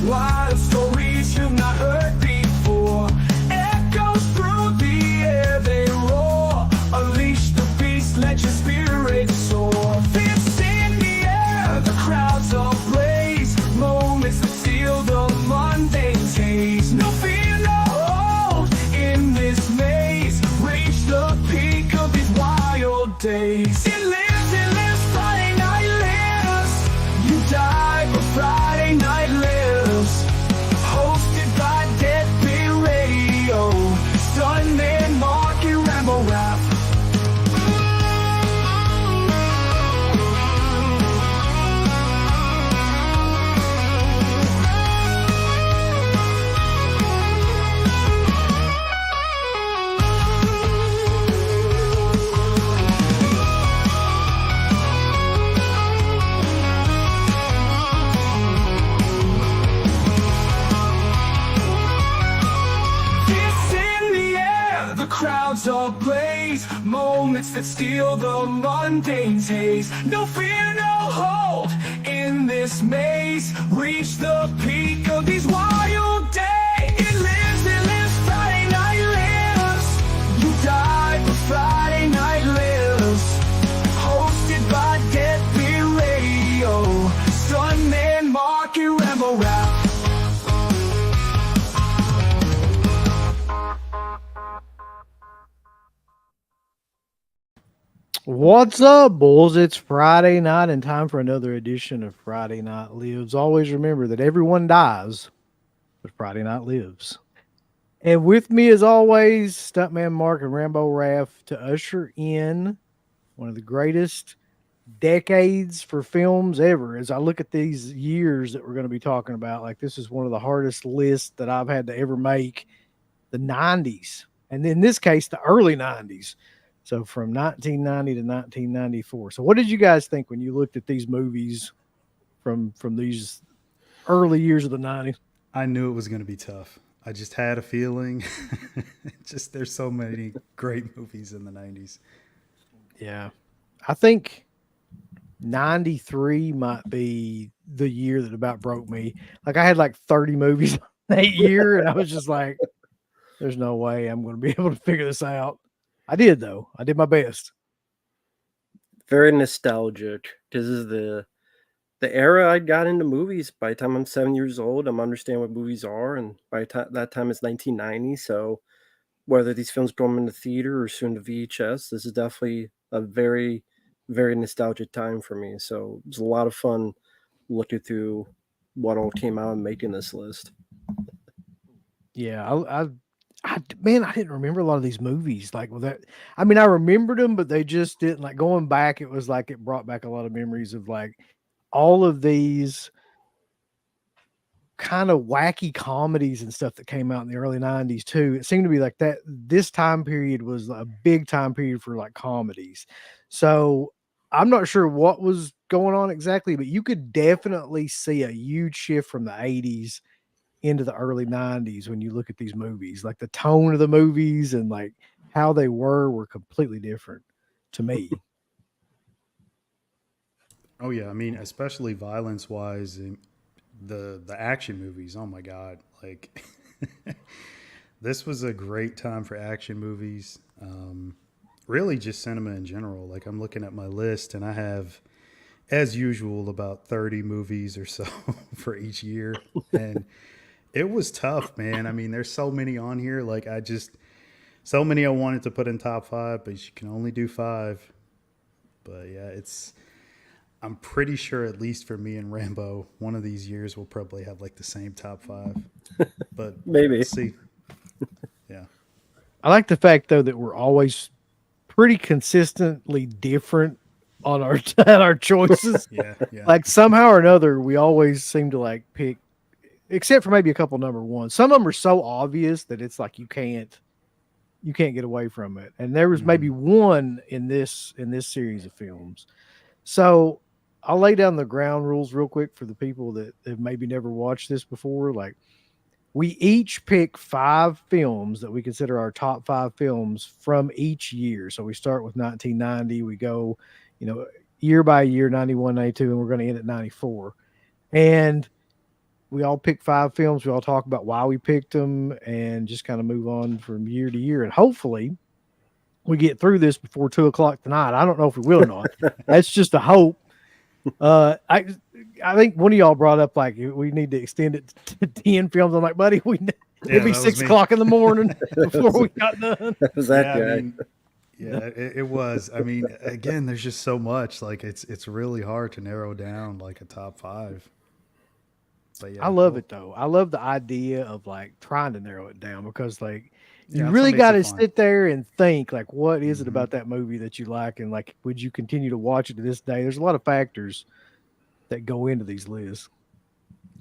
Wild stories you've not heard before. Echoes through the air, they roar. Unleash the beast, let your spirit soar. Fists in the air, the crowds ablaze. Moments that seal the mundane taste. No fear, no hold in this maze. Reach the peak of these wild days. It lives, Friday night lives. You die, but Friday night lives. Hosted by Deadbeat Radio. Stuntman Marq and RamboRaph. Crowds ablaze, moments that steal the mundane taste. No fear, no hold in this maze. Reach the peak of these wild days. It lives, Friday night lives. You die, but Friday night lives. Hosted by Deadbeat Radio. Stuntman Marq and RamboRaph. What's up, bulls? It's Friday night and time for another edition of Friday Night Lives. Always remember that everyone dies, but Friday Night lives. And with me, as always, Stuntman Marq and RamboRaph to usher in one of the greatest decades for films ever. As I look at these years that we're going to be talking about, like this is one of the hardest lists that I've had to ever make. The 90s, and in this case, the early 90s. So from 1990 to 1994. So what did you guys think when you looked at these movies from these early years of the 90s? I knew it was going to be tough. I just had a feeling. Just there's so many great movies in the 90s. Yeah. I think 93 might be the year that about broke me. Like I had like 30 movies that year, and I was just like, there's no way I'm going to be able to figure this out. I did, though. I did my best. Very nostalgic. This is the era I got into movies. By the time I'm 7 years old, I'm understanding what movies are, and by that time it's 1990. So whether these films come into theater or soon to VHS, this is definitely a very, very nostalgic time for me. So it was a lot of fun looking through what all came out and making this list. Yeah, I didn't remember a lot of these movies. Like, well, that, I mean, I remembered them, but they just didn't. Like going back, it was like it brought back a lot of memories of like all of these kind of wacky comedies and stuff that came out in the early 90s too. It seemed to be like that. This time period was a big time period for like comedies. So I'm not sure what was going on exactly, but you could definitely see a huge shift from the 80s into the early 90s when you look at these movies. Like the tone of the movies and like how they were completely different to me. Oh yeah, I mean, especially violence wise, the action movies. Oh my god, like this was a great time for action movies. Really, just cinema in general. Like I'm looking at my list, and I have, as usual, about 30 movies or so for each year, and it was tough, man. I mean, there's so many on here. Like so many I wanted to put in top 5, but you can only do 5. But yeah, I'm pretty sure, at least for me and Rambo, one of these years we'll probably have like the same top 5. But maybe. Let's see. Yeah. I like the fact though that we're always pretty consistently different on our choices. Yeah. Like somehow or another, we always seem to like pick, except for maybe a couple number ones. Some of them are so obvious that it's like you can't get away from it. And there was maybe one in this series of films. So I'll lay down the ground rules real quick for the people that have maybe never watched this before. Like we each pick 5 films that we consider our top 5 films from each year. So we start with 1990. We go, year by year, 91, 92, and we're going to end at 94. And we all pick 5 films. We all talk about why we picked them, and just kind of move on from year to year. And hopefully, we get through this before 2 o'clock tonight. I don't know if we will or not. That's just a hope. I think one of y'all brought up like we need to extend it to 10 films. I'm like, buddy, it'd be 6 o'clock in the morning before we got done. Was that Yeah, guy? I mean, yeah, it was. I mean, again, there's just so much. Like it's really hard to narrow down like a top 5. But yeah, I love it though. I love the idea of like trying to narrow it down, because like Yeah, you that's really what got makes to it fun. sit there and think like, what is it Mhm. about that movie that you like, and like, would you continue to watch it to this day? There's a lot of factors that go into these lists.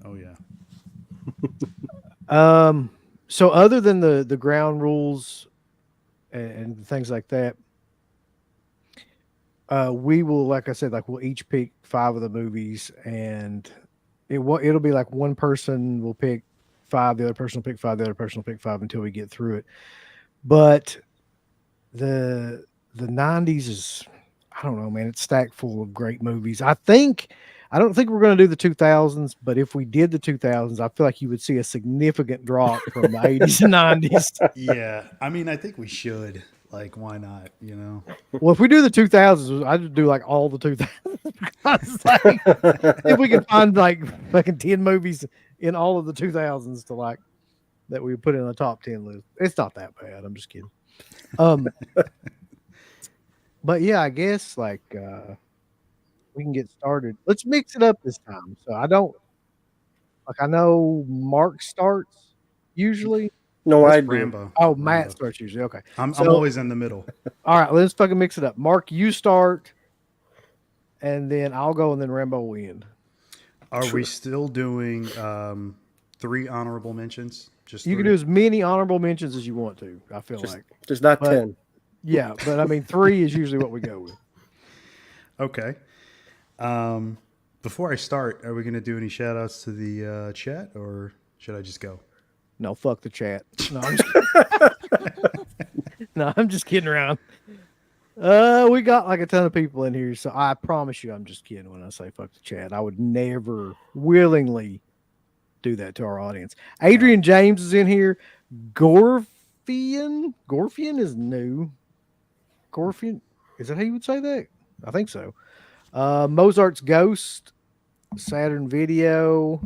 Oh yeah. So other than the ground rules and things like that, we will, like I said, like we'll each pick 5 of the movies, and it'll be like one person will pick 5, the other person will pick 5, the other person will pick 5 until we get through it. But the 90s is, I don't know, man, it's stacked full of great movies. I don't think we're going to do the 2000s, but if we did the 2000s, I feel like you would see a significant drop from the 80s and 90s. Yeah, I mean, I think we should. Like, why not? You know. Well, if we do the 2000s, I'd just do like all the 2000s. Because, like, if we can find like fucking 10 movies in all of the 2000s to like that we put in the top 10 list, it's not that bad. I'm just kidding. But yeah, I guess like we can get started. Let's mix it up this time. So I know Mark starts usually. No, I do. Rambo. Oh, Matt Rambo. starts usually. Okay. I'm So- always in the middle. All right, let's fucking mix it up. Mark, you start, and then I'll go, and then Rambo will end. Are we still doing 3 honorable mentions? Just You can 3? do as many honorable mentions as you want to, I feel like. Just not But- 10. Yeah, but I mean, 3 is usually what we go with. Okay. Before I start, are we going to do any shout outs to the chat, or should I just go? No, fuck the chat. No, I'm just kidding around. We got like a ton of people in here, so I promise you I'm just kidding when I say fuck the chat. I would never willingly do that to our audience. Adrian James is in here. Gorfian is new. Gorfian, is that how you would say that? I think so. Mozart's Ghost, Saturn Video.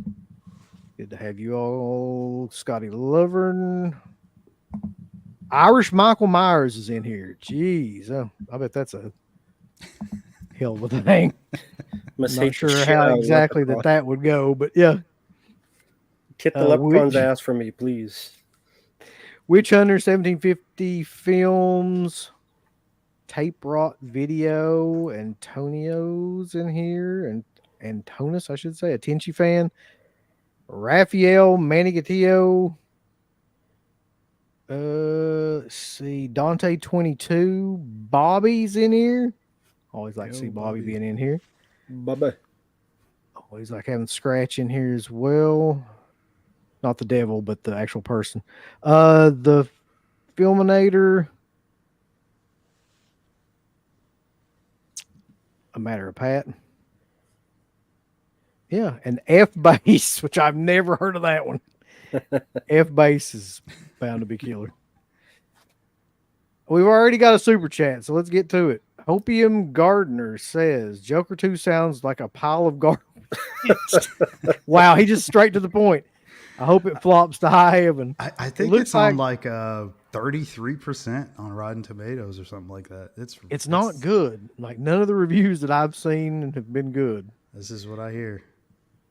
Good to have you all. Scotty Lovern. Irish Michael Myers is in here. Jeez. Oh, I bet that's a hell of a thing. Must Not hate the sure shit how out of exactly Leprechaun. that would go, but yeah. Get the leprechaun's which- ass from me, please. Witch Hunter 1750 Films, Tape Rot Video, Antonio's in here, and Antonis, I should say, a Tenchi fan. Raphael Manigatillo. Let's see, Dante 22. Bobby's in here. Always like to Yo, see Bobby Bobby. being in here. Bubba. Always like having Scratch in here as well. Not the devil, but the actual person. The Filminator. A Matter of Pat. Yeah, and F Base, which I've never heard of that one. F Base is bound to be killer. We've already got a super chat, so let's get to it. Opium Gardener says Joker 2 sounds like a pile of garbage. Wow, he just straight to the point. I hope it flops to high heaven. I think looks it's on like 33% on Rotten Tomatoes or something like that. It's not good. Like none of the reviews that I've seen have been good. This is what I hear.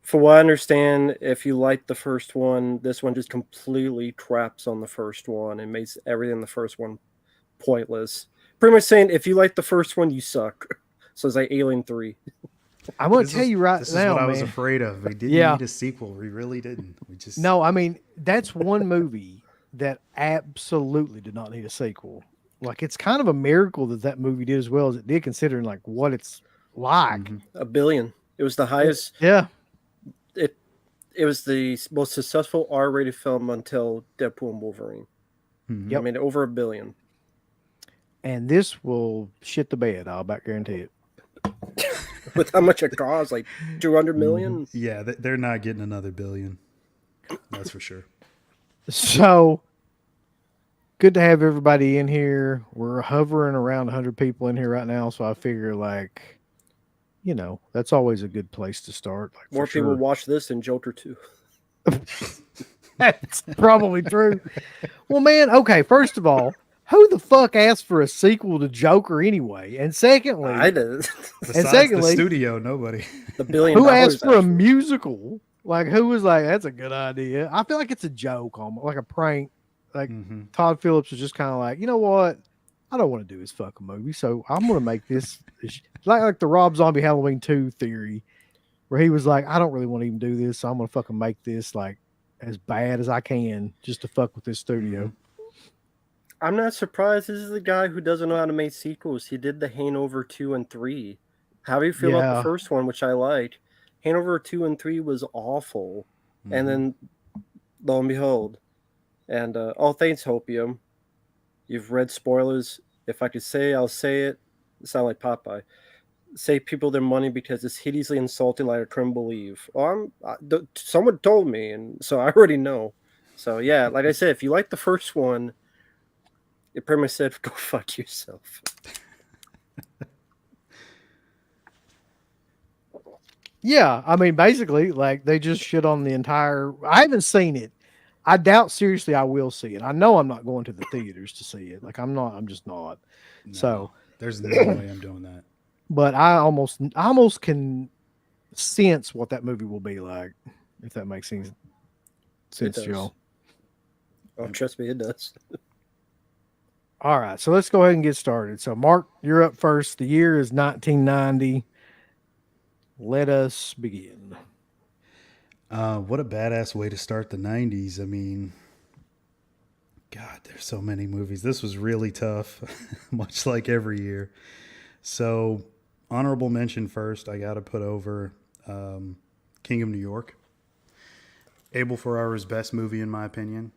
For what I understand, if you like the first one, this one just completely craps on the first one and makes everything in the first one pointless. Pretty much saying if you like the first one, you suck. So it's like Alien 3. I'm going to This tell is- you right This now, is what I was man. afraid of. We didn't Yeah. need a sequel. We really didn't. We just No, I mean, that's one movie that absolutely did not need a sequel. Like, it's kind of a miracle that that movie did as well as it did, considering like what it's like. Mhm. $1 billion. It was the highest. Yeah. It was the most successful R-rated film until Deadpool and Wolverine. Mhm. Yep. I mean, over $1 billion. And this will shit the bed. I'll about guarantee it. With how much it costs, like 200 million. Yeah, they're not getting another billion. That's for sure. So good to have everybody in here. We're hovering around 100 people in here right now, so I figure like, that's always a good place to start. Like More for people sure. watch this than Joker 2. That's probably true. Well, man, okay, first of all, who the fuck asked for a sequel to Joker anyway? And I secondly, did. Besides the studio, nobody. The $1 billion who asked for a actually. musical? Like, who was like, that's a good idea? I feel like it's a joke, almost like a prank. Like, Hmm. Todd Phillips was just kind of like, you know what? I don't want to do this fucking movie, so I'm going to make this like the Rob Zombie Halloween 2 theory, where he was like, I don't really want to even do this, so I'm going to fucking make this like as bad as I can just to fuck with this studio. I'm not surprised. This is the guy who doesn't know how to make sequels. He did the Hangover 2 and 3. How do you feel about the Yeah. first one, which I liked? Hangover 2 and 3 was awful. And then, lo and behold, and thanks, Hopium. You've read spoilers. If I could say, I'll say it. It sound like Popeye. Save people their money because it's hideously insulting like I couldn't believe. Someone told me, and so I already know. So yeah, like I said, if you like the first one, it pretty much said go fuck yourself. Yeah, I mean, basically, like they just shit on the entire. I haven't seen it. I doubt seriously I will see it. I know I'm not going to the theaters to see it. Like I'm not. I'm just not. No, So, there's no way I'm doing that. but I almost can sense what that movie will be like, if that makes any sense to does. y'all. Oh, trust me, it does. All right, so let's go ahead and get started. So, Mark, you're up first. The year is 1990. Let us begin. What a badass way to start the 90s. I mean, God, there's so many movies. This was really tough, much like every year. So, honorable mention first, I got to put over King of New York. Abel Ferrara's best movie, in my opinion.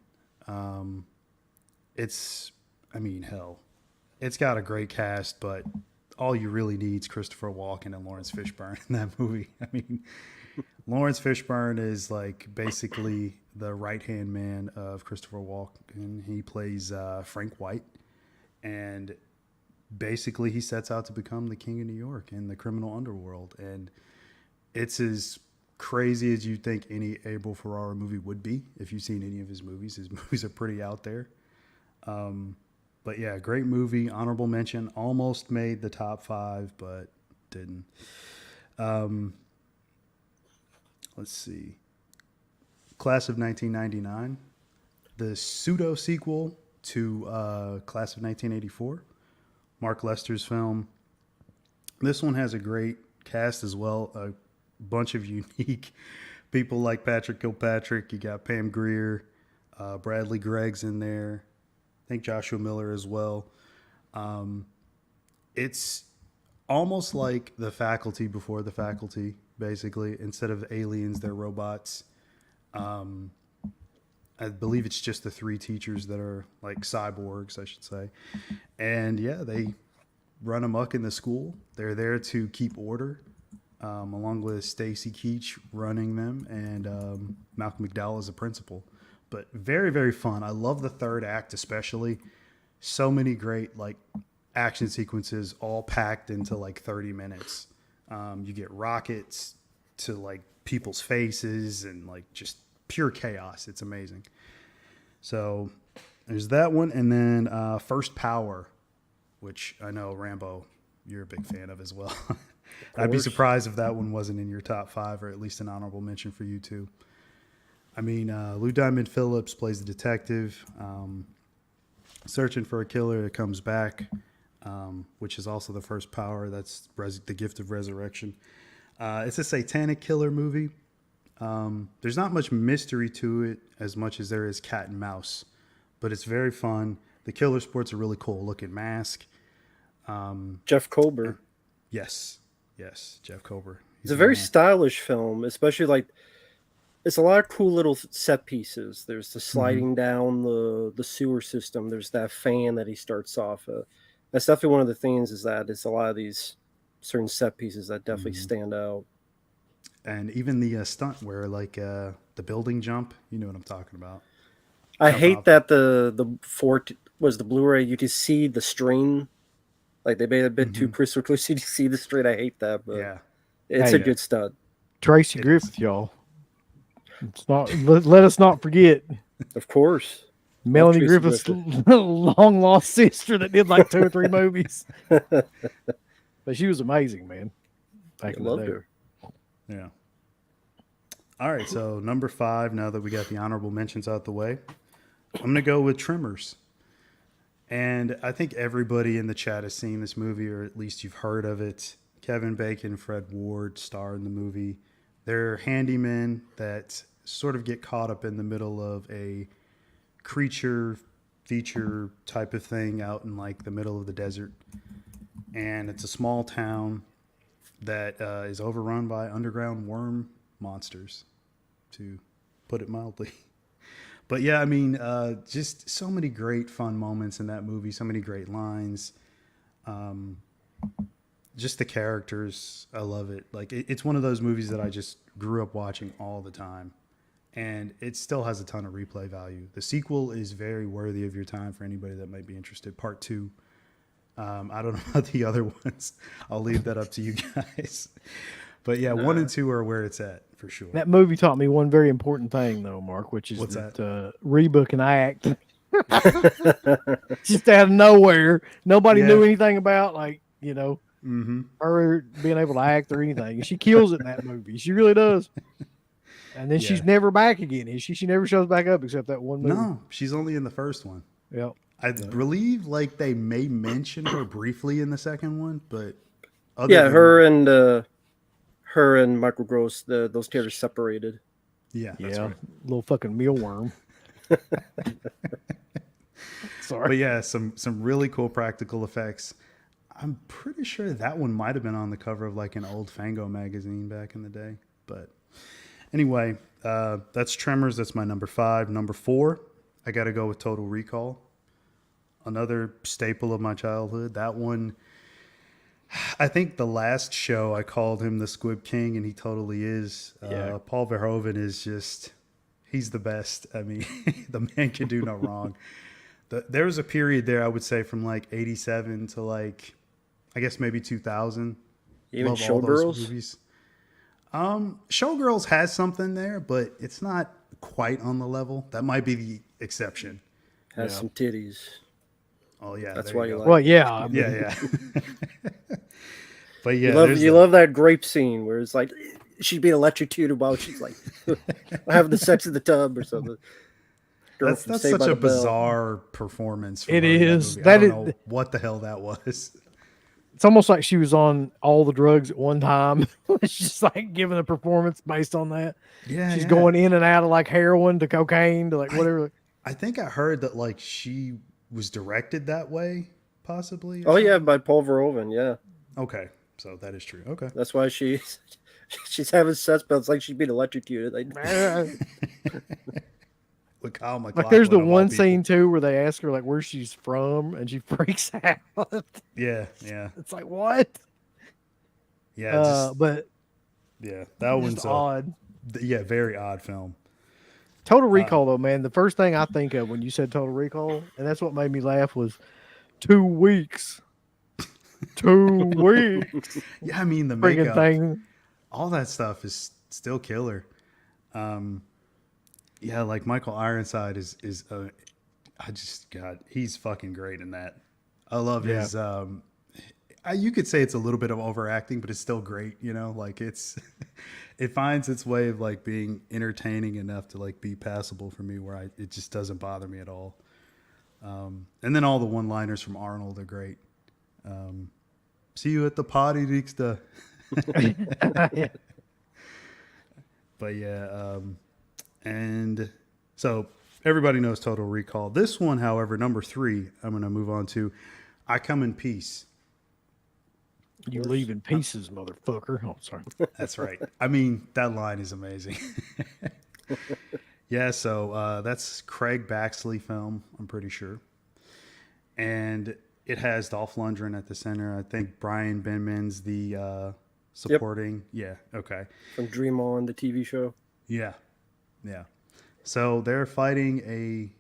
It's got a great cast, but all you really need is Christopher Walken and Lawrence Fishburne in that movie. I mean, Lawrence Fishburne is like basically the right-hand man of Christopher Walken. He plays Frank White, and basically he sets out to become the king of New York in the criminal underworld. And it's as crazy as you think any Abel Ferrara movie would be if you've seen any of his movies. His movies are pretty out there. But yeah, great movie. Honorable mention. Almost made the top 5, but didn't. Let's see. Class of 1999. The pseudo sequel to Class of 1984. Mark Lester's film. This one has a great cast as well. A bunch of unique people like Patrick Kilpatrick. You got Pam Grier. Bradley Gregg's in there. I think Joshua Miller as well. It's almost like The Faculty before The Faculty, basically. Instead of aliens, they're robots. I believe it's just the 3 teachers that are like cyborgs, I should say. And yeah, they run amok in the school. They're there to keep order, along with Stacy Keach running them, and Malcolm McDowell as a principal. But very, very fun. I love the third act especially. So many great like action sequences all packed into like 30 minutes. You get rockets to like people's faces and like just pure chaos. It's amazing. So there's that one. And then First Power, which I know, Rambo, you're a big fan of as well. I'd be surprised if that one wasn't in your top 5 or at least an honorable mention for you too. I mean, Lou Diamond Phillips plays the detective, searching for a killer that comes back, which is also the First Power. That's the gift of resurrection. It's a satanic killer movie. There's not much mystery to it as much as there is cat and mouse, but it's very fun. The killer sports a really cool looking mask. Jeff Kober. Yes, Jeff Kober. It's a very stylish film, especially like it's a lot of cool little set pieces. There's the sliding down the sewer system. There's that fan that he starts off. That's definitely one of the things is that it's a lot of these certain set pieces that definitely stand out. and even the stunt where like the building jump. You know what I'm talking about. I Jump hate off. that the fort was the Blu-ray. You could see the string, like they made it a bit too crystal clear. So you see the string. I hate that, but Yeah, it's Hey. a good stunt. Tracy It Griffith, y'all. It's not. Let us not forget Of course, love Melanie Tracy Griffith's Griffith. long lost sister that did like 2 or 3 movies. But she was amazing, man. Back I in the loved day. her. yeah. All right, so number 5. Now that we got the honorable mentions out the way, I'm gonna go with Tremors. And I think everybody in the chat has seen this movie, or at least you've heard of it. Kevin Bacon, Fred Ward star in the movie. They're handymen that sort of get caught up in the middle of a creature feature type of thing out in like the middle of the desert. And it's a small town that is overrun by underground worm monsters, to put it mildly. But yeah, I mean, just so many great fun moments in that movie, so many great lines. Just the characters, I love it. Like it's one of those movies that I just grew up watching all the time, and it still has a ton of replay value. The sequel is very worthy of your time for anybody that might be interested. Part 2. I don't know about the other ones. I'll leave that up to you guys. But yeah, 1 and 2 are where it's at for sure. That movie taught me one very important thing, though, Mark, which is What's that rebook and act. Just out of nowhere, nobody knew anything about, like, her being able to act or anything. And she kills it in that movie. She really does. And then she's never back again. Is she? She never shows back up except that one movie. No, she's only in the first one. Yep. I believe like they may mention her briefly in the second one, but her and Michael Gross, those characters separated. Yeah, that's right. Little fucking mealworm. Sorry. But yeah, some really cool practical effects. I'm pretty sure that one might have been on the cover of like an old Fango magazine back in the day. But anyway, that's Tremors. That's my number 5. Number 4, I got to go with Total Recall. Another staple of my childhood. That one, I think the last show I called him the Squib King, and he totally is. Paul Verhoeven is just, he's the best. I mean, the man can do no wrong. There was a period there, I would say, from like 87 to like, I guess maybe 2000. Even Showgirls? Movies. Showgirls has something there, but it's not quite on the level. That might be the exception. Has some titties. Oh yeah, that's why you like. Well, yeah, I mean, yeah. But yeah, you love that grape scene where it's like she'd be electrocuted while she's like having the sex in the tub or something. That's such a bizarre performance. It is. I don't know what the hell that was. It's almost like she was on all the drugs at one time. It's just like giving a performance based on that. Yeah, she's going in and out of like heroin to cocaine to like whatever. I think I heard that like she was directed that way, possibly. Oh yeah, by Paul Verhoeven. Yeah. Okay, so that is true. Okay, that's why she's having sex, but it's like she's being electrocuted. With Kyle MacLachlan, like there's the one scene too where they ask her like where she's from, and she freaks out. Yeah. It's like what? Yeah, but yeah, that one's odd. Yeah, very odd film. Total Recall, though, man. The first thing I think of when you said Total Recall, and that's what made me laugh, was 2 weeks. 2 weeks. Yeah, I mean the makeup, thing, all that stuff is still killer. Yeah, like Michael Ironside is he's fucking great in that. I love his. You could say it's a little bit of overacting, but it's still great. You know, like it finds its way of like being entertaining enough to like be passable for me, where it just doesn't bother me at all. And then all the one-liners from Arnold are great. See you at the party, Dixter. But yeah, and so everybody knows Total Recall. This one, however, number 3, I'm going to move on to I Come in Peace. You leave in pieces, motherfucker. Oh, sorry. That's right. I mean, that line is amazing. Yeah, so that's Craig Baxley film, I'm pretty sure. And it has Dolph Lundgren at the center. I think Brian Benman's the supporting. Yeah, okay. From Dream On, the TV show. Yeah, yeah. So they're fighting a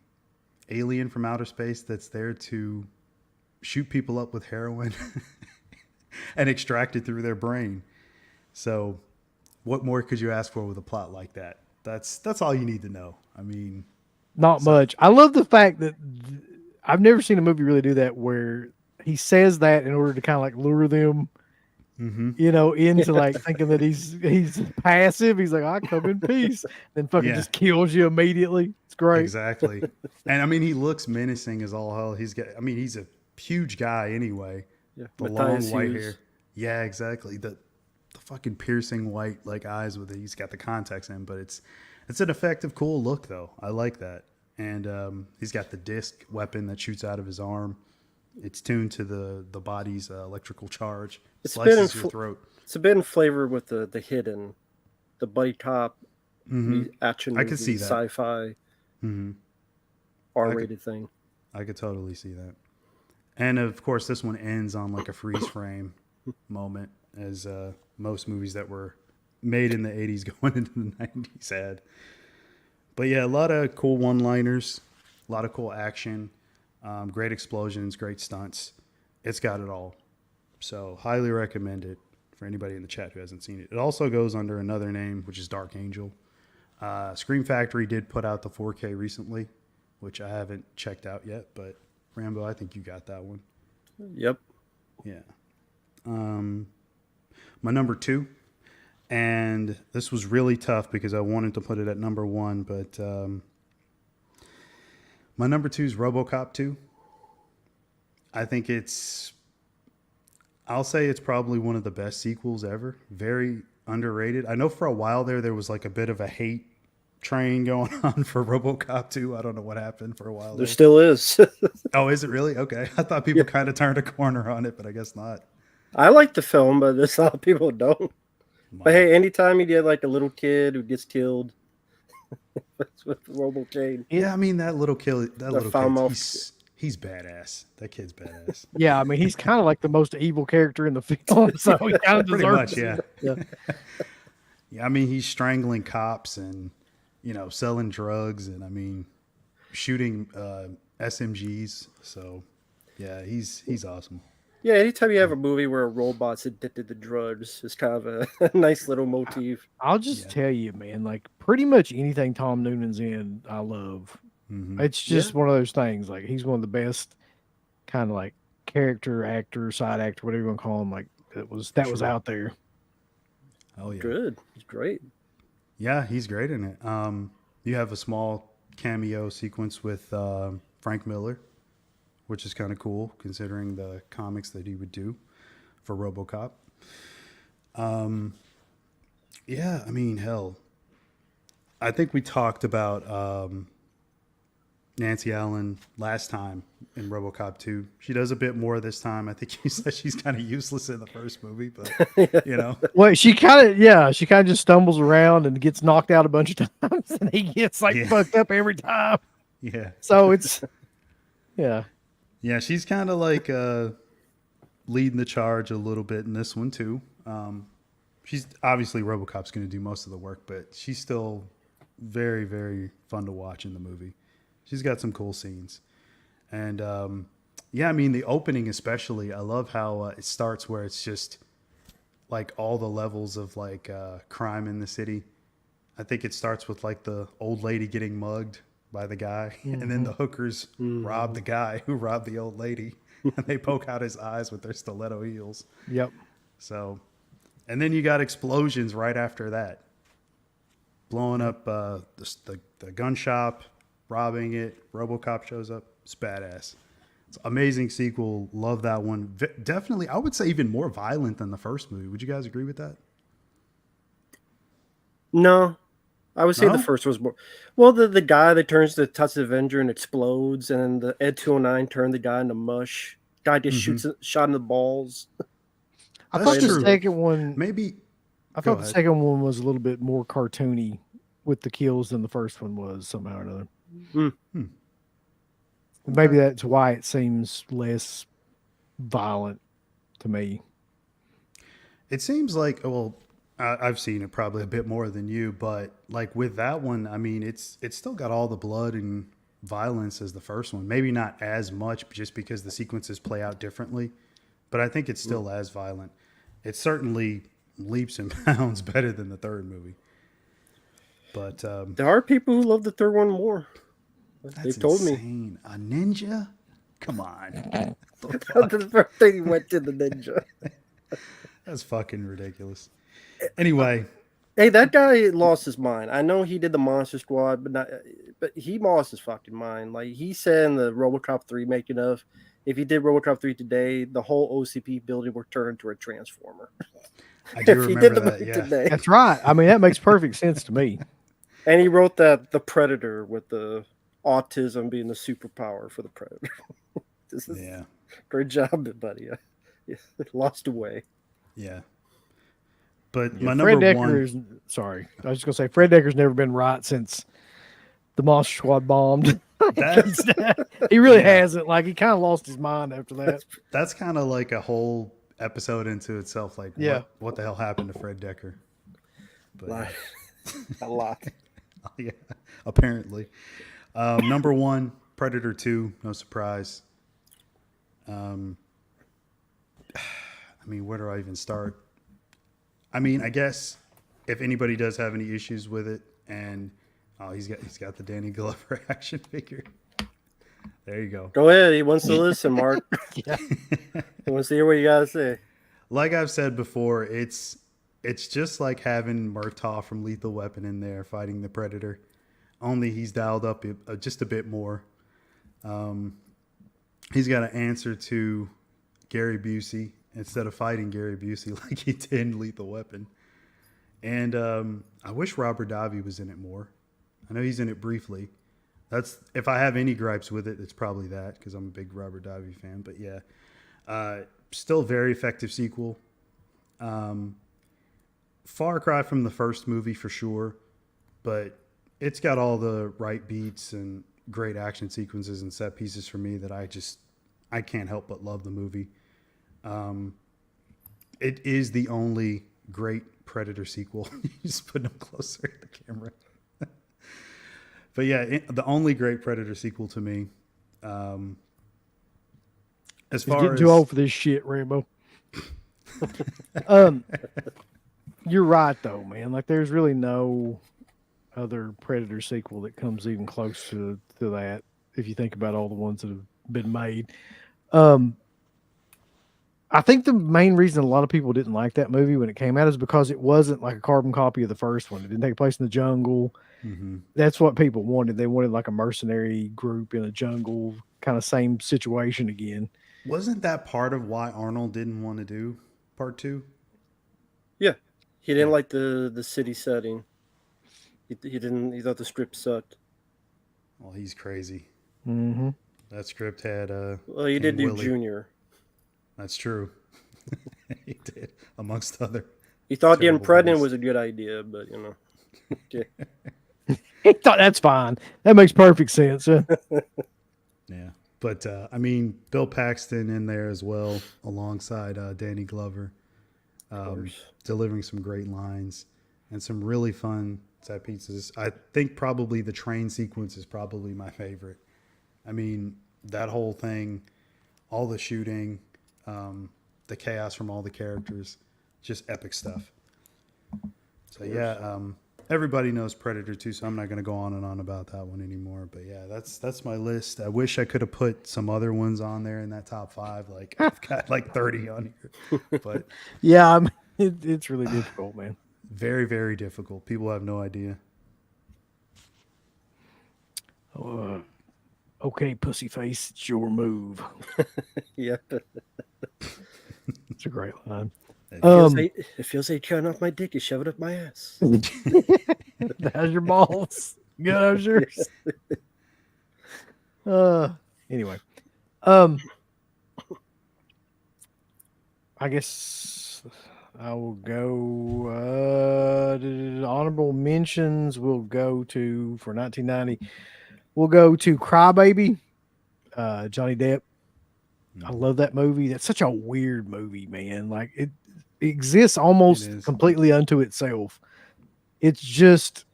alien from outer space that's there to shoot people up with heroin and extract it through their brain. So, what more could you ask for with a plot like that? That's all you need to know. I mean, Not much. I love the fact that I've never seen a movie really do that where he says that in order to kind of like lure them, into like thinking that he's passive. He's like, I come in peace, then fucking just kills you immediately. It's great. exactly. And I mean, he looks menacing as all hell. He's a huge guy anyway. Yeah, The Matthias long white Hughes. hair. Yeah, exactly. The fucking piercing white like eyes with it. He's got the contacts in, but it's an effective, cool look though. I like that. And he's got the disc weapon that shoots out of his arm. It's tuned to the body's electrical charge. Slices your throat. It's a bit in flavor with the hidden, the buddy cop action movie, I could see that. sci-fi, R-rated thing. I could totally see that. And of course, this one ends on like a freeze frame moment, as most movies that were made in the 80s going into the 90s had. But yeah, a lot of cool one-liners, a lot of cool action, great explosions, great stunts. It's got it all. So highly recommend it for anybody in the chat who hasn't seen it. It also goes under another name, which is Dark Angel. Scream Factory did put out the 4K recently, which I haven't checked out yet, but Rambo, I think you got that one. Yep. Yeah. My number 2, and this was really tough because I wanted to put it at number 1, but my number 2 is RoboCop 2. I think I'll say it's probably one of the best sequels ever. Very underrated. I know for a while there was like a bit of a hate train going on for RoboCop 2. I don't know what happened for a while. There still is. Oh, is it really? Okay. I thought people kind of turned a corner on it, but I guess not. I like the film, but there's a lot of people who don't. But hey, anytime you get like a little kid who gets killed with Robo Chain. Yeah, I mean that little kid, he's badass. That kid's badass. Yeah, I mean he's kind of like the most evil character in the film, so he kind of Pretty deserves much, yeah. Yeah, I mean he's strangling cops and selling drugs and I mean shooting SMGs. So yeah, he's awesome. Yeah, anytime you have a movie where a robot's addicted to drugs, it's kind of a nice little motif. I'll just tell you, man, like pretty much anything Tom Noonan's in, I love. It's just one of those things. Like he's one of the best kind of like character actor, side actor, whatever you want to call him. Like that was out there. Oh yeah, Good. He's great. Yeah, he's great in it. You have a small cameo sequence with Frank Miller, which is kind of cool considering the comics that he would do for RoboCop. Yeah, I mean, hell, I think we talked about Nancy Allen last time in RoboCop 2. She does a bit more this time. I think you said she's kind of useless in the first movie, but Well, she kind of just stumbles around and gets knocked out a bunch of times, and he gets like fucked up every time. Yeah. So it's yeah. Yeah, she's kind of like leading the charge a little bit in this one too. She's obviously RoboCop's going to do most of the work, but she's still very, very fun to watch in the movie. She's got some cool scenes, and yeah, I mean the opening especially. I love how it starts where it's just like all the levels of like crime in the city. I think it starts with like the old lady getting mugged by the guy, and then the hookers rob the guy who robbed the old lady, and they poke out his eyes with their stiletto heels. Yep. So, and then you got explosions right after that, blowing up the gun shop, robbing it. RoboCop shows up. It's badass. It's an amazing sequel. Love that one. Definitely, I would say even more violent than the first movie. Would you guys agree with that? No. I would say the first was more. Well, the guy that turns to Tuts Avenger and explodes, and then the Ed 209 turned the guy into mush. Guy just shot in the balls. I thought the second one I thought the second one was a little bit more cartoony with the kills than the first one was somehow or another. Maybe that's why it seems less violent to me. It seems like, well, I've seen it probably a bit more than you, but like with that one, I mean, it's still got all the blood and violence as the first one. Maybe not as much, just because the sequences play out differently. But I think it's still as violent. It's certainly leaps and bounds better than the third movie. But There are people who love the third one more. that's They've told me. insane. A ninja? Come on. The first thing he went to the ninja. That's fucking ridiculous. Anyway, Hey, that guy lost his mind. I know he did the Monster Squad, but he lost his fucking mind. Like he said in the RoboCop 3 making of, if he did RoboCop 3 today, the whole OCP building would turn into a transformer. I do If he remember did the that. movie Yeah. today. That's right. I mean, that makes perfect sense to me. And he wrote that the Predator with the autism being the superpower for the Predator. This is Yeah. great job, buddy. Yeah, lost away. Yeah. But Yeah, my Fred number Decker one, is sorry. I was just gonna say Fred Decker's never been right since the Monster Squad bombed. that's He really hasn't. Like he kind of lost his mind after that. that's kind of like a whole episode into itself. Like, Yeah. what the hell happened to Fred Decker? But A lot. yeah, apparently. Number one, Predator 2, no surprise. I mean, where do I even start? I mean, I guess if anybody does have any issues with it, and he's got the Danny Glover action figure. There you go. Go ahead. He wants to listen, Mark. Yeah. He wants to hear what you gotta say. Like I've said before, it's just like having Murtaugh from Lethal Weapon in there fighting the Predator, only he's dialed up just a bit more. He's got to answer to Gary Busey instead of fighting Gary Busey like he did in Lethal Weapon. And I wish Robert Davi was in it more. I know he's in it briefly. That's if I have any gripes with it, it's probably that because I'm a big Robert Davi fan. But yeah, still very effective sequel. Far cry from the first movie for sure, but it's got all the right beats and great action sequences and set pieces for me that I can't help but love the movie. It is the only great Predator sequel. You just put them closer to the camera. But yeah, the only great Predator sequel to me. As He's far getting as too old for this shit, Rambo. You're right though, man. Like there's really no other Predator sequel that comes even close to that. If you think about all the ones that have been made, I think the main reason a lot of people didn't like that movie when it came out is because it wasn't like a carbon copy of the first one. It didn't take place in the jungle. mm-hmm. That's what people wanted. They wanted like a mercenary group in a jungle, kind of same situation again. Wasn't that part of why Arnold didn't want to do part 2? Yeah, he didn't like the city setting. He didn't. He thought the script sucked. Well, he's crazy. Mm-hmm. That script had Well, he did King do Willie. Junior. That's true. He did, amongst other. He thought getting Terrible pregnant movies. was a good idea, but you know. Okay. He thought that's fine. That makes perfect sense. Huh? Yeah, but I mean, Bill Paxton in there as well, alongside Danny Glover, delivering some great lines and some really fun set pieces. I think probably the train sequence is probably my favorite. I mean, that whole thing, all the shooting, the chaos from all the characters, just epic stuff. So yeah, everybody knows Predator 2, so I'm not going to go on and on about that one anymore. But yeah, that's my list. I wish I could have put some other ones on there in that top 5. Like I've got like 30 on here, but Yeah, I mean, it's really difficult, man. very, very difficult. People have no idea. Okay, pussy face, it's your move. Yeah. It's a great line. It feels like cutting off my dick. You shove it up my ass. How's your balls? Good, how's yours? Anyway, I guess I will go. Honorable mentions will go to for 1990. We'll go to Crybaby, Johnny Depp. I love that movie. That's such a weird movie, man. Like exists It almost is. completely unto itself. It's just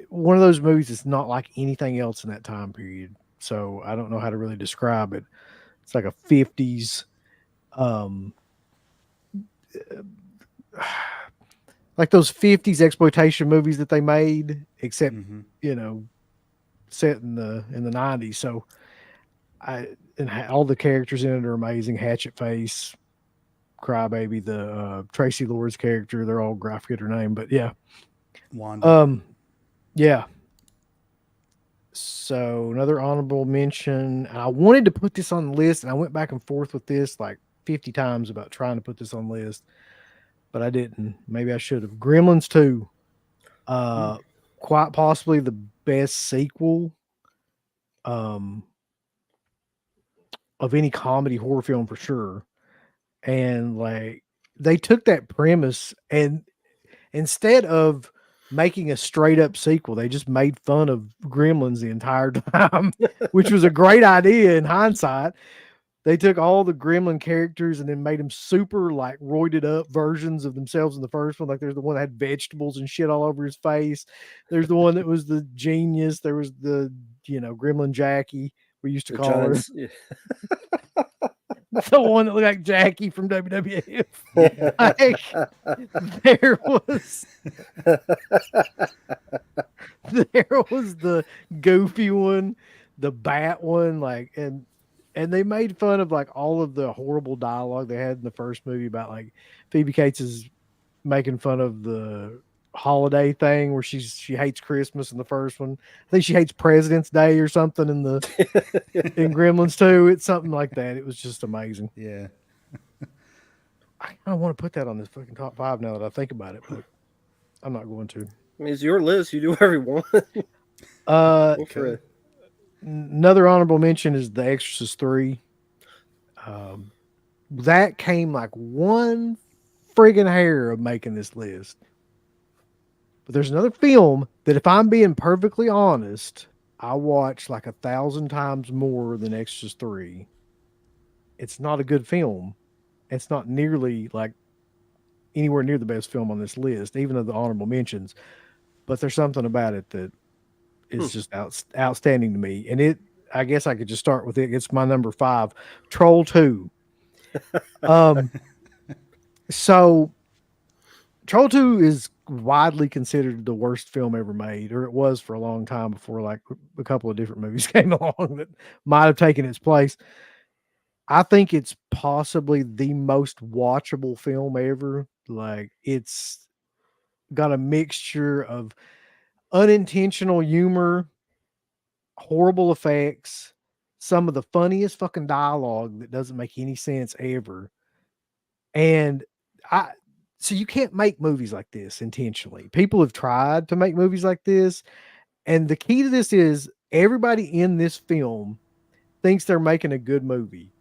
one of those movies that's not like anything else in that time period. So I don't know how to really describe it. It's like a 50s um like those 50s exploitation movies that they made, except Mm-hmm. you know, set in the 90s. So all the characters in it are amazing. Hatchet Face, Crybaby, the Tracy Lord's character, they're all, I forget her name, but yeah. Wanda. Um yeah. So another honorable mention. I wanted to put this on the list, and I went back and forth with this like 50 times about trying to put this on the list, but I didn't. Maybe I should have. Gremlins 2. Uh Quite possibly the best sequel um of any comedy horror film for sure. And like they took that premise, and instead of making a straight up sequel, they just made fun of Gremlins the entire time, which was a great idea in hindsight. They took all the Gremlin characters and then made them super like roided up versions of themselves in the first one. Like there's the one that had vegetables and shit all over his face. There's the one that was the genius. There was the, Gremlin Jackie, we used to The call her. Giants. Yeah. The one that looked like Jackie from WWF. Like there was there was the goofy one, the bat one, like and they made fun of like all of the horrible dialogue they had in the first movie about like Phoebe Cates is making fun of the holiday thing where she hates Christmas in the first one. I think she hates President's Day or something in Gremlins 2. It's something like that. It was just amazing. Yeah. I kind of want to put that on this fucking top 5 now that I think about it, but I'm not going to. I mean, it's your list. You do whatever you want. Go for Okay. it. Another honorable mention is The Exorcist 3. That came like one friggin' hair of making this list. But there's another film that, if I'm being perfectly honest, I watch like 1,000 times more than Exorcist 3. It's not a good film. It's not nearly like anywhere near the best film on this list, even of the honorable mentions. But there's something about it that is just outstanding to me. And I guess I could just start with it. It's my number 5, Troll 2. So Troll 2 is widely considered the worst film ever made, or it was for a long time before like a couple of different movies came along that might have taken its place. I think it's possibly the most watchable film ever. Like it's got a mixture of unintentional humor, horrible effects, some of the funniest fucking dialogue that doesn't make any sense ever. And I so you can't make movies like this intentionally. People have tried to make movies like this, and the key to this is everybody in this film thinks they're making a good movie.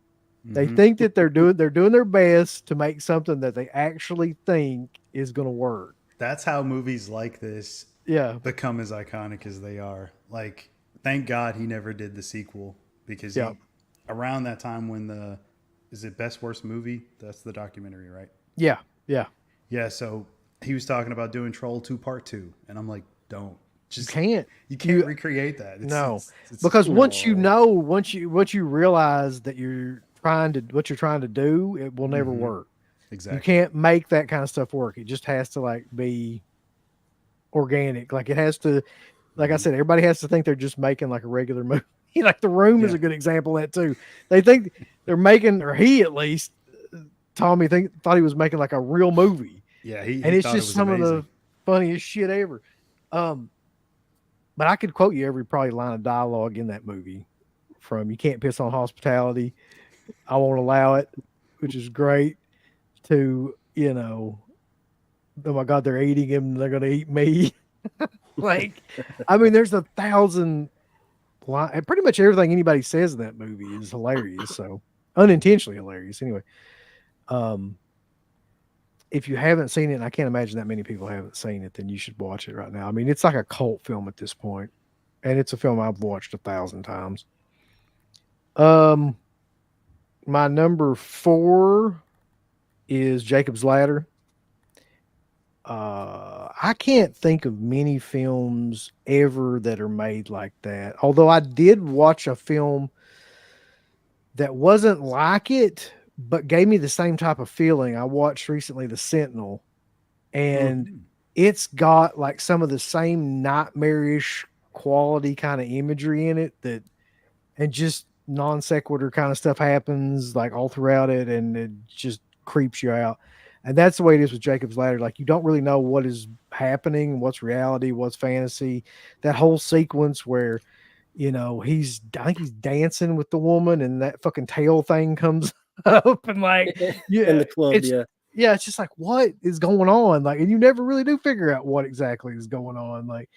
They Mm-hmm. think that they're doing their best to make something that they actually think is going to work. That's how movies like this Yeah. become as iconic as they are. Like, thank God he never did the sequel because Yeah. around that time when is it Best Worst Movie? That's the documentary, right? Yeah. Yeah. Yeah. So he was talking about doing Troll 2 Part 2. And I'm like, don't. You Just, can't. you can't You recreate that. No. It's Because No. once you realize that what you're trying to do, it will never Mhm. work. You Exactly. can't make that kind of stuff work. It just has to like be organic. Like it has to, like I said, everybody has to think they're just making like a regular movie. Like The Room is Yeah. a good example of that too. They think they're making, or he at least, Tommy thought he was making like a real movie, Yeah. and He it's thought it just was some of amazing. the funniest shit ever. Um, but I could quote you every probably line of dialogue in that movie, from "You can't piss on hospitality," "I won't allow it," which is great, to "Oh my God, they're eating him, they're gonna eat me." Like, I mean, there's 1,000 line, pretty much everything anybody says in that movie is hilarious. So unintentionally hilarious. Anyway, um, if you haven't seen it, and I can't imagine that many people haven't seen it, then you should watch it right now. I mean, it's like a cult film at this point, and it's a film I've watched 1,000 times. Um, my number 4 is Jacob's Ladder. I can't think of many films ever that are made like that. Although I did watch a film that wasn't like it, but gave me the same type of feeling. I watched recently The Sentinel, and Mhm. it's got like some of the same nightmarish quality kind of imagery in it that, and just non sequitur kind of stuff happens like all throughout it, and it just creeps you out. And that's the way it is with Jacob's Ladder. Like you don't really know what is happening, what's reality, what's fantasy. That whole sequence where I think he's dancing with the woman, and that fucking tail thing comes up, and like, In yeah, the club, it's yeah. yeah, it's just like what is going on, like, and you never really do figure out what exactly is going on, like,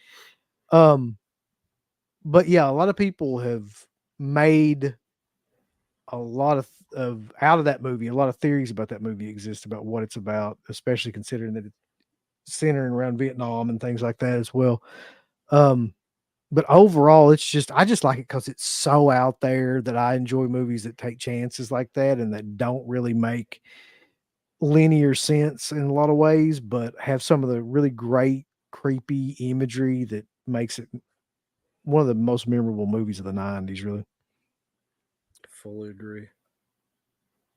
um, but yeah, a lot of people have made a lot of out of that movie. A lot of theories about that movie exist about what it's about, especially considering that it's centering around Vietnam and things like that as well. Um, but overall, I just like it because it's so out there that I enjoy movies that take chances like that and that don't really make linear sense in a lot of ways, but have some of the really great creepy imagery that makes it one of the most memorable movies of the 90s, really. Fully agree.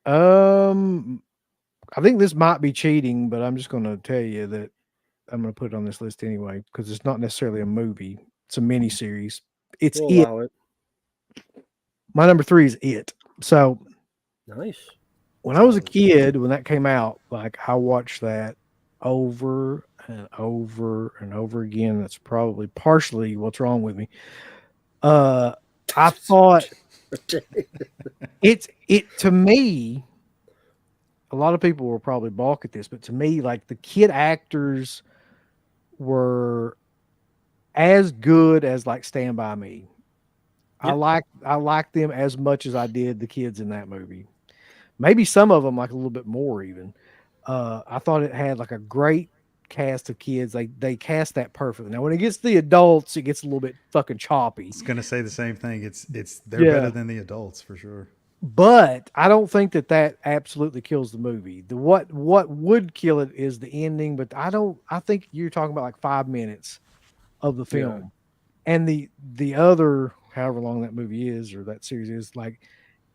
Um, I think this might be cheating, but I'm just going to tell you that I'm going to put it on this list anyway because it's not necessarily a movie. It's a mini series. It's We'll it. allow it. My number 3 is It. So Nice. when I was a Solid. kid, when that came out, like I watched that over and over and over again. That's probably partially what's wrong with me. Uh, I thought it to me. A lot of people will probably balk at this, but to me, like the kid actors were as good as like Stand By Me. Yeah. I like them as much as I did the kids in that movie. Maybe some of them like a little bit more even. I thought it had like a great cast of kids. They cast that perfectly. Now when it gets to the adults, it gets a little bit fucking choppy. It's gonna say the same thing. It's they're better Yeah. than the adults for sure. But I don't think that absolutely kills the movie. The what would kill it is the ending, but I think you're talking about like 5 minutes of the Yeah. film. And the other however long that movie is or that series is like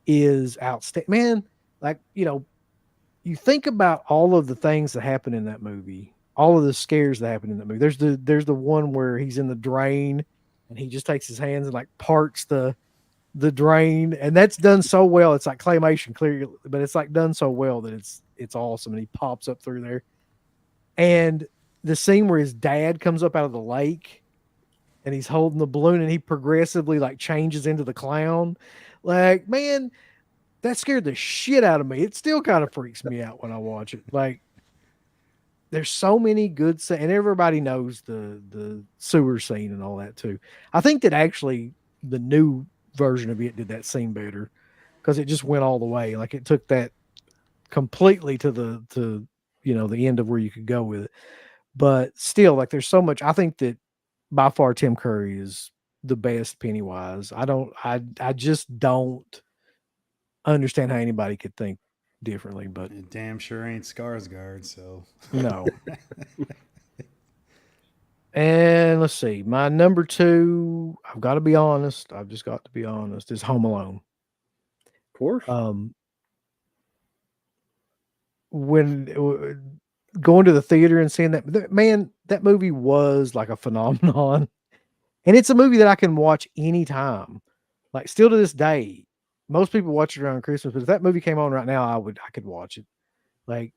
is outstanding. Man, like, you think about all of the things that happen in that movie, all of the scares that happen in that movie. There's the one where he's in the drain and he just takes his hands and like parts the drain, and that's done so well. It's like claymation, clear, but it's like done so well that it's awesome. And he pops up through there, and the scene where his dad comes up out of the lake and he's holding the balloon and he progressively like changes into the clown. Like, man, that scared the shit out of me. It still kind of freaks me out when I watch it. Like, there's so many good and everybody knows the sewer scene and all that too. I think that actually the new version of it did that scene better because it just went all the way. Like it took that completely to the end of where you could go with it. But still, like there's so much. I think that by far Tim Curry is the best Pennywise. I just don't understand how anybody could think differently, but It damn sure ain't Skarsgård. So no. And let's see, my number 2, I've got to be honest. I've just got to be honest. Is Home Alone. Of course. Um, when going to the theater and seeing that, man, that movie was like a phenomenon, and it's a movie that I can watch anytime. Like still to this day, most people watch it around Christmas, but if that movie came on right now, I could watch it. Like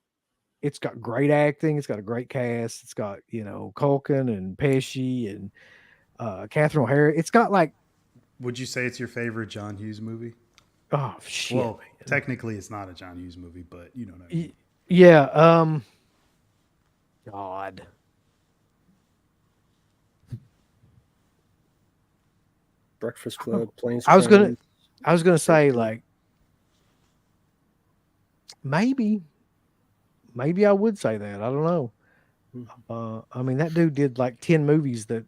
it's got great acting, it's got a great cast, it's got Culkin and Pesci and Catherine O'Hara. It's got like, would you say it's your favorite John Hughes movie? oh shit, Well, man. technically it's not a John Hughes movie, but you know what I mean. Yeah, God. Breakfast Club, Planes, I was gonna Trains. I was gonna say Everything. like maybe I would say that. I don't know. Mhm. I mean that dude did like 10 movies that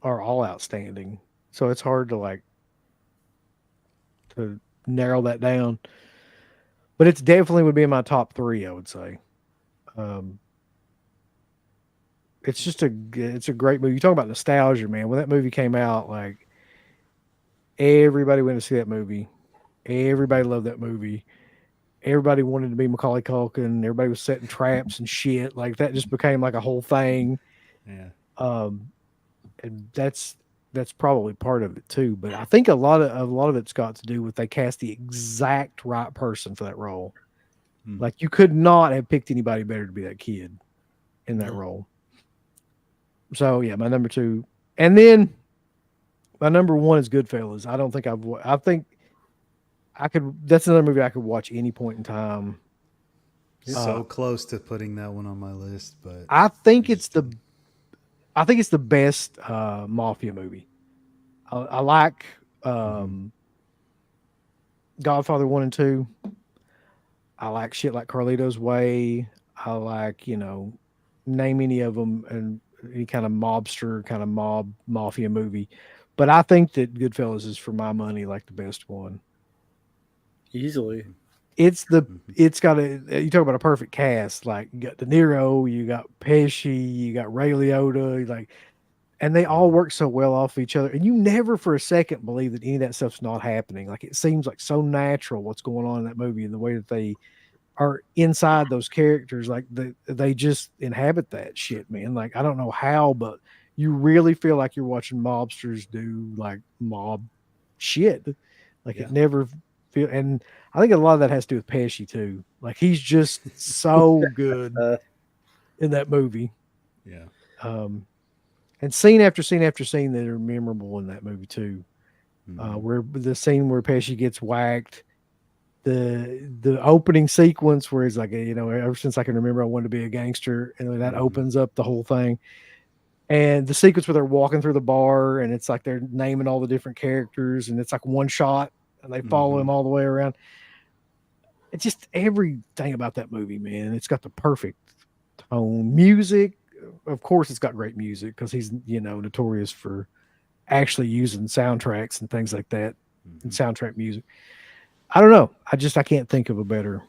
are all outstanding. So it's hard to narrow that down. but it's definitely would be in my top 3, I would say. Um, it's a great movie. You talk about nostalgia, man. When that movie came out, like everybody went to see that movie. Everybody loved that movie. Everybody wanted to be Macaulay Culkin. Everybody was setting traps and shit. Like that just became like a whole thing. Yeah. Um, and that's probably part of it too. But I think a lot of it's got to do with they cast the exact right person for that role. Hmm. Like you could not have picked anybody better to be that kid in that No. role. So yeah, my number 2, and then my number 1 is Goodfellas. I don't think I think I could. That's another movie I could watch any point in time. So close to putting that one on my list, but I think I it's just didn't. I think it's the best mafia movie. I like Mm-hmm. Godfather 1 and 2. I like shit like Carlito's Way. I like, name any of them and any kind of mobster, kind of mafia movie. But I think that Goodfellas is for my money like the best one. Easily. Mm-hmm. It's got you talk about a perfect cast. Like you got De Niro, you got Pesci, you got Ray Liotta, like, and they all work so well off each other. And you never for a second believe that any of that stuff's not happening. Like it seems like so natural what's going on in that movie and the way that they are inside those characters. Like they just inhabit that shit, man. Like I don't know how, but you really feel like you're watching mobsters do like mob shit. Like Yeah. it never feel. And I think a lot of that has to do with Pesci too. Like he's just so good Uh, in that movie. Yeah. Um, and scene after scene after scene that are memorable in that movie too. Mm-hmm. Where the scene where Pesci gets whacked, the opening sequence where he's like, ever since I can remember, I wanted to be a gangster, and that Mm-hmm. opens up the whole thing. And the sequence where they're walking through the bar, and it's like they're naming all the different characters, and it's like one shot, and they follow Mm-hmm. him all the way around. It's just everything about that movie, man. It's got the perfect tone, music. Of course, it's got great music because he's notorious for actually using soundtracks and things like that, and Mm-hmm. soundtrack music. I don't know. I can't think of a better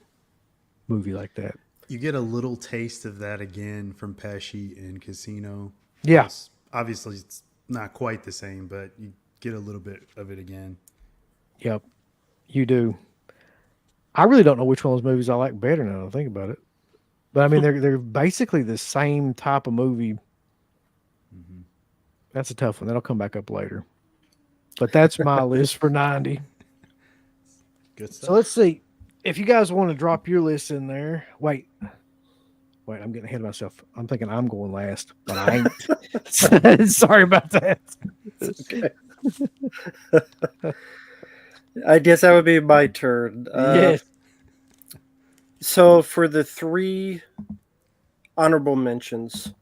movie like that. You get a little taste of that again from Pesci in Casino. Yeah. Obviously, it's not quite the same, but you get a little bit of it again. Yep. You do. I really don't know which one of those movies I like better now that I think about it. But I mean, they're basically the same type of movie. Mm-hmm. That's a tough one. That'll come back up later. But that's my list for 90. Good So stuff. let's see. If you guys want to drop your list in there, wait, I'm getting ahead of myself. I'm thinking I'm going last, but I ain't. Sorry about that. okay. I guess that would be my turn. Yes. So for the 3 honorable mentions,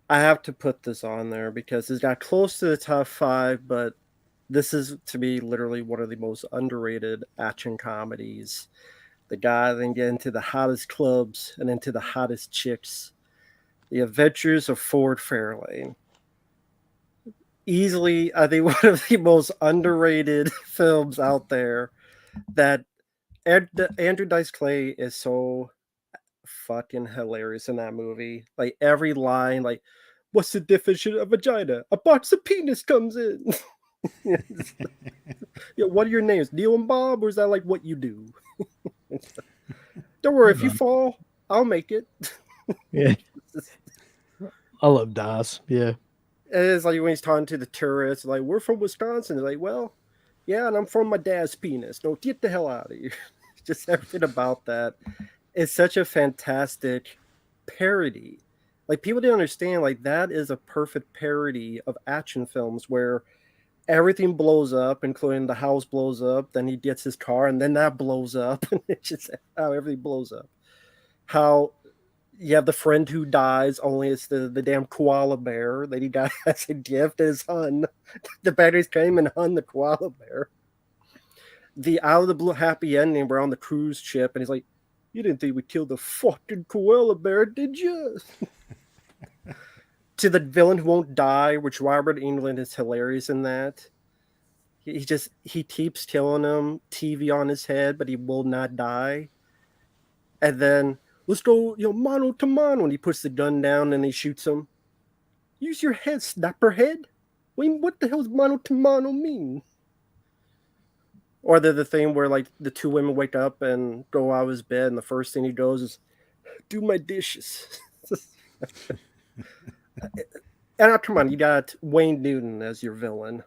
I have to put this on there because it's got close to the top 5, but this is to me literally one of the most underrated action comedies. The guy then get into the hottest clubs and into the hottest chicks. The Adventures of Ford Fairlane. Easily, I think one of the most underrated films out there. That Andrew Dice Clay is so fucking hilarious in that movie. Like every line, like, what's the definition of vagina? A box of penis comes in. What are your names? Neil and Bob, or is that like what you do? Don't worry, if you fall, I'll make it. Yeah. I love Dice. Yeah. It's like when he's talking to the tourists, like, we're from Wisconsin. They're like, well, yeah, and I'm from my dad's penis. No, get the hell out of here. Just everything about that. It's such a fantastic parody. Like, people don't understand, like, that is a perfect parody of action films where everything blows up, including the house blows up, then he gets his car, and then that blows up, and it's just how everything blows up. How you have the friend who dies, only it's the damn koala bear that he got as a gift as Hun. The batteries came and Hun the koala bear. The out of the blue happy ending, we're on the cruise ship, and he's like, you didn't think we killed the fucking koala bear, did you? To the villain who won't die, which Robert England is hilarious in that. he keeps killing him, TV on his head, but he will not die. And then let's go, mano to mano. And he puts the gun down and he shoots him. Use your head, snapperhead. What the hell does mano to mano mean? Or the thing where like the two women wake up and go out of his bed, and the first thing he goes is, "Do my dishes." And come on, you got Wayne Newton as your villain.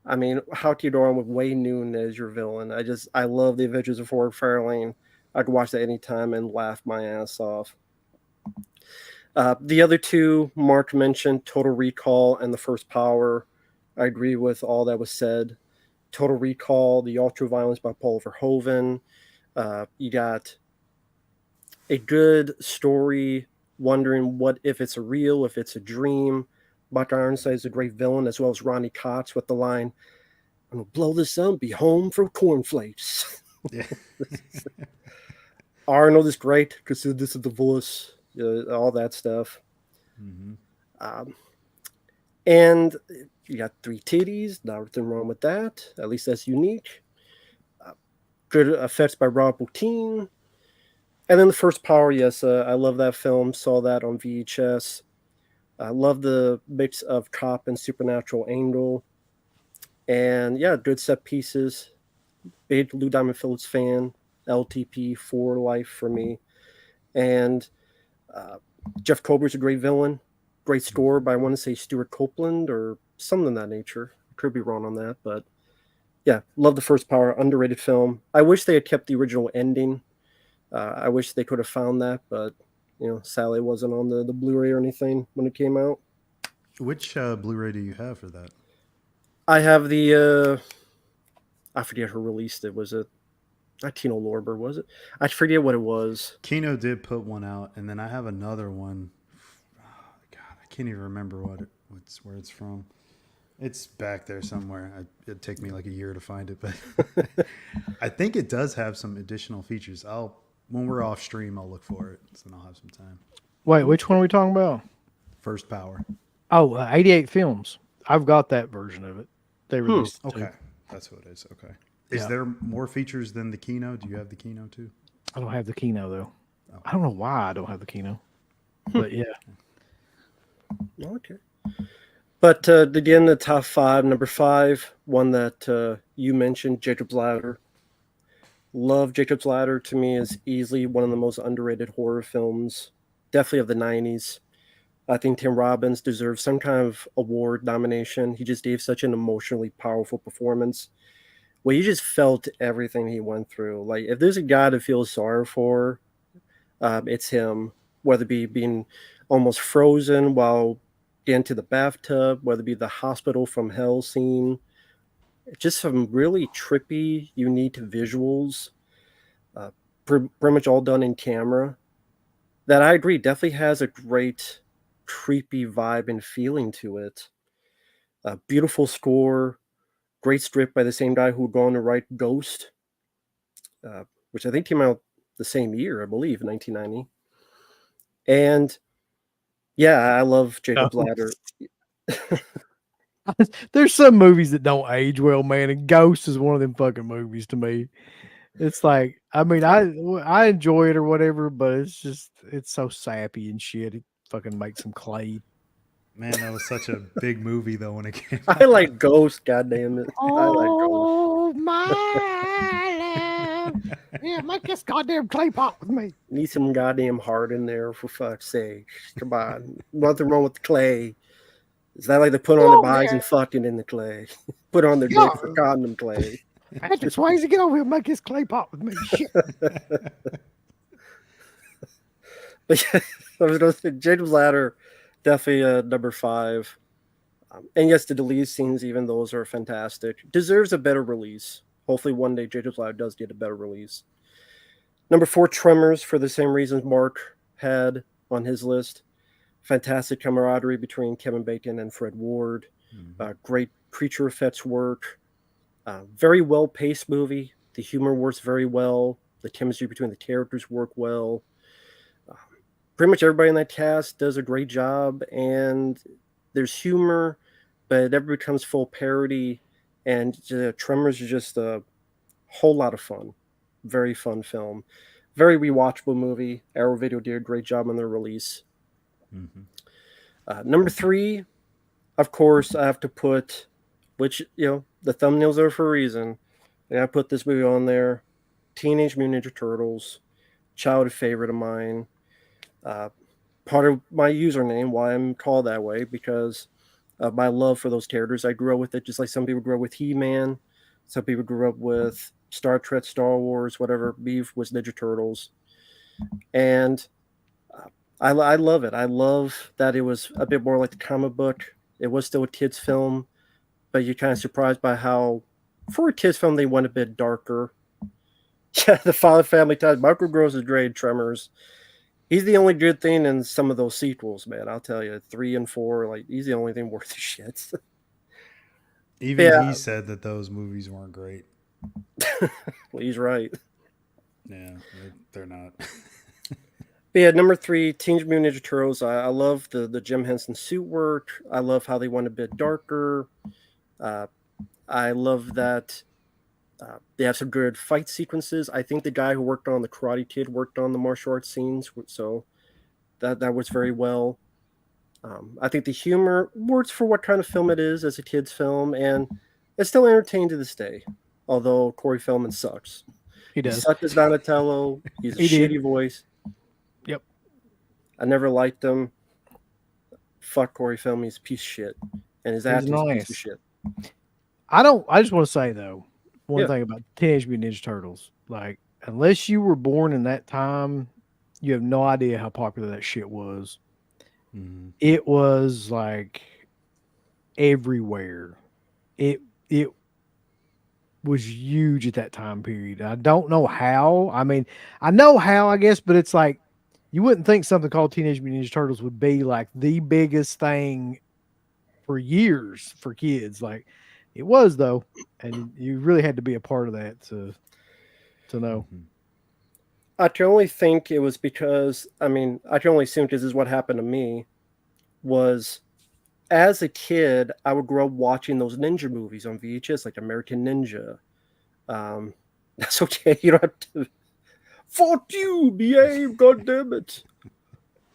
I mean, how can you go on with Wayne Newton as your villain? I love the Adventures of Ford Fairlane. I could watch that anytime and laugh my ass off. The other two Mark mentioned, Total Recall and The First Power. I agree with all that was said. Total Recall, The Ultra Violence by Paul Verhoeven. You got a good story, wondering what if it's a real, if it's a dream. Buck Ironside is a great villain, as well as Ronnie Cox with the line, "I'm gonna blow this up, be home for cornflakes." Yeah. Arnold is great because this is the voice, all that stuff. Mm-hmm. And you got three titties, nothing wrong with that. At least that's unique. Good effects by Rob Bottin. And then The First Power, yes, I love that film. Saw that on VHS. I love the mix of cop and supernatural angle. And yeah, good set pieces. Big Lou Diamond Phillips fan. LTP for life for me. And Jeff Kober's a great villain. Great score by, I want to say, Stuart Copeland or something of that nature. I could be wrong on that, but yeah, love The First Power. Underrated film. I wish they had kept the original ending. I wish they could have found that, but sadly it wasn't on the Blu-ray or anything when it came out. Which Blu-ray do you have for that? I have the I forget who released it. Was it not Tino Lorber? Was it? I forget what it was. Kino did put one out, and then I have another one. Oh, God, I can't even remember where it's from. It's back there somewhere. It'd take me like a year to find it, but I think it does have some additional features. When we're off stream, I'll look for it, so I'll have some time. Wait, which one are we talking about? First Power. Oh, 88 Films. I've got that version of it. They released it too. Okay, that's what it is. Okay. Is Yeah. there more features than the Kino? Do you have the Kino too? I don't have the Kino though. Oh. I don't know why I don't have the Kino, but yeah. Okay. But again, the top five. Number 5, one that you mentioned, Jacob's Ladder. Love Jacob's Ladder. To me, is easily one of the most underrated horror films, definitely of the 90s. I think Tim Robbins deserves some kind of award nomination. He just gave such an emotionally powerful performance where you just felt everything he went through. Like, if there's a guy to feel sorry for, it's him. Whether it be being almost frozen while getting to the bathtub, whether it be the hospital from hell scene, just some really trippy, unique visuals, pretty much all done in camera. That I agree definitely has a great creepy vibe and feeling to it. A beautiful score, great script by the same guy who would go on to write Ghost, which I think came out the same year, I believe, 1990. And yeah, I love Jacob's Ladder. There's some movies that don't age well, man, and Ghost is one of them fucking movies to me. It's like, I mean, I enjoy it or whatever, but it's so sappy and shit. It fucking makes some clay. Man, that was such a big movie though when it came I like Ghost, goddamn it. I like Ghost. Oh my love. Yeah, make this goddamn clay pot with me. Need some goddamn heart in there, for fuck's sake. Come on. Nothing wrong with the clay. Is that like they put on their bodies and fucking in the clay? Put on their dick for condom clay. Patrick Swayze, get over here and make this clay pot with me. Shit. But yeah, I was going to say, Jacob's Ladder, definitely number 5. And yes, the deleted scenes, even those are fantastic. Deserves a better release. Hopefully one day Jacob's Ladder does get a better release. Number 4, Tremors, for the same reasons Mark had on his list. Fantastic camaraderie between Kevin Bacon and Fred Ward. Great creature effects work. Very well-paced movie. The humor works very well. The chemistry between the characters work well. Pretty much everybody in that cast does a great job, and there's humor, but it never becomes full parody, And Tremors is just a whole lot of fun. Very fun film. Very rewatchable movie. Arrow Video did a great job on their release. Hmm. Number 3, of course, I have to put, which, the thumbnails are for a reason. And I put this movie on there. Teenage Mutant Ninja Turtles. Childhood favorite of mine. Part of my username, why I'm called that way, because of my love for those characters. I grew up with it, just like some people grew up with He-Man. Some people grew up with Star Trek, Star Wars, whatever. Beef was Ninja Turtles. And I love it. I love that it was a bit more like the comic book. It was still a kid's film, but you're kind of surprised by how, for a kid's film, they went a bit darker. Yeah, the father family ties. Michael Gross is great. Tremors. He's the only good thing in some of those sequels, man. I'll tell you, 3 and 4, like he's the only thing worth the shit. Even Yeah, he said that those movies weren't great. well, he's right. Yeah, they're not. But yeah, number 3, Teenage Mutant Ninja Turtles. I love the Jim Henson suit work. I love how they went a bit darker. Uh, I love that they have some good fight sequences. I think the guy who worked on the Karate Kid worked on the martial arts scenes, so that was very well. I think the humor works for what kind of film it is as a kid's film, and it's still entertaining to this day. Although Corey Feldman sucks. He He does. sucked as Donatello. He's a He did. shitty voice. Yep. I never liked him. Fuck Corey Feldman. He's a piece of shit. And his acting's a piece of nice. shit. I just want to say though, one Yeah. thing about Teenage Mutant Ninja Turtles, like unless you were born in that time, you have no idea how popular that shit was. Mhm. It was like everywhere. It was huge at that time period. I don't know how. I mean, I know how, I guess, but it's like you wouldn't think something called Teenage Mutant Ninja Turtles would be like the biggest thing for years for kids. Like it was though, and you really had to be a part of that to know. Mhm. I can only think it was because, I can only assume because this is what happened to me, was as a kid, I would grow up watching those ninja movies on VHS, like American Ninja. Um, that's okay. You don't have to. Fuck you, behave, goddammit.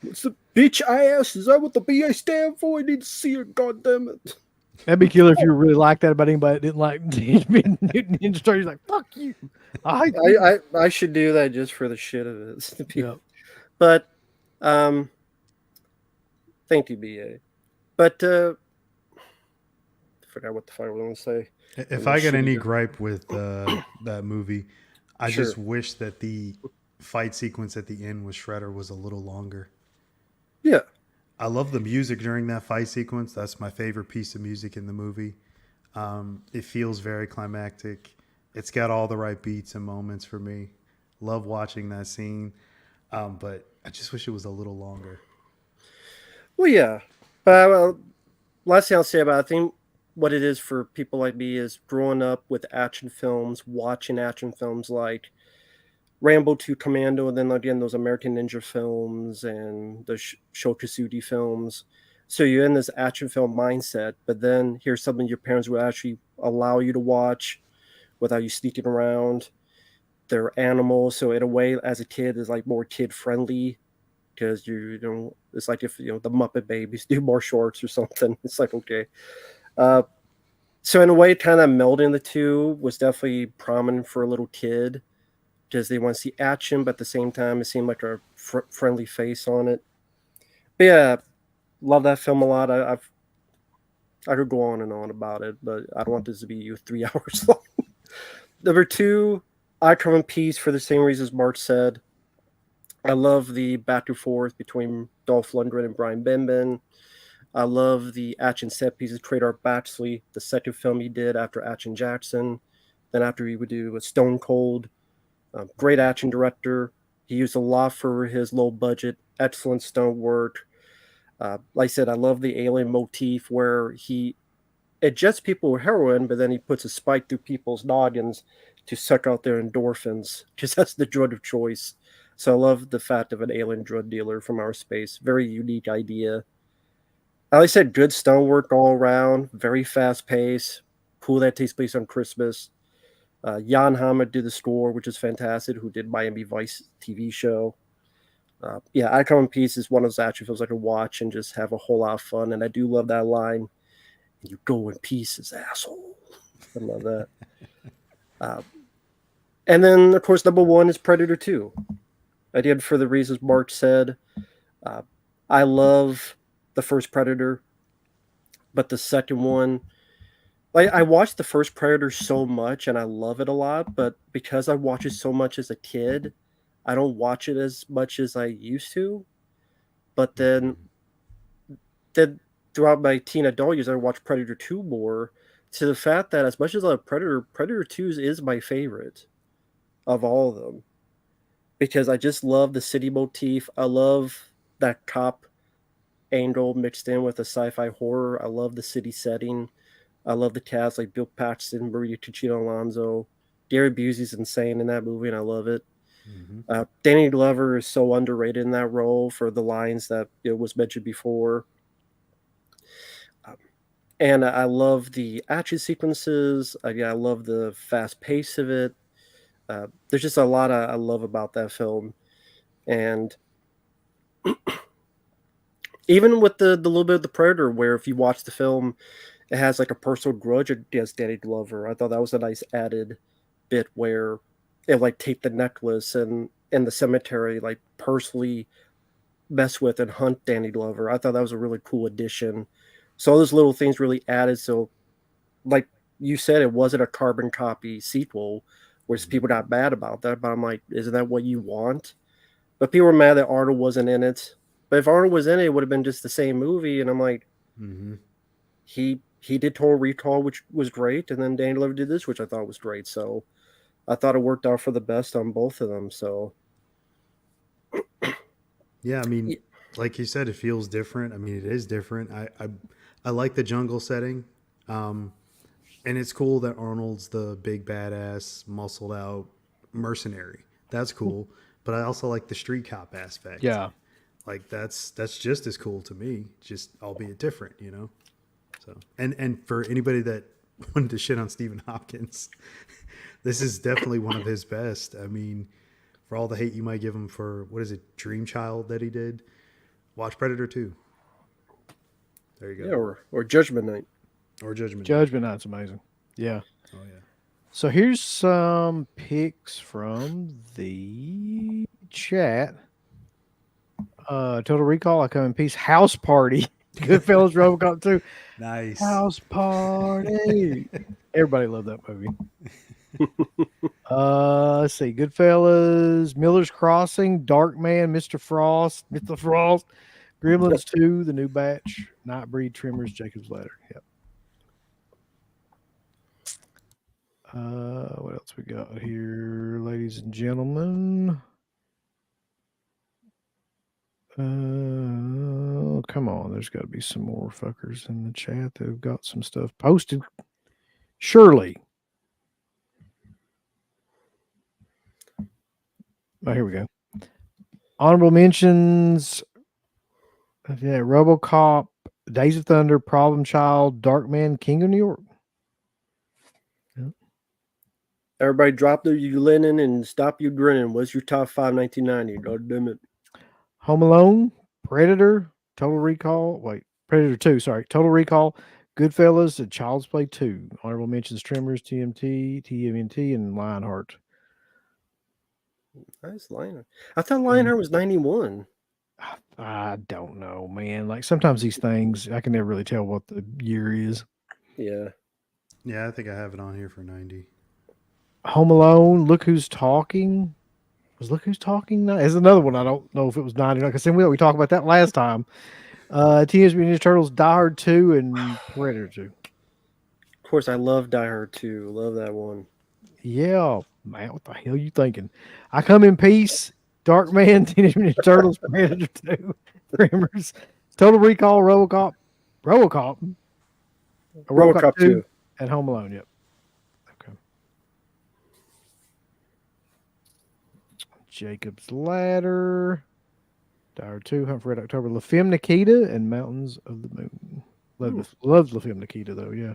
What's the bitch ass? Is that what the BA stand for? I need to see it, goddammit. That'd be killer if you really liked that about anybody that didn't like Teenage Mutant Ninja Turtles. Like fuck you. I should do that just for the shit of it. Yeah. But thank you, BA. But forgot what the fuck I was going to say. If I get any gripe with that movie, I Sure. just wish that the fight sequence at the end with Shredder was a little longer. Yeah. I love the music during that fight sequence. That's my favorite piece of music in the movie. It feels very climactic. It's got all the right beats and moments for me. Love watching that scene, but I just wish it was a little longer. Well, yeah. But last thing I'll say about it, I think what it is for people like me is growing up with action films, watching action films like Rambo 2 Commando, and then again those American Ninja films and the Sho Kosugi films. So you're in this action film mindset, but then here's something your parents would actually allow you to watch without you sneaking around. They're animals, so in a way, as a kid, is like more kid friendly because it's like if the Muppet Babies do more shorts or something. It's like okay. So in a way, kind of melding the two was definitely prominent for a little kid because they want to see action, but at the same time, it seemed like a friendly face on it. But yeah, love that film a lot. I could go on and on about it, but I don't want this to be 3 hours long. Number 2, I Come in Peace for the same reasons Mark said. I love the back and forth between Dolph Lundgren and Brian Benben. I love the action set pieces. Trader Baxley, the second film he did after Action Jackson, then after he would do Stone Cold. Great action director. He used a lot for his low budget. Excellent stunt work. Like I said, I love the alien motif where he injects people with heroin, but then he puts a spike through people's noggins to suck out their endorphins, because that's the drug of choice. So I love the fact of an alien drug dealer from outer space. Very unique idea. Like I said, good stunt work all around. Very fast pace. cool that it takes place on Christmas. Jan Hammer did the score, which is fantastic, who did Miami Vice TV show. Yeah, I Come in Peace is one of those action films I could watch and just have a whole lot of fun. And I do love that line, "You go in pieces, asshole." I love that. And then, of course, number one is Predator 2. I did for the reasons Mark said. I love the first Predator, but the second one, I watched the first Predator so much and I love it a lot, but because I watched it so much as a kid, I don't watch it as much as I used to. But then throughout my teen adult years, I watched Predator 2 more, to the fact that as much as I love Predator, Predator 2 is my favorite of all of them. Because I just love the city motif. I love that cop angle mixed in with a sci-fi horror. I love the city setting. I love the cast like Bill Paxton, Maria Conchita Alonso. Gary Busey's insane in that movie, and I love it. Danny Glover is so underrated in that role for the lines that was mentioned before. And I love the action sequences. I love the fast pace of it. There's just a lot I love about that film. And even with the little bit of the Predator, where if you watch the film, it has like a personal grudge against Danny Glover. I thought that was a nice added bit where it like take the necklace and in the cemetery like personally mess with and hunt Danny Glover. I thought that was a really cool addition. So all those little things really added. So like you said, it wasn't a carbon copy sequel, which people got mad about that. But I'm like, isn't that what you want? But people were mad that Arnold wasn't in it. But if Arnold was in it, it would have been just the same movie. And I'm like, he did Total Recall, which was great, and then Danny Glover did this, which I thought was great. So I thought it worked out for the best on both of them. So Yeah, I mean, like you said, it feels different. I mean, it is different. I like the jungle setting, and it's cool that Arnold's the big badass, muscled out mercenary. That's cool. But I also like the street cop aspect. Yeah. Like that's just as cool to me, just albeit different, you know. So and for anybody that wanted to shit on Stephen Hopkins, this is definitely one of his best. I mean, for all the hate you might give him for what is it, Dream Child that he did, watch Predator 2. There you go. yeah, or Judgment Night. Or Judgment. Judgment Night's amazing. Yeah. Oh yeah. So here's some picks from the chat. Total Recall, I Come in Peace, House Party, Goodfellas, RoboCop 2, Nice. House Party. Everybody loved that movie. Let's see, Goodfellas, Miller's Crossing, Darkman, Mr. Frost, Gremlins 2, The New Batch, Nightbreed, Trimmers, Jacob's Ladder. Yep. What else we got here, ladies and gentlemen? Come on. There's got to be some more fuckers in the chat that have got some stuff posted. Surely. Oh, here we go. Honorable mentions. Yeah, RoboCop, Days of Thunder, Problem Child, Darkman, King of New York. Everybody drop their you linen and stop you grinning. What's your top 5 1990? God damn it. Home Alone, Predator, Total Recall. Wait, Predator 2, sorry. Total Recall, Goodfellas, and Child's Play 2. Honorable mentions Tremors, TMNT, and Lionheart. Nice Lionheart. I thought Lionheart was 91. I don't know, man. Like sometimes these things, I can never really tell what the year is. Yeah. Yeah, I think I have it on here for 90. Home Alone, Look Who's Talking. Was Look Who's Talking? There's another one. I don't know if it was 90. Like I said, we talked about that last time. Teenage Mutant Ninja Turtles, Die Hard 2, and Predator 2. Of course, I love Die Hard 2. Love that one. Yeah, man. What the hell are you thinking? I Come in Peace, Darkman, Teenage Mutant Ninja Turtles, Predator 2, Tremors, Total Recall, RoboCop, RoboCop 2, and Home Alone. Yep. Okay. Jacob's Ladder, Die Hard 2, Hunt for Red October, La Femme Nikita, and Mountains of the Moon. Loves La Femme Nikita, though, yeah.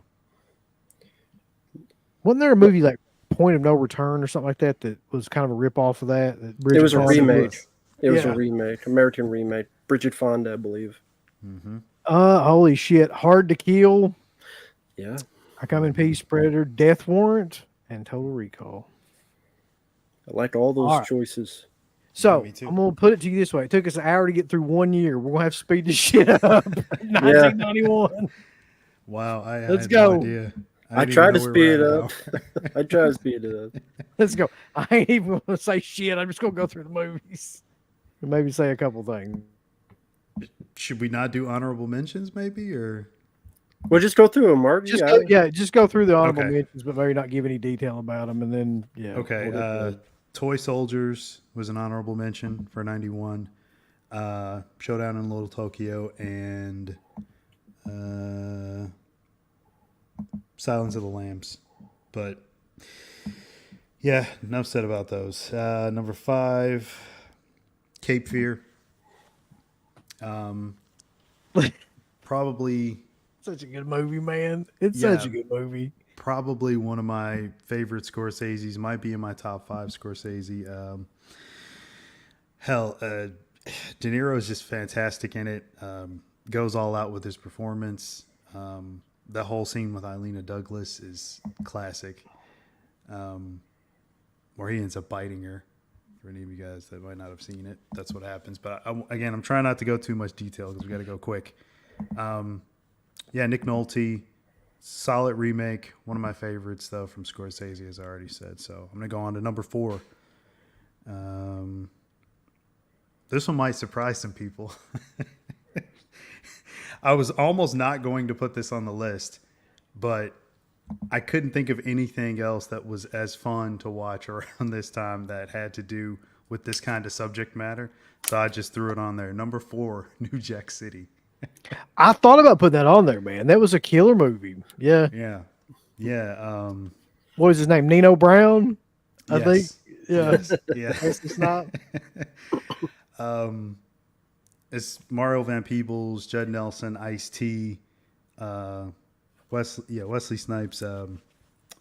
Wasn't there a movie like Point of No Return or something like that that was kind of a rip off of that? It was a Fonda remake. was- It was Yeah. a remake, American remake. Bridget Fonda, I believe. Mm-hmm. Holy shit! Hard to Kill, Yeah. I Come in Peace, Predator, Death Warrant, and Total Recall. I like all those All right. choices. So me too. I'm gonna put it to you this way: it took us an hour to get through 1 year. We're gonna have to speed this shit up. 1991. Wow, I Let's had go. no idea. I didn't tried even to know we speed it were at up. an hour. I tried to speed it up. Let's go. I ain't even gonna say shit. I'm just gonna go through the movies and maybe say a couple things. Should we not do honorable mentions, maybe, or We'll just go through them, Mark. Just Yeah. go, yeah, just go through the honorable Okay. mentions, but maybe not give any detail about them, and then okay? we'll get to- Toy Soldiers was an honorable mention for 91. Showdown in Little Tokyo and Silence of the Lambs. But yeah, enough said about those. Number 5, Cape Fear. Probably such a good movie, man. It's Yeah. such a good movie. probably one of my favorite Scorsese's. Might be in my top 5 Scorsese. De Niro is just fantastic in it. Goes all out with his performance. The whole scene with Ilena Douglas is classic. Where he ends up biting her. For any of you guys that might not have seen it, that's what happens. But again, I'm trying not to go too much detail because we got to go quick. Nick Nolte, solid remake. One of my favorites, though, from Scorsese, as I already said. So I'm going to go on to number 4. This one might surprise some people. I was almost not going to put this on the list, but I couldn't think of anything else that was as fun to watch around this time that had to do with this kind of subject matter. So I just threw it on there. Number 4, New Jack City. I thought about putting that on there, man. That was a killer movie. Yeah. Yeah. What was his name? Nino Brown, I think. Yes. Yeah. Yeah. That's the snot. It's Mario Van Peebles, Judd Nelson, Ice-T, Wesley Snipes. Who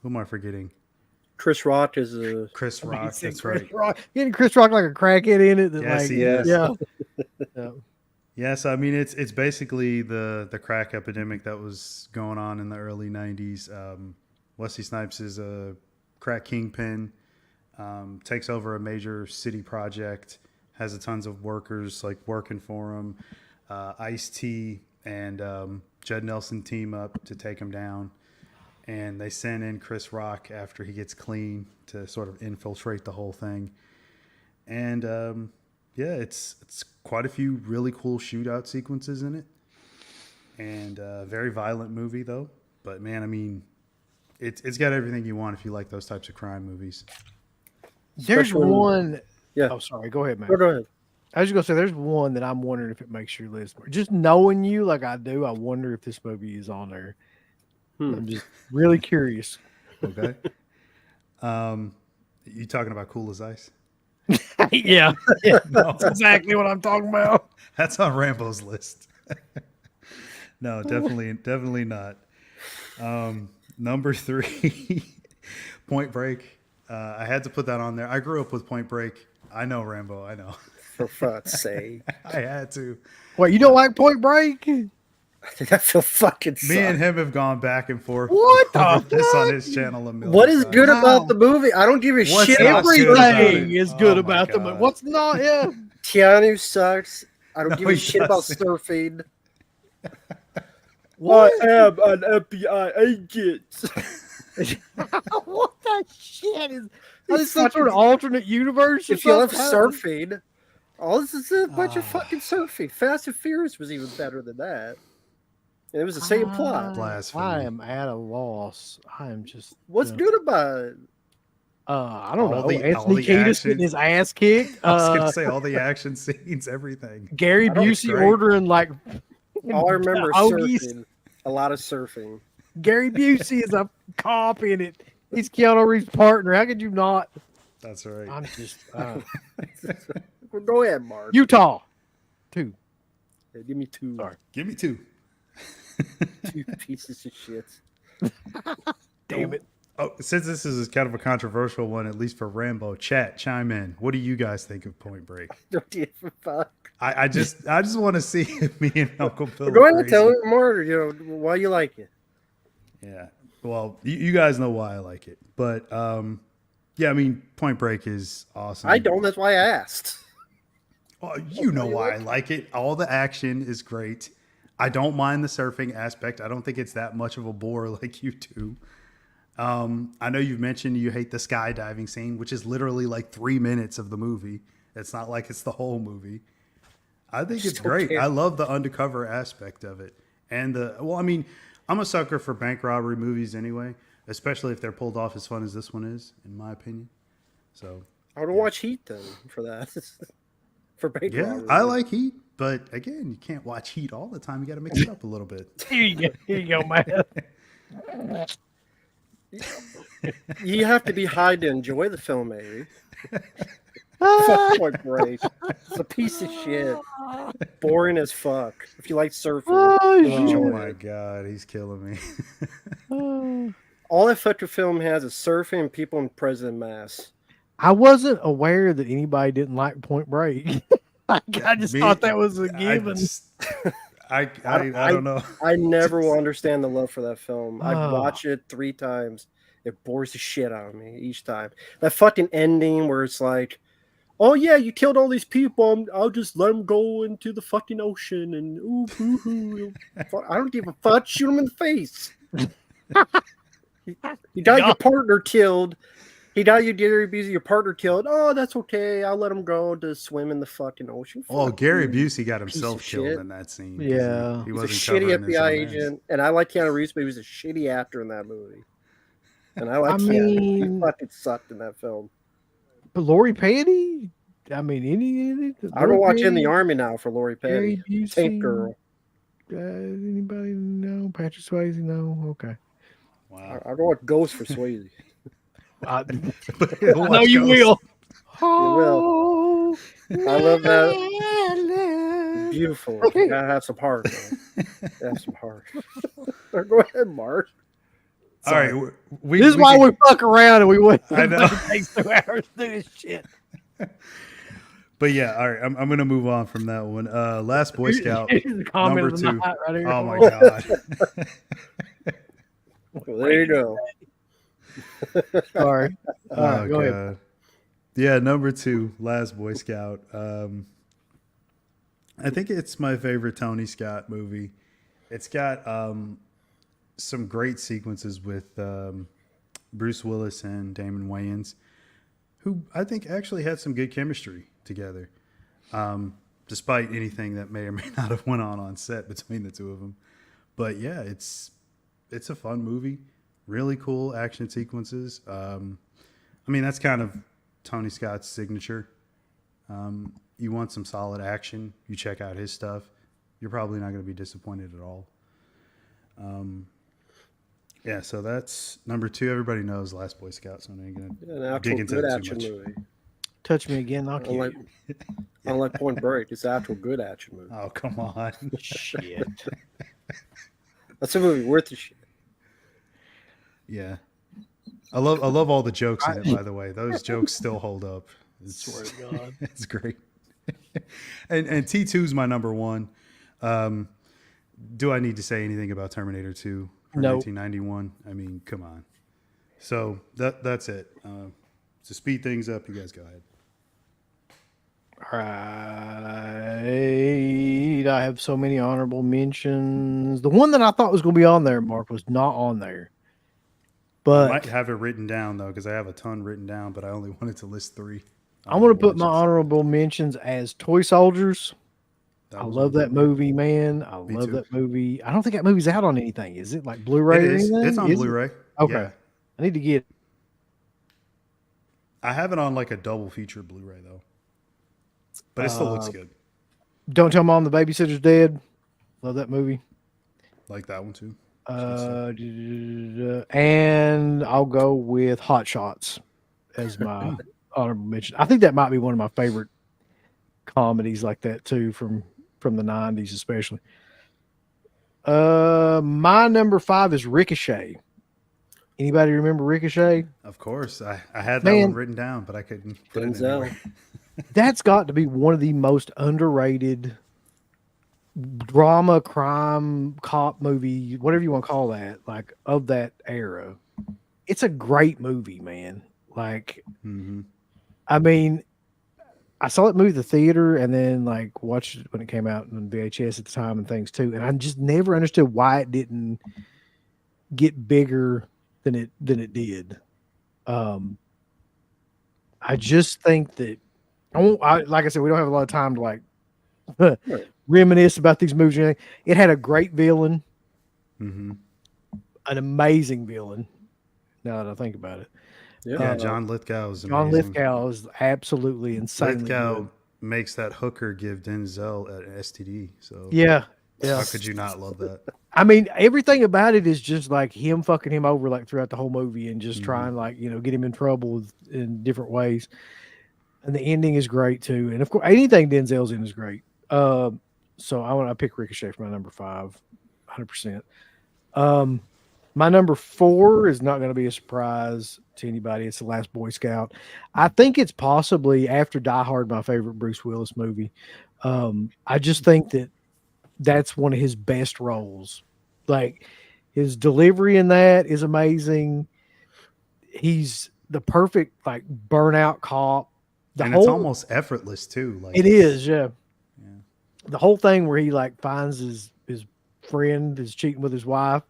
am I forgetting? Chris Rock is a. Chris Rock. He said That's Chris right. Rock. Getting Chris Rock like a crackhead in it. That Yes, like, he is. Yeah. Yeah. Yes, I mean it's basically the crack epidemic that was going on in the early '90s. Wesley Snipes is a crack kingpin, takes over a major city project, has a tons of workers like working for him. Ice-T and Judd Nelson team up to take him down, and they send in Chris Rock after he gets clean to sort of infiltrate the whole thing. And it's quite a few really cool shootout sequences in it, and very violent movie though. But man, I mean, it's got everything you want if you like those types of crime movies. There's Especially- one. Yeah. Oh, sorry. Go ahead, man. Go ahead. I was just gonna say there's one that I'm wondering if it makes your list. Just knowing you like I do, I wonder if this movie is on there. I'm just really curious. Okay. You talking about Cool as Ice? yeah, that's exactly what I'm talking about. That's on Rambo's list. No, definitely not. Number 3, Point Break. I had to put that on there. I grew up with Point Break. I know, Rambo. I know. For fuck's sake. I had to. Wait, you don't like Point Break? I feel fucking Me and him have gone back and forth What the over this on fuck? his channel a million What is times. good Wow. about the movie? I don't give a What's shit. not good about Everything it? is good Oh my about the movie. God. What's not? Yeah. Keanu sucks. I don't No, give a he shit about doesn't. surfing. What? I am an FBI agent. what the shit is? It's Is this some sort of alternate universe? or If you love something? surfing, all this is a bunch of fucking surfing. Fast and Furious was even better than that. And it was the same plot. Blasphemy. I am at a loss. I am just. What's good about it? I don't All know. the- all Anthony the Kiedis action. getting his ass kicked. I was gonna say all the action scenes, everything. Gary I don't- Busey great. ordering like. All I remember is hoagies. surfing. A lot of surfing. Gary Busey is a cop in it. He's Keanu Reeves' partner. How could you not? That's right. I'm just Well, go ahead, Mark. Utah. 2. Yeah, give me 2. Sorry. Give me 2. 2 pieces of shit. Damn it. Oh, since this is kind of a controversial one, at least for Rambo, chat, chime in. What do you guys think of Point Break? Don't give a fuck. I just want to see if me and Uncle Bill Go are ahead and tell crazy. me more. Why you like it. Yeah. Well, you guys know why I like it, but yeah, I mean, Point Break is awesome. I don't. That's why I asked. Oh, you know why I like it. All the action is great. I don't mind the surfing aspect. I don't think it's that much of a bore like you do. I know you've mentioned you hate the skydiving scene, which is literally like 3 minutes of the movie. It's not like it's the whole movie. I think it's great. I love the undercover aspect of it. And I mean, I'm a sucker for bank robbery movies anyway, especially if they're pulled off as fun as this one is, in my opinion. So I would watch Heat then for that. For bank yeah, robbery. I like Heat, but again, you can't watch Heat all the time. You got to mix it up a little bit. Here you go, man. You have to be high to enjoy the film, maybe. Fuck Point Break. It's a piece of shit. Boring as fuck. If you like surfing, Oh, enjoy Oh it. my god, he's killing me. All that fucking film has is surfing and people in prison mass. I wasn't aware that anybody didn't like Point Break. I just Me- thought that was a I given. I don't know. I never will understand the love for that film. I've Oh. watched it 3 times. It bores the shit out of me each time. That fucking ending where it's like, oh yeah, you killed all these people. I'll just let them go into the fucking ocean and ooh, boo hoo. I don't give a fuck. Shoot them in the face. You got your partner killed. He got you, Gary Busey, your partner killed. Oh, that's okay. I'll let him go to swim in the fucking ocean. Oh, Fuck Gary you. Busey got himself of killed shit. in that scene. 'cause Yeah. he He's a wasn't shitty covering his FBI own ass. agent, and I like Keanu Reeves, but he was a shitty actor in that movie. And I like I Keanu. He mean- fucking sucked in that film. But Lori Petty? I mean, any I don't watch In the Army now for Lori Gary Petty. Busey, Tank Girl. Anybody know? Patrick Swayze? No? Okay. Wow. I don't watch Ghost for Swayze. I He'll know watch you Ghost. will. will. I love that. Beautiful. You gotta have some heart, man. Have some heart. Go ahead, Mark. All right, we, This is why can- we fuck around and we wait. I know. It takes 2 hours to do this shit. But yeah, all right, I'm gonna move on from that one. Last Boy Scout, Here's the comment number of the 2. night right here. Oh my god. Well, there you go. Sorry. All right, Oh go ahead. god. Yeah, number 2, Last Boy Scout. I think it's my favorite Tony Scott movie. It's got some great sequences with Bruce Willis and Damon Wayans, who I think actually had some good chemistry together, despite anything that may or may not have went on set between the two of them. But yeah, it's a fun movie, really cool action sequences. I mean, that's kind of Tony Scott's signature. You want some solid action, you check out his stuff. You're probably not going to be disappointed at all. Yeah, so that's number 2. Everybody knows Last Boy Scout, so I'm not going An to actual dig into good that too action much. movie. Touch me again, I'll kill Unlike, you. unlike Point Break, it's an actual good action movie. Oh, come on. Shit. That's a movie worth the shit. Yeah. I love all the jokes in it, by the way. Those jokes still hold up. Swear to God. It's great. and T2's my number 1. Do I need to say anything about Terminator 2 from Nope. 1991? I mean, come on. So that's it. To speed things up, you guys go ahead. All right. I have so many honorable mentions. The one that I thought was going to be on there, Mark, was not on there. I might But have it written down, though, because I have a ton written down, but I only wanted to list 3. I'm going to put my honorable mentions as Toy Soldiers. I love that movie, man. I Me love too. that movie. I don't think that movie's out on anything. Is it like Blu-ray It or is. anything? It's on Is it? Blu-ray. Okay. Yeah. I need to get it. I have it on like a double feature Blu-ray, though. But it still looks good. Don't Tell Mom the Babysitter's Dead. Love that movie. Like that one, too. And I'll go with Hot Shots as my honorable mention. I think that might be one of my favorite comedies like that too, from the 90s especially. My number 5 is Ricochet. Anybody remember Ricochet? Of course, I had that one Man, written down, but I couldn't put it Denzel. anywhere. that's got to be one of the most underrated drama, crime, cop movie, whatever you want to call that, like of that era. It's a great movie, man. Like, Hmm. I mean, I saw that movie at the theater and then like watched it when it came out on VHS at the time and things too. And I just never understood why it didn't get bigger than it did. Um, I just think that like I said, we don't have a lot of time to like Right. reminisce about these movies or anything. It had a great villain, Hmm. an amazing villain. Now that I think about it, Yeah. Yeah, uh, John Lithgow is John amazing. Lithgow is absolutely insanely Lithgow good. makes that hooker give Denzel an STD. So Yeah, yeah. how could you not love that? I mean, everything about it is just like him fucking him over like throughout the whole movie and just Hmm. trying like get him in trouble in different ways. And the ending is great too. And of course, anything Denzel's in is great. So I want to pick Ricochet for my number 5, 100%. Um, my number 4 is not going to be a surprise to anybody. It's The Last Boy Scout. I think it's possibly after Die Hard my favorite Bruce Willis movie. I just think that that's one of his best roles. Like his delivery in that is amazing. He's the perfect like burnout cop. The And it's whole almost effortless too. Like, it is, yeah. yeah. The whole thing where he like finds his friend is cheating with his wife.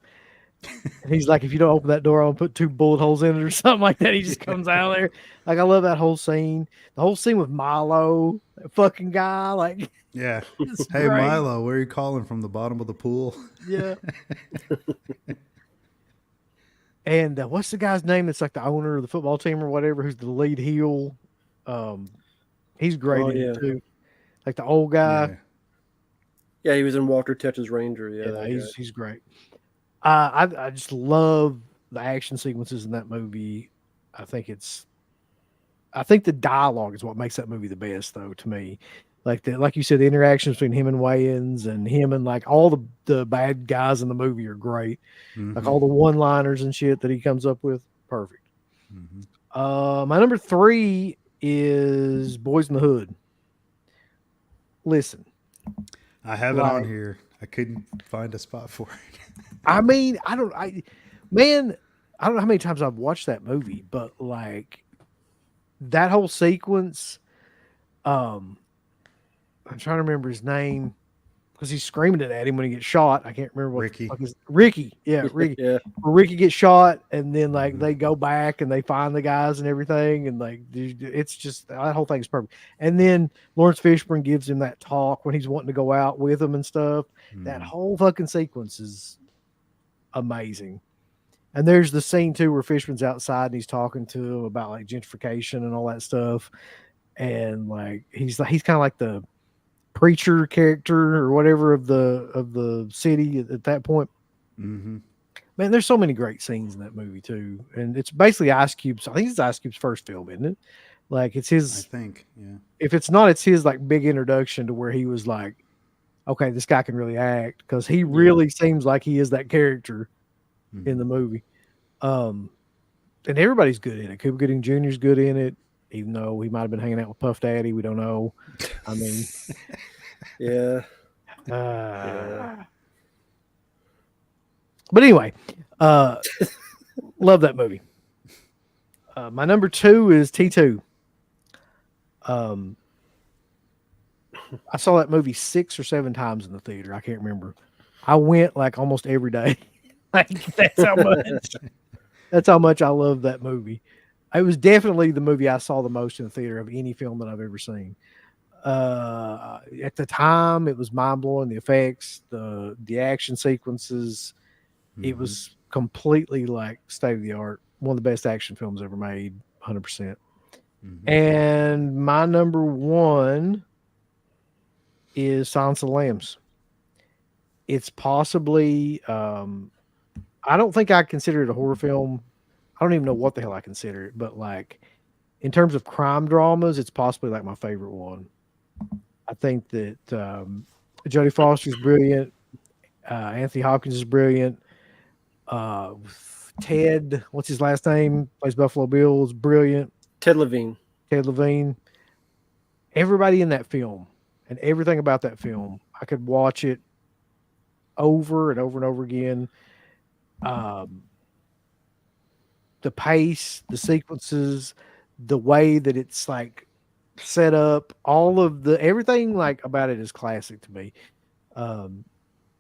And he's like, if you don't open that door, I'll put 2 bullet holes in it or something like that. He just comes out of there. Like, I love that whole scene. The whole scene with Milo, that fucking guy, like, Yeah. it's Hey great. Milo, where are you calling from? The bottom of the pool? Yeah. And what's the guy's name that's like the owner of the football team or whatever, who's the lead heel? Um, he's great Oh in yeah. it too. Like the old guy. Yeah. Yeah, he was in Walter Texas Ranger. Yeah, Yeah, that he's great. I just love the action sequences in that movie. I think the dialogue is what makes that movie the best, though, to me. Like you said, the interactions between him and Wayans and him and like all the bad guys in the movie are great. Like Hmm. all the one-liners and shit that he comes up with, perfect. Hmm. My number 3 is Boys in the Hood. Listen, I have it on like here. I couldn't find a spot for it. I mean, man, I don't know how many times I've watched that movie, but like that whole sequence, um, I'm trying to remember his name because he's screaming it at him when he gets shot. I can't remember what the Ricky. fuck is Ricky. Yeah, guy. Ricky. Yeah. Where Ricky gets shot, and then like Mhm. they go back and they find the guys and everything, and like it's just that whole thing's perfect. And then Lawrence Fishburne gives him that talk when he's wanting to go out with him and stuff. That Mhm. whole fucking sequence is amazing. And there's the scene too where Fishman's outside and he's talking to him about like gentrification and all that stuff. And like he's kind of like the preacher character or whatever of the city at that point. Mhm. Man, there's so many great scenes in that movie too. And it's basically Ice Cube's, I think it's Ice Cube's first film, isn't it? Like it's I his, think. Yeah. if it's not, it's his like big introduction to where he was like, okay, this guy can really act, because he really seems like he is that character in the Mhm. movie. And everybody's good in it. Cuba Gooding Jr. is good in it, even though he might have been hanging out with Puff Daddy. We don't know. I mean, Yeah. uh, but anyway, uh, love that movie. My number 2 is T2. Um, I saw that movie 6 or 7 times in the theater. I can't remember. I went like almost every day. Like that's how much. That's how much I love that movie. It was definitely the movie I saw the most in the theater of any film that I've ever seen. At the time, it was mind blowing. The effects, the action sequences, it Mhm. was completely like state of the art. One of the best action films ever made, 100%. Mhm. And my number 1 is Silence of the Lambs. It's possibly, I don't think I consider it a horror film. I don't even know what the hell I consider it, but like in terms of crime dramas, it's possibly like my favorite one. I think that Jodie Foster's brilliant. Anthony Hopkins is brilliant. Uh, Ted, what's his last name? Plays Buffalo Bill, is brilliant. Ted Levine. Ted Levine. Everybody in that film and everything about that film, I could watch it over and over and over again. Um, the pace, the sequences, the way that it's like set up, all of the everything like about it is classic to me. Um,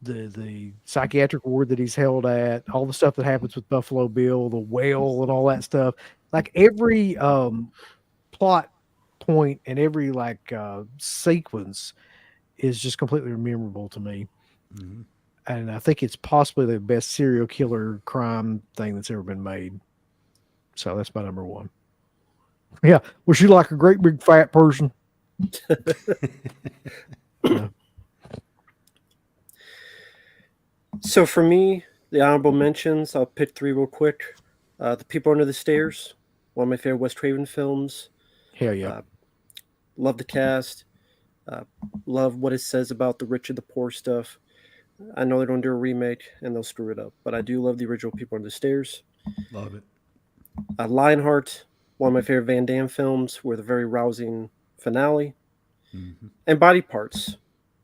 the psychiatric ward that he's held at, all the stuff that happens with Buffalo Bill, the whale and all that stuff. Like every plot point and every like sequence is just completely memorable to me. Mm-hmm. And I think it's possibly the best serial killer crime thing that's ever been made. So that's my number one. Yeah. Was she like a great big fat person? Yeah. So for me, the honorable mentions, I'll pick three real quick. The People Under the Stairs, one of my favorite Wes Craven films. Hell yeah. Love the cast. Love what it says about the rich and the poor stuff. I know they don't do a remake and they'll screw it up, but I do love the original People Under the Stairs. Love it. Lionheart, one of my favorite Van Damme films with a very rousing finale. Mm-hmm. And Body Parts.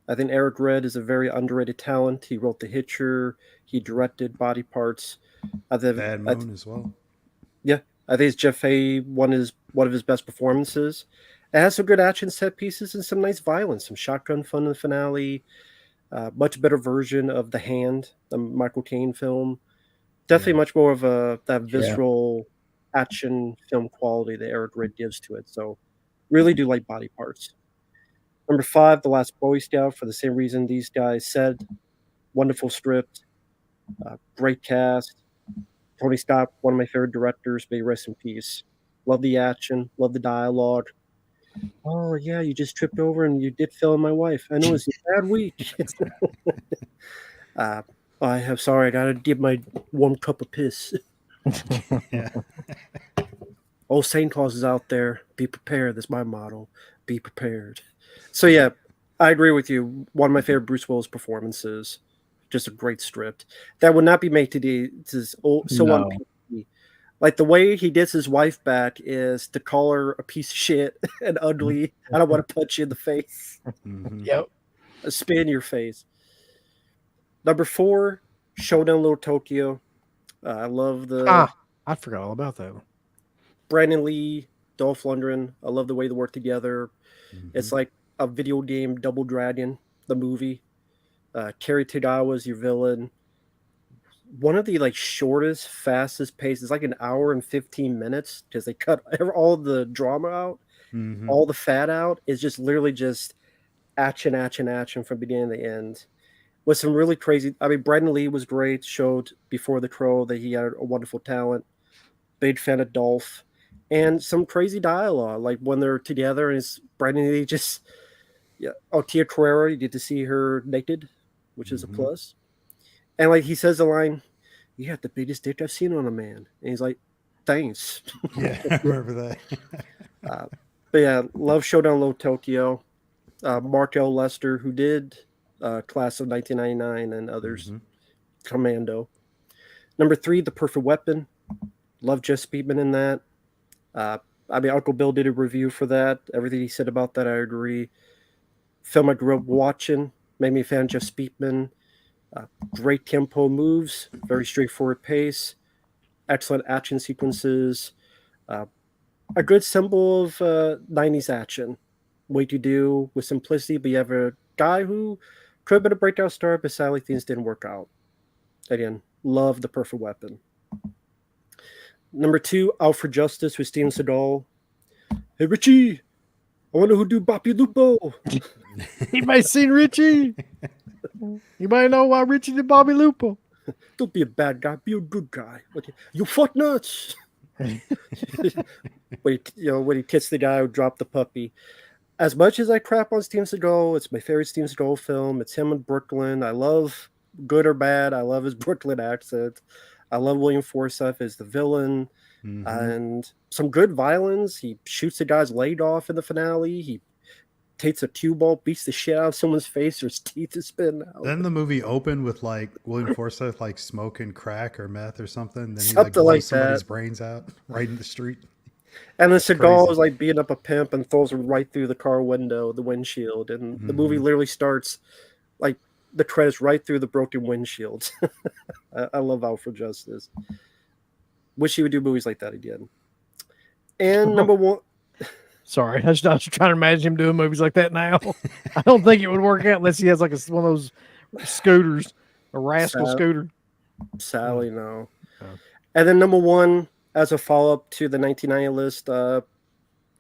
I think Eric Red is a very underrated talent. He wrote The Hitcher. He directed Body Parts. Bad Moon as well. Yeah, I think it's Jeff Fahey, one of his best performances. It has some good action set pieces and some nice violence, some shotgun fun in the finale. Much better version of The Hand, the Michael Caine film. Definitely much more of that visceral action film quality that Eric Red gives to it. So really do like Body Parts. Number 5, The Last Boy Scout, for the same reason these guys said. Wonderful script, great cast. Tony Scott, one of my favorite directors, may rest in peace. Love the action, love the dialogue. Oh, yeah, you just tripped over and you did fill in my wife. I know it's a bad week. Sorry, I gotta give my warm cup of piss. Yeah. Old St. Claus is out there. Be prepared. That's my motto. Be prepared. So, yeah, I agree with you. One of my favorite Bruce Willis performances. Just a great script. That would not be made today. It's so No. on PC. Like the way he gets his wife back is to call her a piece of shit and ugly. I don't want to punch you in the face. Mm-hmm. Yep. Spit in your face. Number 4, Showdown Little Tokyo. I love the I forgot all about that one. Brandon Lee, Dolph Lundgren. I love the way they work together. Mm-hmm. It's like a video game Double Dragon, the movie. Kerry Tagawa's your villain. One of the like shortest, fastest paces, like an hour and 15 minutes because they cut all the drama out, Mm-hmm. all the fat out. It's just literally just action, action, action from beginning to end. With some really crazy. I mean, Brandon Lee was great. Showed before the Crow that he had a wonderful talent. Big fan of Dolph, and some crazy dialogue. Like when they're together, and it's Brandon Lee just. Yeah. Oh, Tia Carrera, you get to see her naked, which is a plus. And like he says the line, "You got the biggest dick I've seen on a man," and he's like, "Thanks." Yeah, I remember that. But yeah, love Showdown Low Tokyo. Mark L. Lester, who did Class of 1999 and others. Mm-hmm. Commando. Number 3, The Perfect Weapon. Love Jess Speedman in that. I mean, Uncle Bill did a review for that. Everything he said about that, I agree. Film I grew up watching. Made me a fan of Jeff Speedman. Great tempo moves. Very straightforward pace. Excellent action sequences. A good symbol of 90s action. Way to do with simplicity, but you have a guy who could have been a breakdown star, but sadly things didn't work out. Again, love The Perfect Weapon. Number 2, Out for Justice with Steven Seagal. Hey, Richie, I wonder who do Bobby Lupo. You might have seen Richie. You might know why Richie did Bobby Lupo. Don't be a bad guy, be a good guy. You fuck nuts. when he kissed the guy who dropped the puppy. As much as I crap on Steven Seagal, it's my favorite Steven Seagal film. It's him in Brooklyn. I love, good or bad, I love his Brooklyn accent. I love William Forsythe as the villain. And some good violence. He shoots the guy's leg off in the finale. He takes a cue ball, beats the shit out of someone's face, or his teeth is spitting out. Then the movie opened with like William Forsythe like smoking crack or meth or something. Then he like Something blows like somebody's that. brains out right in the street. And then It's Seagal crazy. is like beating up a pimp and throws him right through the car window, the windshield. And the movie Mhm. literally starts like the credits right through the broken windshield. I love Alfred Justice. Wish he would do movies like that again. And number one, Sorry, I was trying to imagine him doing movies like that now. I don't think it would work out unless he has like one of those scooters, a rascal scooter. Sally, no. Oh. And then number one, as a follow up to the 1990 list,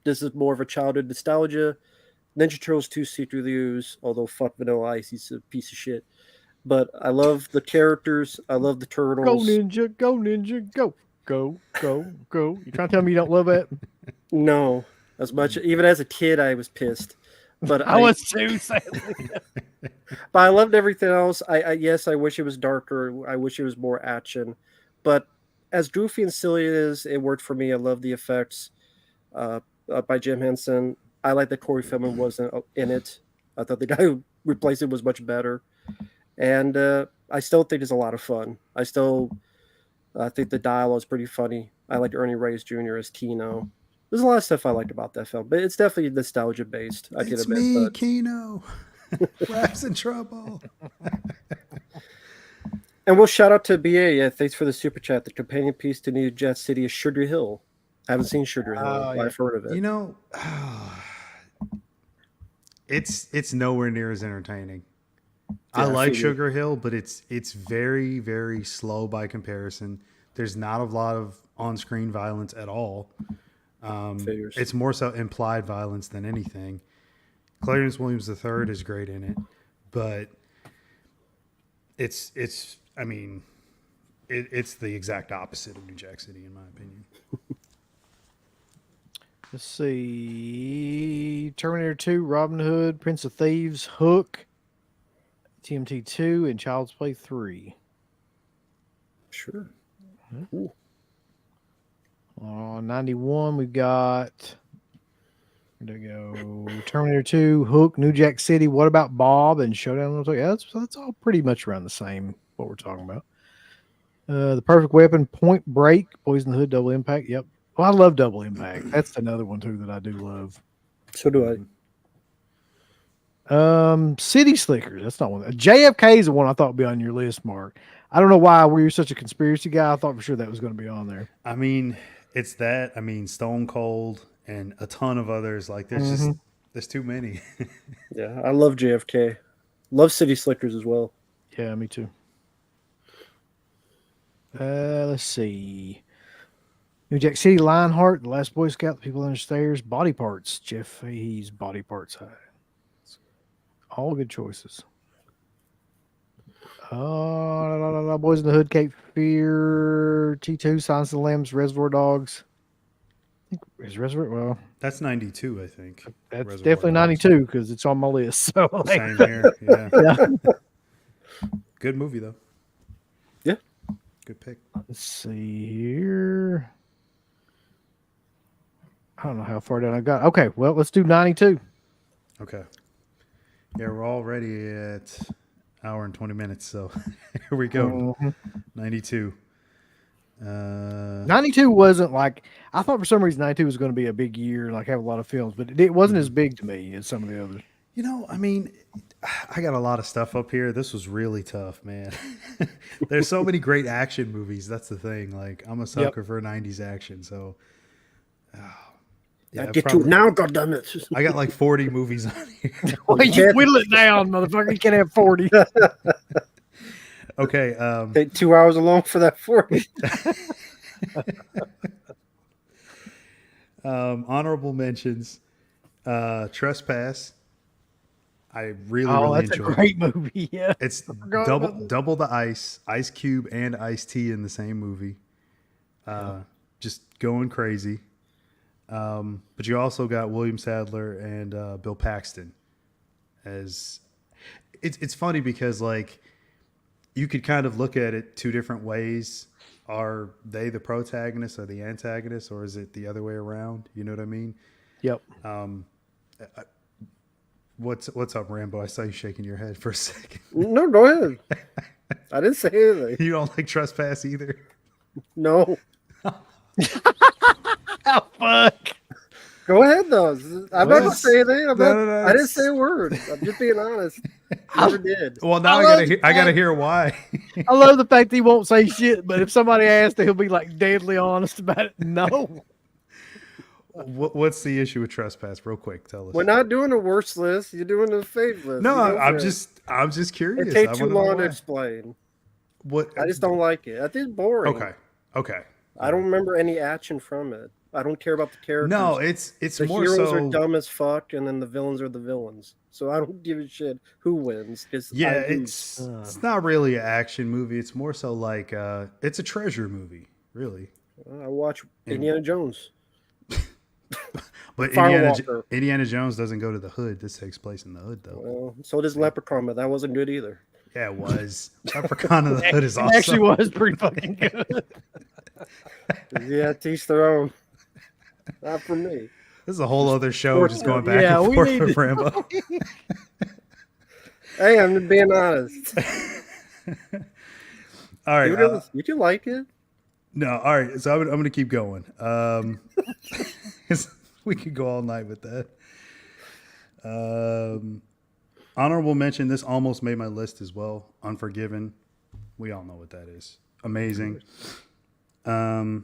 this is more of a childhood nostalgia. Ninja Turtles 2 See Through the Ooze, although fuck Vanilla Ice, he's a piece of shit. But I love the characters. I love the Go turtles. ninja, go ninja, go, go, go, go. You trying to tell me you don't love that? No, as much even as a kid, I was pissed. But I was too, sadly. but I loved everything else. Yes, I wish it was darker. I wish it was more action. But as goofy and silly it is, it worked for me. I love the effects by Jim Henson. I like that Corey Feldman wasn't in it. I thought the guy who replaced it was much better. And I still think it's a lot of fun. I think the dialogue is pretty funny. I like Ernie Reyes Jr. as Kino. There's a lot of stuff I liked about that film, but it's definitely nostalgia based. I can It's admit. me, But... Kino. Rap's in trouble. And we'll shout out to BA. Yeah, thanks for the super chat. The companion piece to New Jack City is Sugar Hill. I haven't seen Sugar Hill, but Yeah. I've heard of it. You know, it's nowhere near as entertaining. I like Sugar Hill, but it's very, very slow by comparison. There's not a lot of on-screen violence at all. It's more so implied violence than anything. Clarence Williams III is great in it, but it's the exact opposite of New Jack City in my opinion. Let's see. Terminator 2, Robin Hood, Prince of Thieves, Hook, TMT 2, and Child's Play 3. Sure. 91, we've got, where'd it go? Terminator 2, Hook, New Jack City, What About Bob, and Showdown? Yeah, that's all pretty much around the same, what we're talking about. The Perfect Weapon, Point Break, Boys in the Hood, Double Impact. Yep. Well, I love Double Impact. That's another one, too, that I do love. So do I. City Slickers. That's not one. JFK is the one I thought would be on your list, Mark. I don't know why you're such a conspiracy guy. I thought for sure that was going to be on there. I mean, it's that. I mean, Stone Cold and a ton of others. Like, there's too many. Yeah, I love JFK. Love City Slickers as well. Yeah, me too. Let's see. New Jack City, Lionheart, The Last Boy Scout, The People Under the Stairs, Body Parts, Jeff Fahey's Body Parts. All good choices. Boys in the Hood, Cape Fear, T2, Silence of the Lambs, Reservoir Dogs. I think is Reservoir. Well, That's 92, I think. that's Reservoir definitely Dogs. 92 because it's on my list. So Same here. Yeah. yeah. Good movie though. Yeah. Good pick. Let's see here. I don't know how far down I got. Okay, well, let's do 92. Okay. Yeah, we're already at hour and 20 minutes, so here we go. 92. 92 wasn't like, I thought for some reason 92 was going to be a big year and like have a lot of films, but it wasn't as big to me as some of the others. You know, I mean, I got a lot of stuff up here. This was really tough, man. There's so many great action movies. That's the thing. Like, I'm a sucker for 90s action, so. Yeah, get to it now, goddammit. I got like 40 movies on here. Well, you whittle it down, motherfucker. You can't have 40. Okay. Take 2 hours alone for that 40. Honorable mentions. Trespass. I really that's enjoy a great movie. Yeah. It's double the Ice Cube and Ice-T in the same movie. Just going crazy. But you also got William Sadler and Bill Paxton as it's funny because like you could kind of look at it two different ways. Are they the protagonist or the antagonist, or is it the other way around? You know what I mean? Yep. What's up, Rambo? I saw you shaking your head for a second. No, go ahead. I didn't say anything. You don't like Trespass either? No. Oh, fuck. Go ahead, though. I'm not gonna say anything. No, I didn't say a word. I'm just being honest. Never did. Well, now I gotta hear why. I love the fact that he won't say shit, but if somebody asks, he'll be like deadly honest about it. No. What's the issue with Trespass? Real quick, tell us. We're not doing a worst list. You're doing a fave list. No, You go I'm for it. just curious. It takes I too wanna know long to why. explain. What? I just don't like it. I think it's boring. Okay. I don't remember any action from it. I don't care about the characters. No, it's the more heroes so. are dumb as fuck, and then the villains are the villains. So I don't give a shit who wins. Yeah, it's not really an action movie. It's more so like it's a treasure movie, really. I watch Indiana Jones. But Firewalker. Indiana Jones doesn't go to the hood. This takes place in the hood, though. Well, so does Leprechaun, but that wasn't good either. Yeah, it was. Leprechaun in the Hood is It awesome. actually was pretty fucking good. Yeah, teach their own. Not for me. This is a whole other show, just going back Yeah, and we forth need with to- Rambo. Hey, I'm just being honest. All right. You can like it. No, all right. So I'm going to keep going. We could go all night with that. Honorable mention. This almost made my list as well. Unforgiven. We all know what that is. Amazing. God,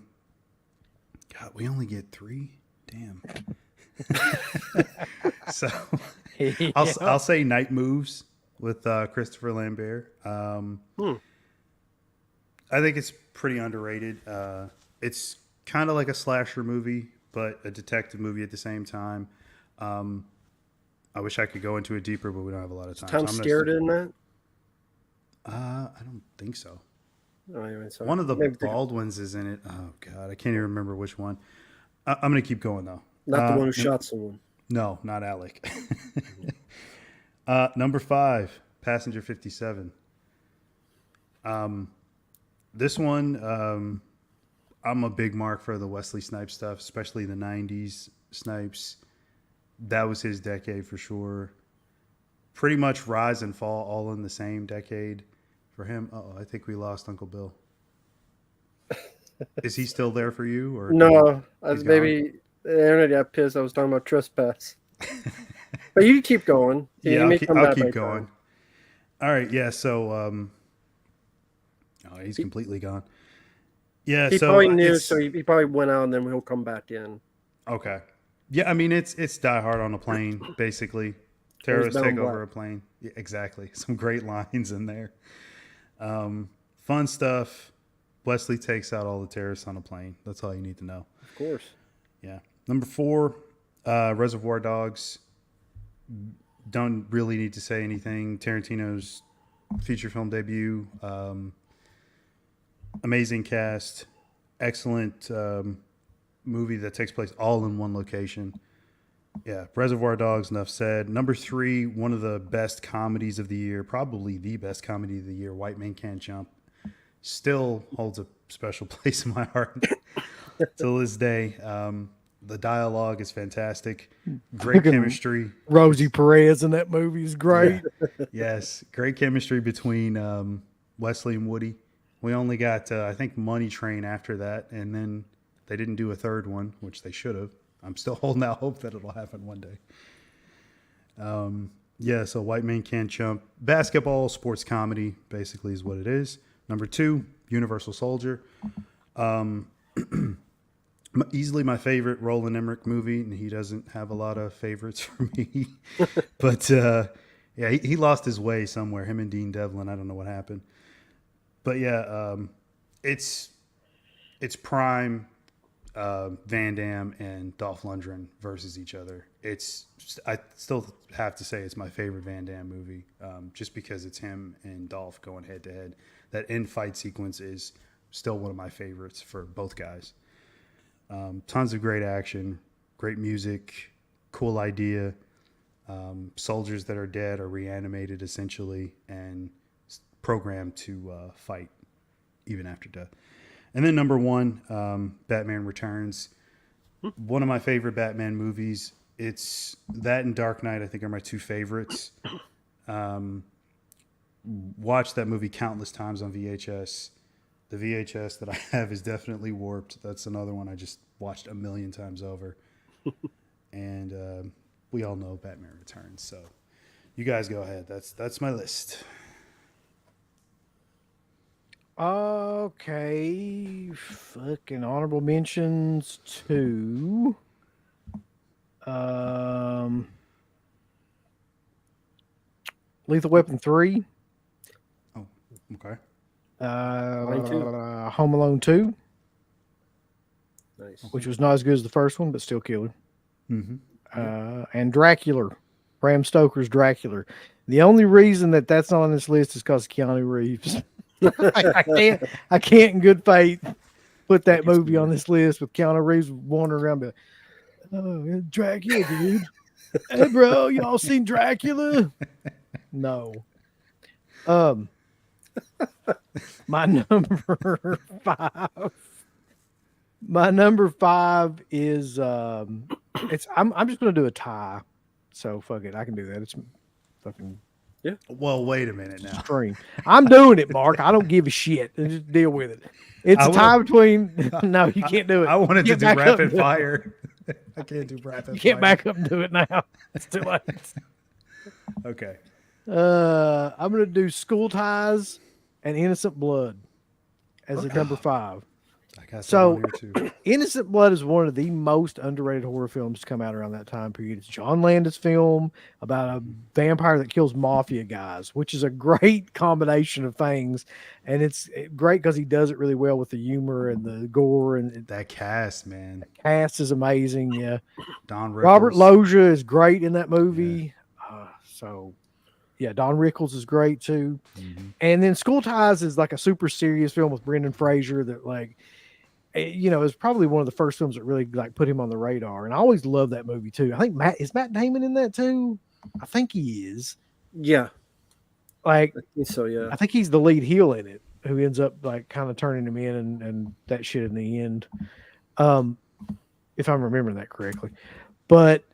we only get 3. Damn. So I'll say Night Moves with Christopher Lambert. I think it's pretty underrated. It's kind of like a slasher movie, but a detective movie at the same time. I wish I could go into it deeper, but we don't have a lot of time. Tom Skerritt in that? I don't think so. Oh, anyway, sorry. One of the Maybe Baldwins is in it. Oh God, I can't even remember which one. I'm gonna keep going though. not the one who shot someone. No, not Alec. Number 5, Passenger 57. This one, I'm a big mark for the Wesley Snipes stuff, especially the 90's Snipes. That was his decade for sure. Pretty much rise and fall all in the same decade for him. Oh, I think we lost Uncle Bill. Is he still there for you? Or No, he's maybe Aaron got pissed. I was talking about Trespass. But you keep going. Yeah, You may I'll come back keep by going. time. All right, yeah. So, he's completely gone. Yeah, He so probably knew, it's- so he probably went out and then he'll come back in. Okay. Yeah, I mean it's Die Hard on a plane, basically. Terrorists Ben take over Black. a plane. Yeah, exactly. Some great lines in there. Fun stuff. Wesley takes out all the terrorists on a plane. That's all you need to know. Of course. Yeah. Number 4, Reservoir Dogs. Don't really need to say anything. Tarantino's feature film debut. Amazing cast. Excellent movie that takes place all in one location. Yeah, Reservoir Dogs, enough said. Number 3, one of the best comedies of the year, probably the best comedy of the year, White Man Can't Jump. Still holds a special place in my heart till this day. The dialogue is fantastic. Great chemistry. Rosie Perez in that movie is great. Yes, great chemistry between Wesley and Woody. We only got, I think, Money Train after that, and then they didn't do a third one, which they should have. I'm still holding out hope that it'll happen one day. Yeah, so White Man Can't Jump. Basketball, sports comedy, basically is what it is. Number 2, Universal Soldier. Easily my favorite Roland Emmerich movie, and he doesn't have a lot of favorites for me. But, yeah, he lost his way somewhere, him and Dean Devlin. I don't know what happened. But, yeah, it's prime Van Damme and Dolph Lundgren versus each other. I still have to say it's my favorite Van Damme movie, just because it's him and Dolph going head to head. That end fight sequence is still one of my favorites for both guys. Tons of great action, great music, cool idea. Soldiers that are dead are reanimated essentially and programmed to fight even after death. And then number 1, Batman Returns. One of my favorite Batman movies. it's that and Dark Knight. I think are my two favorites. Watched that movie countless times on VHS. The VHS that I have is definitely warped. That's another one I just watched a million times over. And we all know Batman Returns. So you guys go ahead. That's my list. Okay, fucking honorable mentions to Lethal Weapon 3, Oh, okay. Mine too. Home Alone 2, Nice. which was not as good as the first one, but still killer. Mm-hmm. And Dracula, Bram Stoker's Dracula. The only reason that that's not on this list is because Keanu Reeves. I can't in good faith put that movie on this list with Keanu Reeves wandering around. Like, oh, Dracula, dude. Hey, bro, y'all seen Dracula? No. My number 5. My number 5 is it's I'm just gonna do a tie. So fuck it, I can do that. It's fucking Well, wait a minute now. extreme. I'm doing it, Mark. I don't give a shit. Just deal with it. It's a tie between. No, you can't do it. I wanted to Get do back up rapid and do it. fire. I can't do rapid fire. You can't back up and do it now. It's too late. Okay. I'm gonna do School Ties and Innocent Blood as a number 5. I got that So- on here too. Innocent Blood is one of the most underrated horror films to come out around that time period. It's John Landis film about a vampire that kills mafia guys, which is a great combination of things. And it's great because he does it really well with the humor and the gore, and That cast, man. the cast is amazing. Yeah. Don Rickles. Robert Loggia is great in that movie. Don Rickles is great too. Mhm. And then School Ties is like a super serious film with Brendan Fraser that is probably one of the first films that really like put him on the radar. And I always love that movie too. I think Matt Damon in that too? I think he is. Yeah, Like, I think so. Yeah. I think he's the lead heel in it, who ends up like kind of turning him in and that shit in the end. If I'm remembering that correctly. But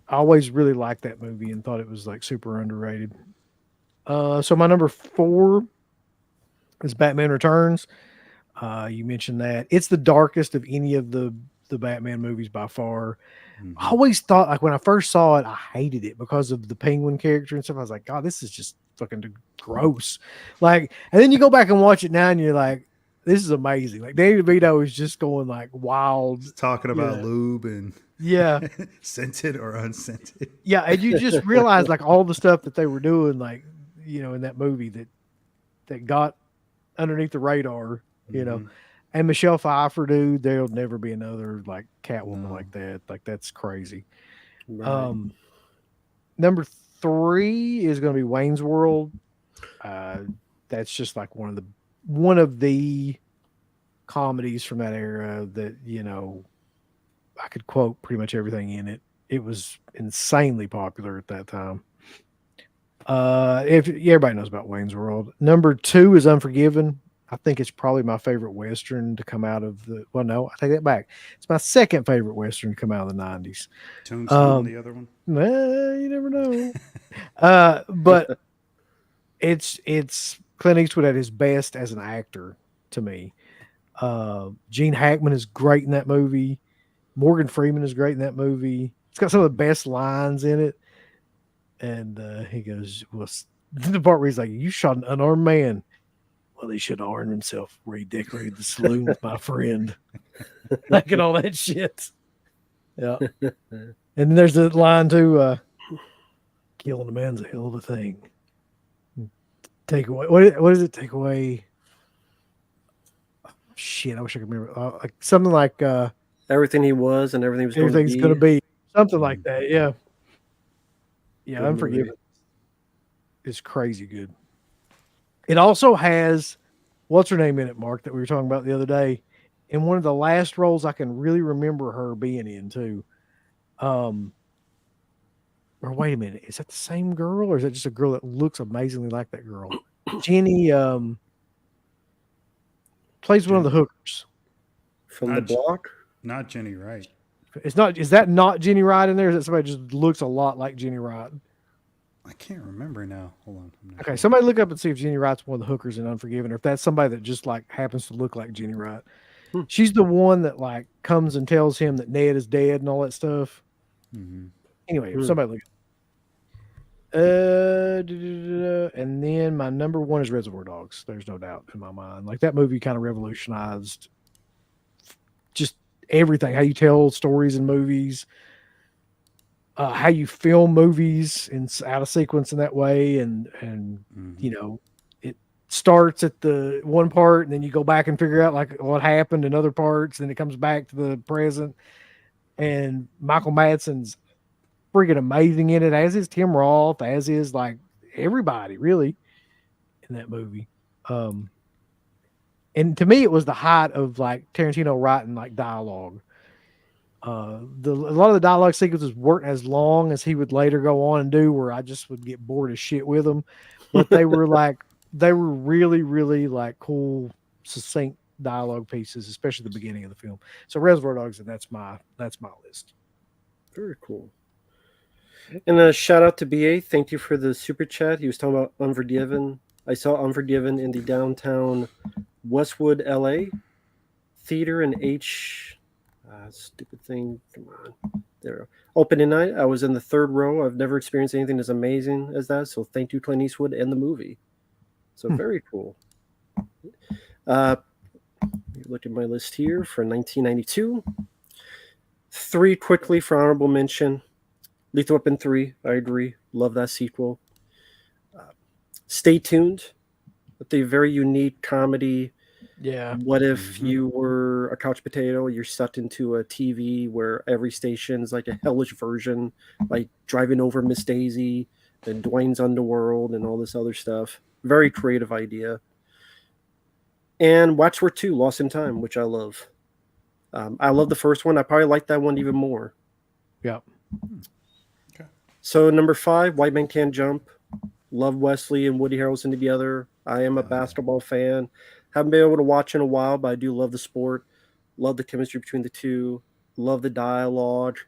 I always really liked that movie and thought it was like super underrated. So my number 4 is Batman Returns. You mentioned that. It's the darkest of any of the Batman movies by far. Mhm. I always thought, like, when I first saw it, I hated it because of the Penguin character and stuff. I was like, God, this is just fucking gross. Like, and then you go back and watch it now and you're like, this is amazing. Like, Danny DeVito is just going like wild. Just talking about Yeah. lube and Yeah. scented or unscented. Yeah. And you just realize like all the stuff that they were doing, like, in that movie that got underneath the radar, Mhm. And Michelle Pfeiffer, dude, there'll never be another like Catwoman No. like that. Like, that's crazy. Right. Number 3 is going to be Wayne's World. That's just like one of the comedies from that era that I could quote pretty much everything in it. It was insanely popular at that time. If everybody knows about Wayne's World. Number 2 is Unforgiven. I think it's probably my favorite Western to come out of the. Well, no, I take that back. It's my second favorite Western to come out of the 90s. Tombstone, the other one. You never know. But it's Clint Eastwood at his best as an actor to me. Gene Hackman is great in that movie. Morgan Freeman is great in that movie. It's got some of the best lines in it. And he goes, well, the part where he's like, you shot an unarmed man. Well, he should have armed himself where he decorated the saloon with my friend. Like, and all that shit. Yeah. And then there's the line too, killing a man's a hell of a thing. Take away what is it? Take away shit, I wish I could remember. Like something like Everything he was and everything was everything's gonna be something like that. Yeah. Yeah, Good Unforgiven movie. is crazy good. It also has what's her name in it, Mark, that we were talking about the other day. In one of the last roles I can really remember her being in too. Or wait a minute, is that the same girl, or is that just a girl that looks amazingly like that girl? Jenny plays one of the hookers. from the block. Not Jenny Wright. It's not. Is that not Jenny Wright in there? Is that somebody just looks a lot like Jenny Wright? I can't remember now. Hold on. I'm not Okay, sure. somebody look up and see if Jenny Wright's one of the hookers in Unforgiven, or if that's somebody that just like happens to look like Jenny Wright. Hmm. She's the one that like comes and tells him that Ned is dead and all that stuff. Mm-hmm. Anyway, Hmm. somebody look. And then my number one is Reservoir Dogs. There's no doubt in my mind. Like that movie kind of revolutionized just everything. How you tell stories in movies, how you film movies in out of sequence in that way, and you know, it starts at the one part, and then you go back and figure out like what happened in other parts, then it comes back to the present. And Michael Madsen's freaking amazing in it, as is Tim Roth, as is like everybody really in that movie. And to me, it was the height of like Tarantino writing like dialogue. A lot of the dialogue sequences weren't as long as he would later go on and do, where I just would get bored as shit with them. But they were really, really like cool, succinct dialogue pieces, especially the beginning of the film. So Reservoir Dogs, and that's my list. Very cool. And a shout out to BA. Thank you for the super chat. He was talking about Unforgiven. I saw Unforgiven in the downtown Westwood, LA theater in stupid thing. Come on. There. Opening night. I was in the third row. I've never experienced anything as amazing as that. So thank you, Clint Eastwood, and the movie. So very cool. Look at my list here for 1992. 3 quickly for honorable mention. Lethal Weapon 3, I agree. Love that sequel. Stay Tuned, with a very unique comedy. Yeah. What if you were a couch potato? You're sucked into a TV where every station is like a hellish version, like Driving Over Miss Daisy and Dwayne's Underworld and all this other stuff. Very creative idea. And Watchword 2, Lost in Time, which I love. I love the first one. I probably like that one even more. Yeah. Okay. So number 5, White Man Can't Jump. Love Wesley and Woody Harrelson together. I am a basketball fan. Haven't been able to watch in a while, but I do love the sport. Love the chemistry between the two. Love the dialogue.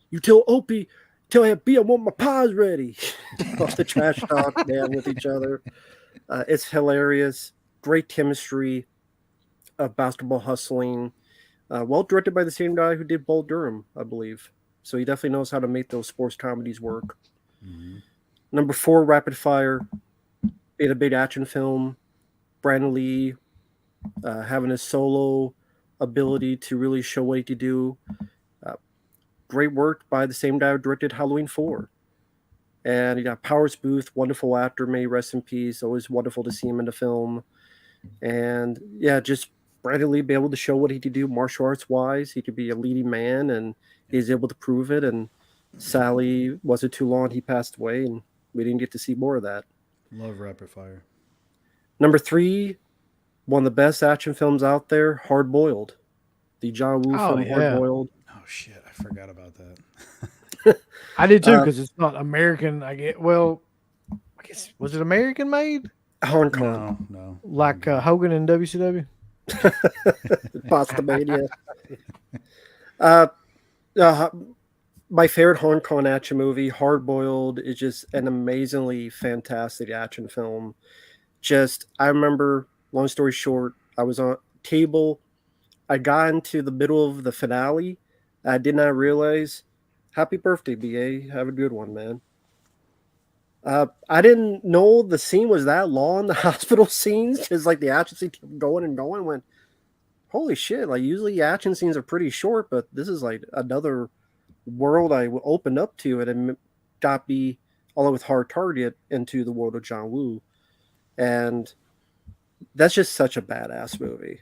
You tell Opie, tell Aunt B I want my pies ready. Off the trash talk, man, with each other. It's hilarious. Great chemistry of basketball hustling. Well directed by the same guy who did Bull Durham, I believe. So he definitely knows how to make those sports comedies work. Mm-hmm. Number 4, Rapid Fire. Being a big action film. Brandon Lee having a solo ability to really show what he could do. Great work by the same guy who directed Halloween 4. And you got Powers Booth, wonderful actor, may rest in peace. Always wonderful to see him in the film. And yeah, just Brandon Lee be able to show what he could do martial arts wise. He could be a leading man, and he's able to prove it. And Sally, wasn't too long, he passed away, and we didn't get to see more of that. Love Rapid Fire. Number 3, one of the best action films out there, Hard Boiled. The John Woo film, yeah. Hard Boiled. Oh shit, I forgot about that. I did too, because it's not American. I guess was it American made? Hong Kong. No. Like Hogan in WCW? Pasta Mania. My favorite Hong Kong action movie, Hard Boiled, is just an amazingly fantastic action film. I remember, long story short, I was on table. I got into the middle of the finale. I did not realize. Happy birthday, BA. Have a good one, man. I didn't know the scene was that long, the hospital scenes, because like the action scene kept going and going. Went, holy shit! Like usually action scenes are pretty short, but this is like another world I opened up to, and it got me along with Hard Target into the world of John Woo, and that's just such a badass movie.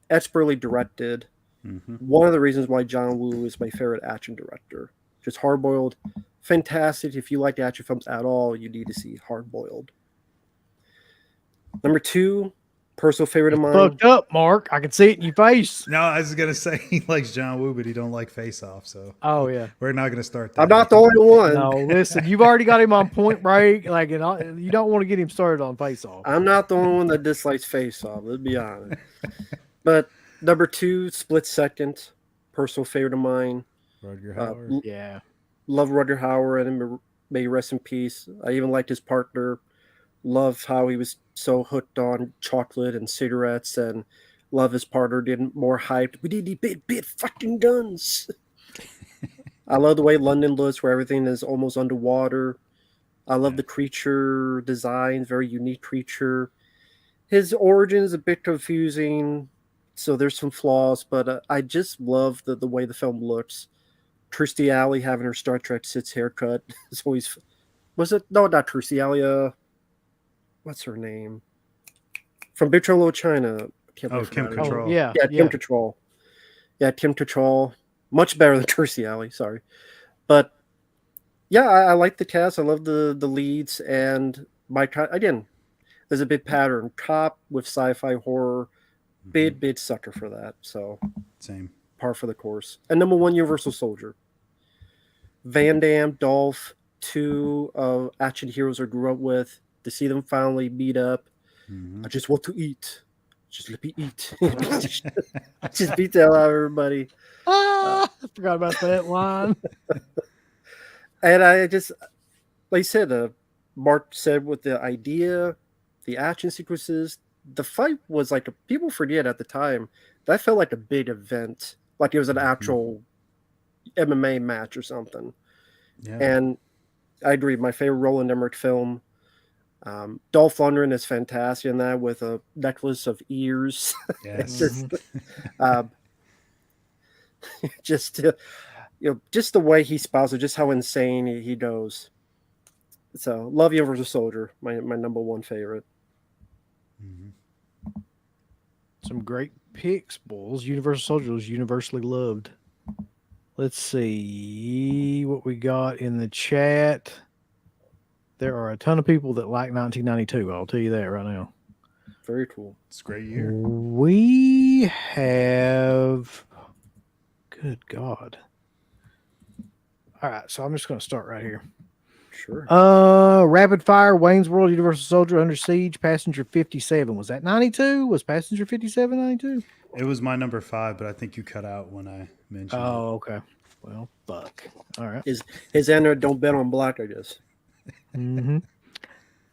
Expertly directed. Mm-hmm. One of the reasons why John Woo is my favorite action director. Just Hard Boiled. Fantastic. If you like action films at all, you need to see Hard Boiled. Number 2, personal favorite of mine. Fucked up, Mark. I can see it in your face. No, I was gonna say he likes John Woo, but he don't like Face Off. So Oh yeah. we're not gonna start that. I'm not the only one. No, listen. You've already got him on Point Break. Like, and you don't want to get him started on Face Off. I'm not the only one that dislikes Face Off. Let's be honest. But number 2, Split Second. personal favorite of mine. Rutger Uh, Hauer. l- Yeah. love Rutger Hauer, and may he rest in peace. I even liked his partner. Love how he was so hooked on chocolate and cigarettes, and love his partner did more hyped. We need the big fucking guns. I love the way London looks, where everything is almost underwater. I love Yeah. the creature design, very unique creature. His origin is a bit confusing, so there's some flaws, but I just love the way the film looks. Kirstie Alley having her Star Trek 6 haircut is always. Was it? No, not Kirstie Alley. What's her name? From Big Trouble in Little China. I can't Oh, believe I Kim forgot her name. Cattrall. Yeah. Yeah, Yeah. Kim Cattrall. Yeah, Kim Cattrall. Much better than Kirstie Alley, sorry. But yeah, I like the cast. I love the leads, and again, there's a big pattern. Cop with sci-fi horror, big sucker for that. So Same. par for the course. And number one, Universal Soldier. Van Damme, Dolph, two action heroes I grew up with. To see them finally meet up, I just want to eat. Just let me eat. Just beat the hell out of everybody. I forgot about that line. And I just, like I said, Mark said with the idea, the action sequences, the fight was like, people forget at the time, that felt like a big event. Like it was an actual MMA match or something. Yeah. And I agree, my favorite Roland Emmerich film. Dolph Lundgren is fantastic in that with a necklace of ears. Yes. um, just just the way he spouts it, just how insane he goes. So love Universal Soldier, my number one favorite. Some great picks, Bulls. Universal Soldier was universally loved. Let's see what we got in the chat. There are a ton of people that like 1992. I'll tell you that right now. Very cool. It's a great year. We have. Good God. All right, so I'm just going to start right here. Sure. Rapid Fire, Wayne's World, Universal Soldier, Under Siege, Passenger 57. Was that 92? Was Passenger 57 92? It was my number 5, but I think you cut out when I mentioned it. Oh, okay. Well, fuck. All right. His enter don't bet on black, I guess. Mm-hmm.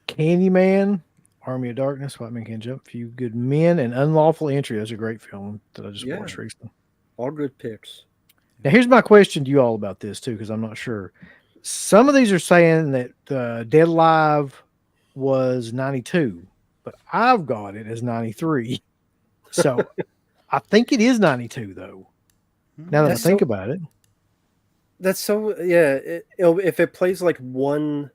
Candyman, Army of Darkness, White Man Can't Jump, Few Good Men, and Unlawful Entry. That's a great film that I just watched recently. All good picks. Now, here's my question to you all about this, too, because I'm not sure. Some of these are saying that Dead Alive was 92, but I've got it as 93. So I think it is 92, though. Now that I think about it. That's so, yeah. If it plays like one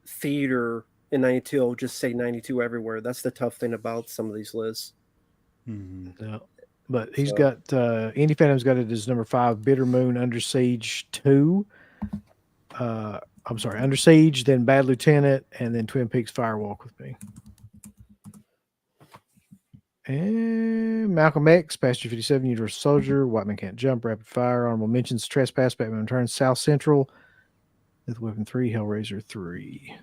theater in 92, it'll just say 92 everywhere. That's the tough thing about some of these lists. Yeah. But he's got Indie Phantom's got it as number 5, Bitter Moon, Under Siege 2. I'm sorry, Under Siege, then Bad Lieutenant, and then Twin Peaks Fire Walk with Me. And Malcolm X, Passenger 57, Universal Soldier, White Man Can't Jump, Rapid Fire, Honorable Mentions, Trespass, Batman Returns, South Central, Death Weapon 3, Hellraiser 3.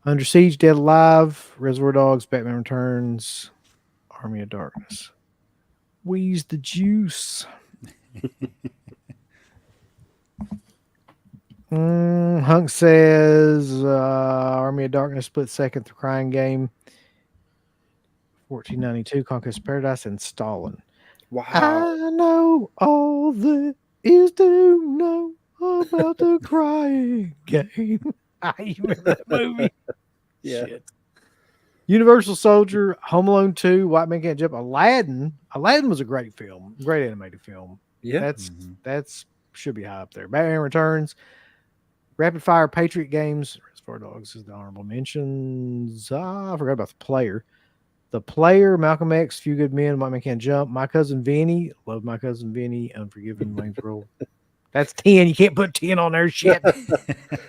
Under Siege, Dead Alive, Reservoir Dogs, Batman Returns, Army of Darkness. Wheeze the Juice. Hunk says Army of Darkness split second, The Crying Game, 1492, Conquest of Paradise, and Stalin. Wow. I know all there is to know about The Crying Game. I remember that movie. Yeah. Shit. Universal Soldier, Home Alone 2, White Man Can't Jump, Aladdin. Aladdin was a great film, great animated film. Yeah. That's should be high up there. Batman Returns, Rapid Fire, Patriot Games, Reservoir Dogs is the honorable mentions. I forgot about The Player. The Player, Malcolm X, Few Good Men, White Man Can't Jump, My Cousin Vinny, love My Cousin Vinny, Unforgiven, Wayne's World. That's 10. You can't put 10 on there. Shit.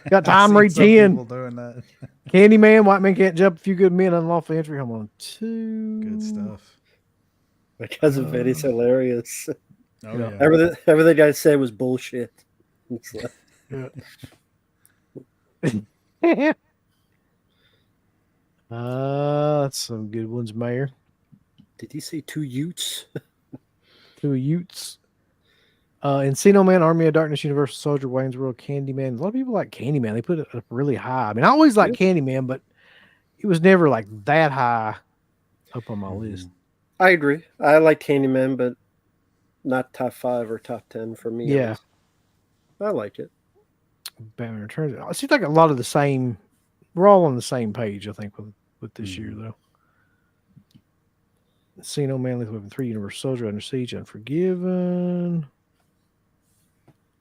Got time to read 10. People doing that. Candyman, White Man Can't Jump, Few Good Men, Unlawful Entry, Home Alone 2. Good stuff. My cousin Vinny's hilarious. Oh, yeah. Everything I said was bullshit. It's like, That's some good ones, Mayor. did he say 2 Utes? 2 Utes. Encino Man, Army of Darkness, Universal Soldier, Wayne's World, Candyman. A lot of people like Candyman. They put it up really high. I mean, I always liked Candyman, but it was never like that high up on my list. I agree. I like Candyman, but not top 5 or top 10 for me. Yeah. I like it. Batman Returns. It seems like a lot of the same. We're all on the same page, I think, with this year, though. Encino Man, Lethal Weapon 3, Universal Soldier, Under Siege, Unforgiven.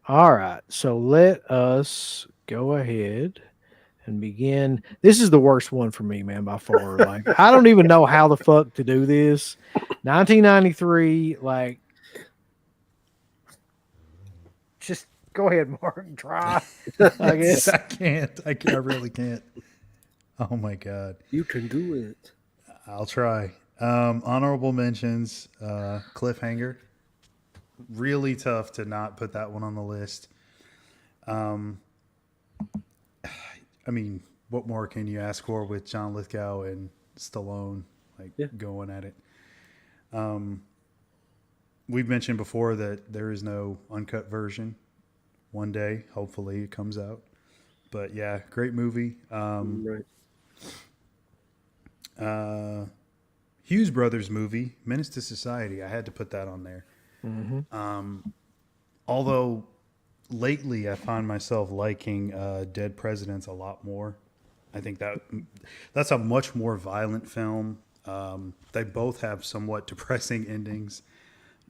All right, so let us go ahead and begin. This is the worst one for me, man, by far. Like, I don't even know how the fuck to do this. 1993, like, just go ahead, Mark. Try. I guess I can't. I really can't. Oh my god. You can do it. I'll try. Honorable mentions. Cliffhanger. Really tough to not put that one on the list. I mean, what more can you ask for with John Lithgow and Stallone going at it? We've mentioned before that there is no uncut version. One day, hopefully, it comes out. But yeah, great movie. Right. Hughes Brothers movie, Menace to Society. I had to put that on there. Although lately I find myself liking Dead Presidents a lot more. I think that's a much more violent film. They both have somewhat depressing endings,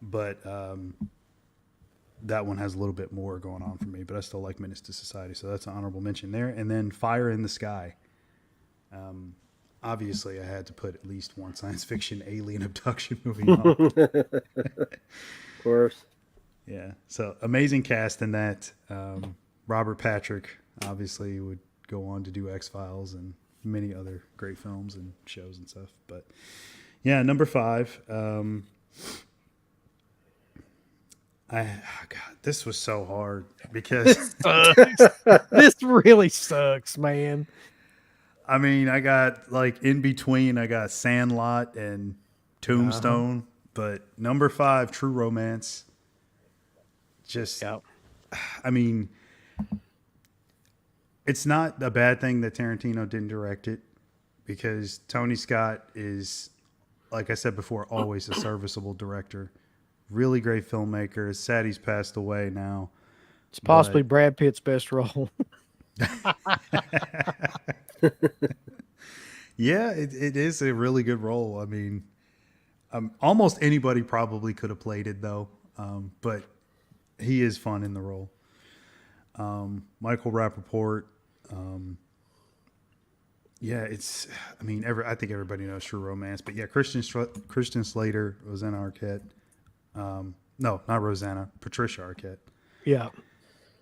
but that one has a little bit more going on for me. But I still like Menace to Society, so that's an honorable mention there. And then Fire in the Sky. Obviously, I had to put at least one science fiction alien abduction movie on. Of course. Yeah. So amazing cast in that. Robert Patrick obviously would go on to do X-Files and many other great films and shows and stuff. But yeah, number 5. God, this was so hard because this really sucks, man. I mean, I got like in between, I got Sandlot and Tombstone, but number 5, True Romance. Just, I mean, it's not a bad thing that Tarantino didn't direct it because Tony Scott is, like I said before, always a serviceable director. Really great filmmaker. It's sad he's passed away now. It's possibly Brad Pitt's best role. Yeah, it is a really good role. I mean, almost anybody probably could have played it though, but he is fun in the role. Michael Rappaport. Yeah, it's. I mean, I think everybody knows True Romance, but yeah, Christian Slater, Rosanna Arquette. No, not Rosanna, Patricia Arquette. Yeah,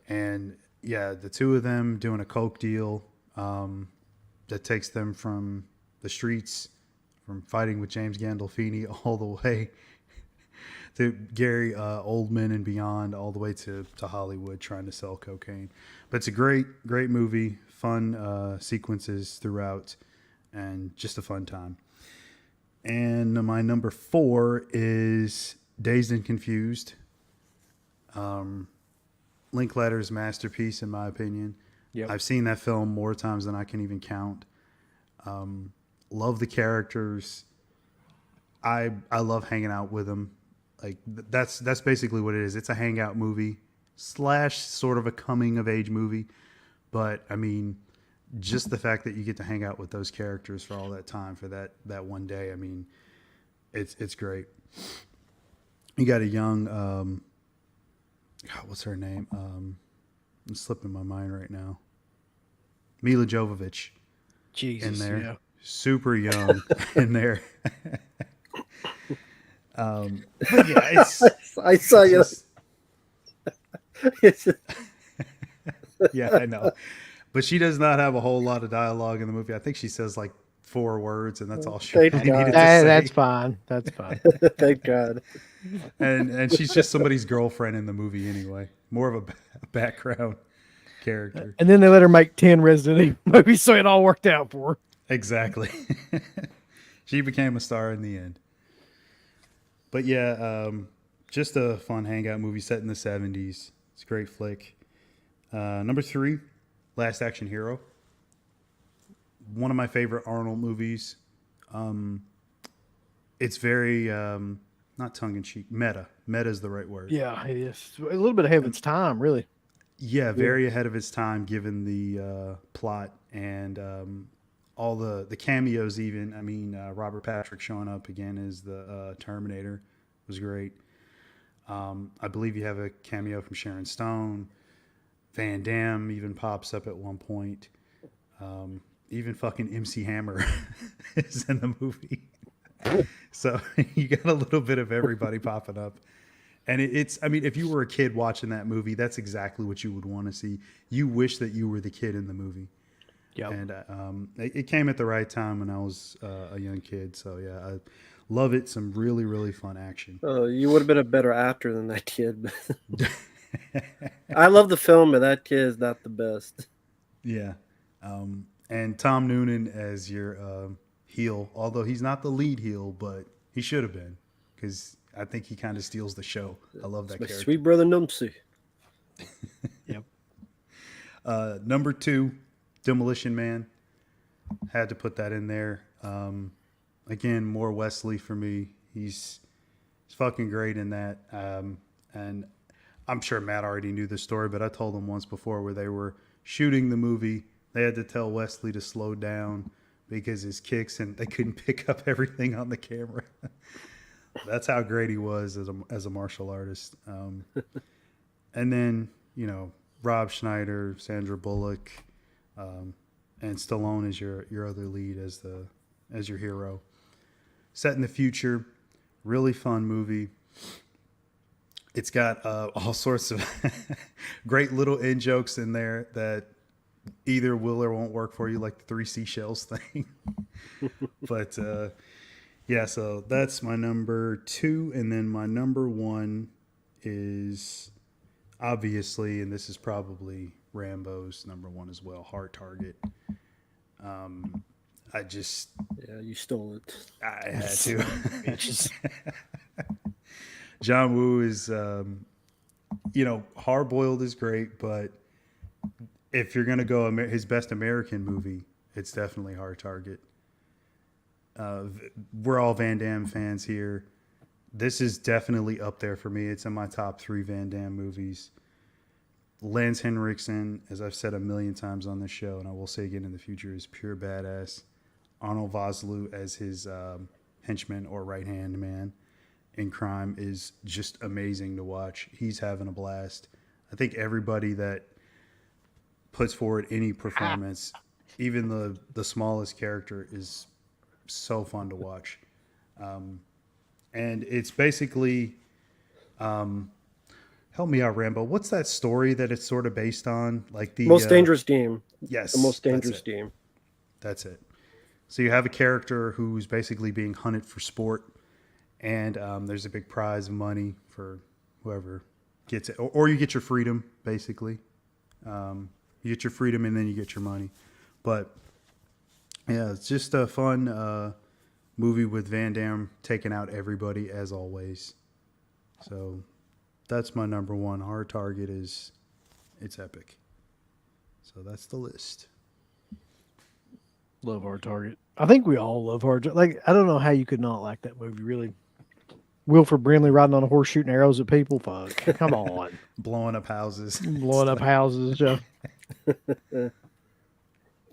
and yeah, the two of them doing a coke deal that takes them from the streets, from fighting with James Gandolfini all the way to Gary Oldman and beyond, all the way to Hollywood trying to sell cocaine. But it's a great movie, fun sequences throughout, and just a fun time. And my number 4 is Dazed and Confused. Linklater's masterpiece, in my opinion. Yep. I've seen that film more times than I can even count. Love the characters. I love hanging out with them. Like that's basically what it is. It's a hangout movie / sort of a coming of age movie. But I mean, just the fact that you get to hang out with those characters for all that time for that one day. I mean, it's great. You got a young, God, what's her name? It's slipping my mind right now. Mila Jovovich. Jesus, in there. yeah. Super young in there. But yeah, I saw you. Yeah, I know. But she does not have a whole lot of dialogue in the movie. I think she says like 4 words, and that's all she Thank needed God. to say. That's fine. That's fine. Thank God. And she's just somebody's girlfriend in the movie anyway. More of a background character. And then they let her make 10 Resident Evil movies, so it all worked out for her. Exactly. She became a star in the end. But yeah, just a fun hangout movie set in the 70s. It's a great flick. Number 3, Last Action Hero. One of my favorite Arnold movies. It's very not tongue in cheek, meta. Meta is the right word. Yeah, it is a little bit ahead of its time, really. Yeah, very ahead of its time given the plot and all the cameos. Even I mean, Robert Patrick showing up again as the Terminator was great. I believe you have a cameo from Sharon Stone. Van Damme even pops up at one point. Even fucking MC Hammer is in the movie. So you got a little bit of everybody popping up. And it's, I mean, if you were a kid watching that movie, that's exactly what you would want to see. You wish that you were the kid in the movie. Yeah. And it came at the right time when I was a young kid. So yeah, I love it. Some really, really fun action. You would have been a better actor than that kid. I love the film, but that kid is not the best. Yeah. And Tom Noonan as your heel, although he's not the lead heel, but he should have been because I think he kind of steals the show. I love that character. Sweet brother Numpsy. Yep. Number 2, Demolition Man. Had to put that in there. Again, more Wesley for me. He's fucking great in that. And I'm sure Matt already knew the story, but I told him once before where they were shooting the movie. They had to tell Wesley to slow down because his kicks and they couldn't pick up everything on the camera. That's how great he was as a martial artist. And then, you know, Rob Schneider, Sandra Bullock, and Stallone is your other lead as your hero. Set in the future, really fun movie. It's got all sorts of great little in jokes in there that either will or won't work for you, like the 3 seashells thing. But yeah, so that's my number 2, and then my number 1 is obviously, and this is probably Rambo's number 1 as well, Hard Target. Yeah, you stole it. I had to. John Woo is, you know, Hard Boiled is great, but if you're going to go his best American movie, it's definitely Hard Target. We're all Van Damme fans here. This is definitely up there for me. It's in my top 3 Van Damme movies. Lance Henriksen, as I've said a million times on this show, and I will say again in the future, is pure badass. Arnold Vosloo as his henchman or right-hand man in crime is just amazing to watch. He's having a blast. I think everybody that puts forward any performance, even the smallest character, is so fun to watch. And it's basically, help me out, Rambo. What's that story that it's sort of based on? Like the Most Dangerous Game. Yes. The Most Dangerous Game. That's it. So you have a character who's basically being hunted for sport, and there's a big prize of money for whoever gets it. Or you get your freedom, basically. You get your freedom and then you get your money. But yeah, it's just a fun movie with Van Damme taking out everybody as always. So that's my number 1. Hard Target it's epic. So that's the list. Love Hard Target. I think we all love Hard Target. Like, I don't know how you could not like that movie, really. Wilford Brimley riding on a horse shooting arrows at people. Fuck. Come on. Blowing up houses. Blowing up houses. Yeah.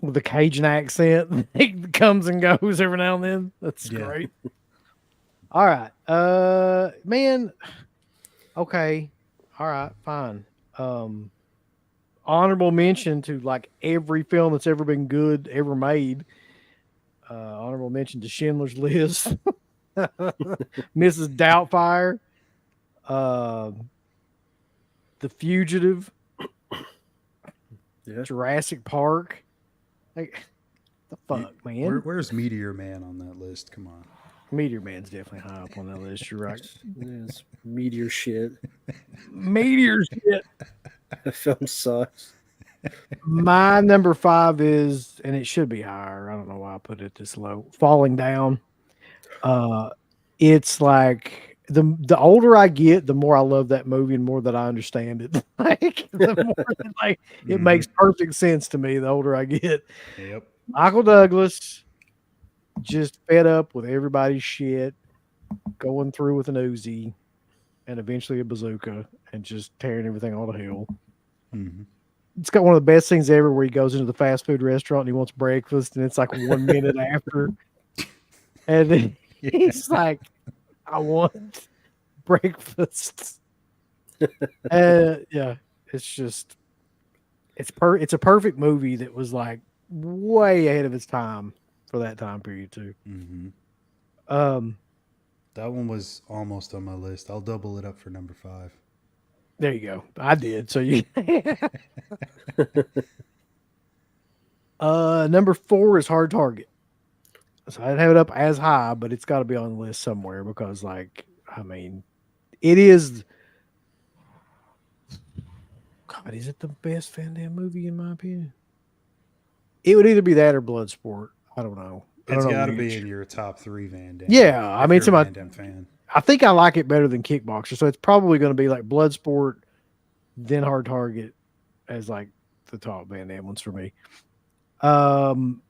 With the Cajun accent. It comes and goes every now and then. That's great. All right. Man. Okay. All right. Fine. Honorable mention to like every film that's ever been good, ever made. Honorable mention to Schindler's List. Mrs. Doubtfire. The Fugitive. Yeah. Jurassic Park. Like, the fuck, man? Where's Meteor Man on that list? Come on. Meteor Man's definitely high up on that list. You're right. It's meteor shit. Meteor shit. That film sucks. My number 5 is, and it should be higher. I don't know why I put it this low. Falling Down. It's like the older I get, the more I love that movie and more that I understand it. Like the more that, like it Mm-hmm. makes perfect sense to me the older I get. Yep. Michael Douglas just fed up with everybody's shit, going through with an Uzi and eventually a bazooka and just tearing everything all to hell. Mm-hmm. It's got one of the best scenes ever where he goes into the fast food restaurant and he wants breakfast and it's like 1 minute after. And then Yeah. he's like, I want breakfast. Yeah, it's just it's a perfect movie that was like way ahead of its time for that time period too. Mm-hmm. Um, That one was almost on my list. I'll double it up for number 5. there you go. I did. So you number 4 is Hard Target. So I'd have it up as high, but it's got to be on the list somewhere because, like, I mean, it is. God, is it the best Van Damme movie in my opinion? It would either be that or Bloodsport. I don't know. I don't It's know got to be which. in your top 3 Van Damme. Yeah, I If mean, you're it's a in my. Van Damme fan. I think I like it better than Kickboxer, so it's probably going to be like Bloodsport, then Hard Target as like the top Van Damme ones for me. Um,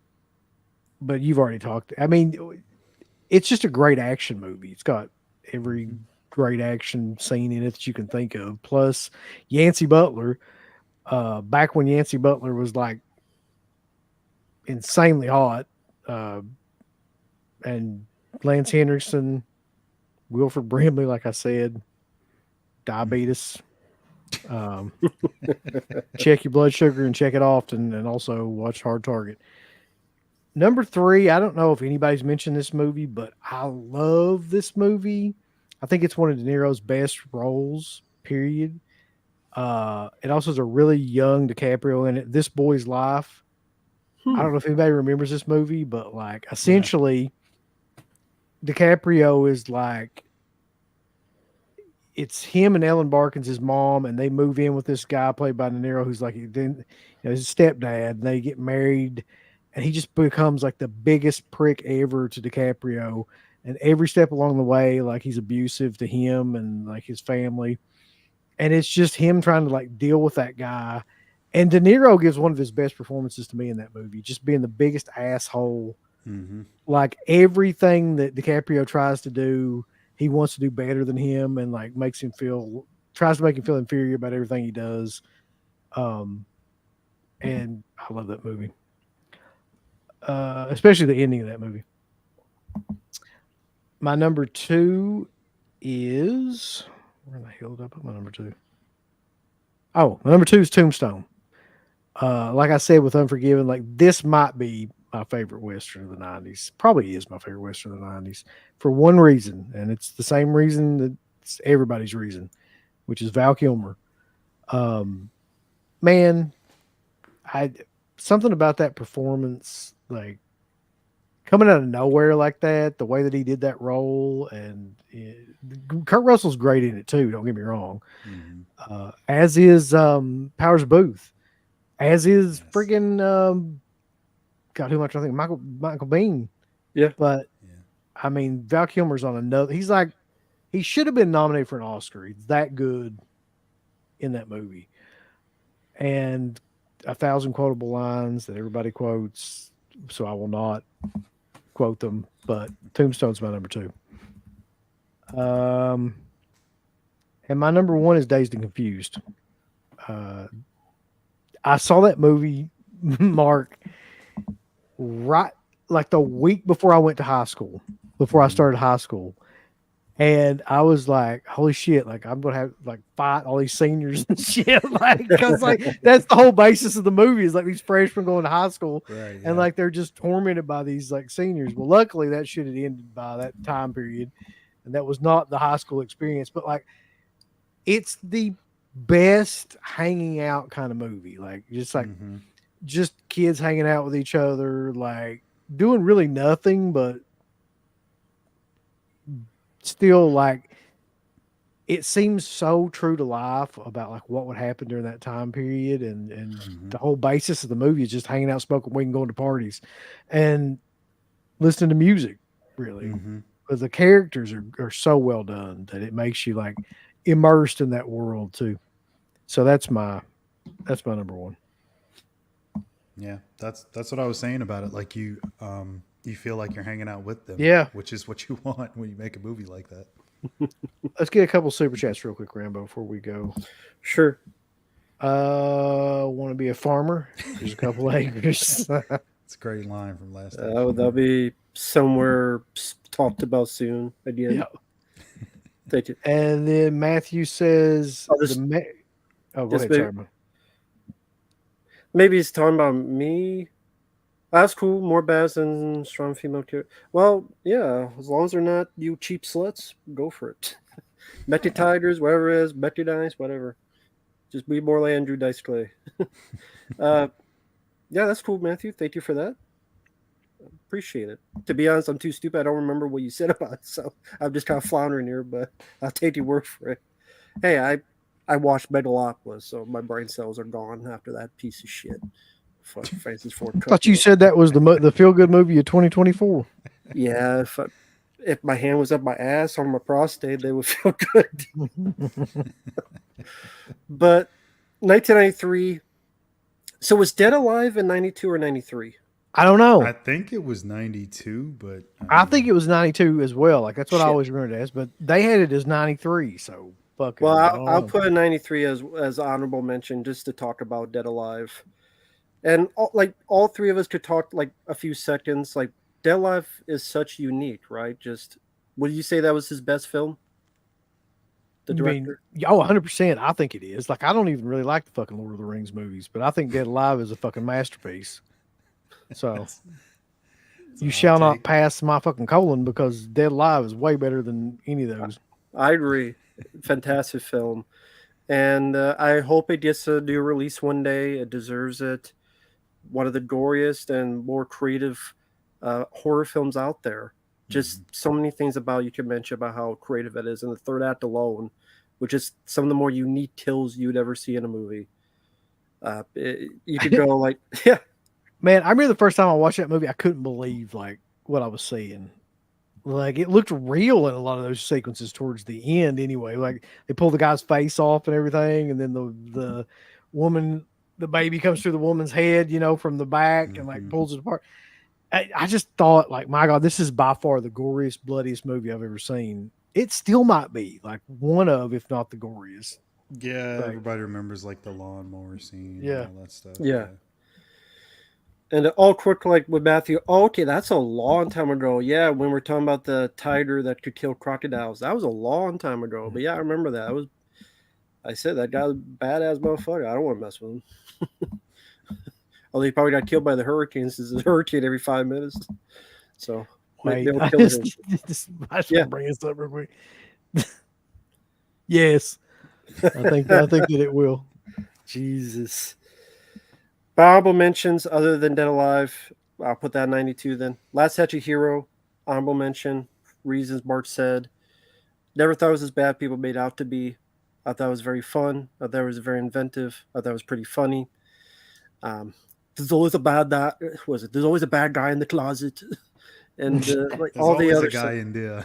but you've already talked. I mean, it's just a great action movie. It's got every great action scene in it that you can think of. Plus, Yancey Butler. Back when Yancey Butler was like insanely hot, uh, and Lance Henriksen, Wilford Brimley, like I said, diabetes. Um, check your blood sugar and check it often, and also watch Hard Target. Number 3, I don't know if anybody's mentioned this movie, but I love this movie. I think it's one of De Niro's best roles, period. It also has a really young DiCaprio in it. This Boy's Life. I don't know if anybody remembers this movie, but like essentially, DiCaprio is like it's him and Ellen Barkin's his mom, and they move in with this guy played by De Niro, who's like then his stepdad. And they get married, and he just becomes like the biggest prick ever to DiCaprio. And every step along the way, like he's abusive to him and like his family. And it's just him trying to like deal with that guy. And De Niro gives one of his best performances to me in that movie, just being the biggest asshole. Mm-hmm. Like everything that DiCaprio tries to do, he wants to do better than him, and like tries to make him feel inferior about everything he does. And I love that movie, especially the ending of that movie. My number 2 is where the hell did I put my number 2? Oh, my number 2 is Tombstone. Like I said with Unforgiven, like this might be my favorite Western of the 90s. Probably is my favorite Western of the 90s for one reason, and it's the same reason that's everybody's reason, which is Val Kilmer. Man, I something about that performance, like coming out of nowhere like that, the way that he did that role, and Kurt Russell's great in it too. Don't get me wrong. Mm-hmm. As is Powers Booth, as is friggin' God, who am I trying to think? Michael Bean. Yeah. But I mean, Val Kilmer's on another. He's like, he should have been nominated for an Oscar. He's that good in that movie. And 1,000 quotable lines that everybody quotes. So I will not quote them. But Tombstone's my number 2. And my number 1 is Dazed and Confused. I saw that movie, Mark, right like the week before I went to high school, before I started high school. And I was like, holy shit, like I'm gonna have like fight all these seniors and shit. Like, cause like that's the whole basis of the movie is like these freshmen going to high school, Right, and like they're just tormented by these like seniors. Well, luckily that shit had ended by that time period, and that was not the high school experience. But like it's the best hanging out kind of movie. Like just kids hanging out with each other, like doing really nothing, but still like it seems so true to life about like what would happen during that time period, and the whole basis of the movie is just hanging out, smoking weed, and going to parties and listening to music, really. but the characters are so well done that it makes you like immersed in that world too. So that's my number one. Yeah, that's what I was saying about it. Like you feel like you're hanging out with them, Yeah. which is what you want when you make a movie like that. Let's get a couple super chats real quick, Rambo, before we go. Sure. Want to be a farmer? There's a couple acres. It's a great line from last time. That'll be somewhere talked about soon again. Yeah. Thank you. And then Matthew says I'll just- the oh, go just ahead, maybe- sorry, man. Maybe he's talking about me. That's cool. More badass than strong female character. Well, yeah. As long as they're not you cheap sluts, go for it. Betty Tigers, whatever it is, Betty Dice, whatever. Just be more like Andrew Dice Clay. Yeah, that's cool, Matthew. Thank you for that. Appreciate it. To be honest, I'm too stupid. I don't remember what you said about it, so I'm just kind of floundering here, but I'll take your word for it. Hey, I watched Megalopolis, so my brain cells are gone after that piece of shit. Francis Ford I thought you said that was the feel good movie of 2024. Yeah, if my hand was up my ass or my prostate, they would feel good. But 1993. So was Dead Alive in 92 or 93? I don't know. I think it was 92, but I think it was 92 as well. Like that's what I Shit. always remembered it as, but they had it as 93. So fucking. Well, I'll put a 93 as honorable mention just to talk about Dead Alive. And all three of us could talk like a few seconds. Like Dead Alive is such unique, right? Just would you say that was his best film? The director? 100%. I think it is. Like I don't even really like the fucking Lord of the Rings movies, but I think Dead Alive is a fucking masterpiece. So you shall not pass my fucking colon because Dead Alive is way better than any of those. I agree. Fantastic film. And I hope it gets a new release one day. It deserves it. One of the goriest and more creative horror films out there. Just so many things about you can mention about how creative it is. And the third act alone, which is some of the more unique kills you'd ever see in a movie. You could go like, yeah. Man, I remember the first time I watched that movie, I couldn't believe like what I was seeing. Like it looked real in a lot of those sequences towards the end anyway. Like they pull the guy's face off and everything, and then the woman, the baby comes through the woman's head, from the back and like pulls it apart. I just thought, like, my God, this is by far the goriest, bloodiest movie I've ever seen. It still might be like one of, if not the goriest. Yeah, everybody remembers like the lawnmower scene, Yeah. and all that stuff. Yeah. And all quick, like with Matthew, okay, that's a long time ago. Yeah, when we're talking about the tiger that could kill crocodiles, that was a long time ago. But yeah, I remember that. I said that guy's a badass motherfucker. I don't want to mess with him. Although he probably got killed by the hurricanes. There's a hurricane every 5 minutes. So Wait, they'll I kill him. just want to bring this up real quick. Yes, I think that it will. Jesus. Honorable mentions other than Dead Alive. I'll put that 92 then. Last Hatchet Hero, honorable mention. Reasons Mark said. Never thought it was as bad people made out to be. I thought it was very fun. I thought it was very inventive. I thought it was pretty funny. There's always a bad guy. There's always a bad guy in the closet, and like all the other guy in there.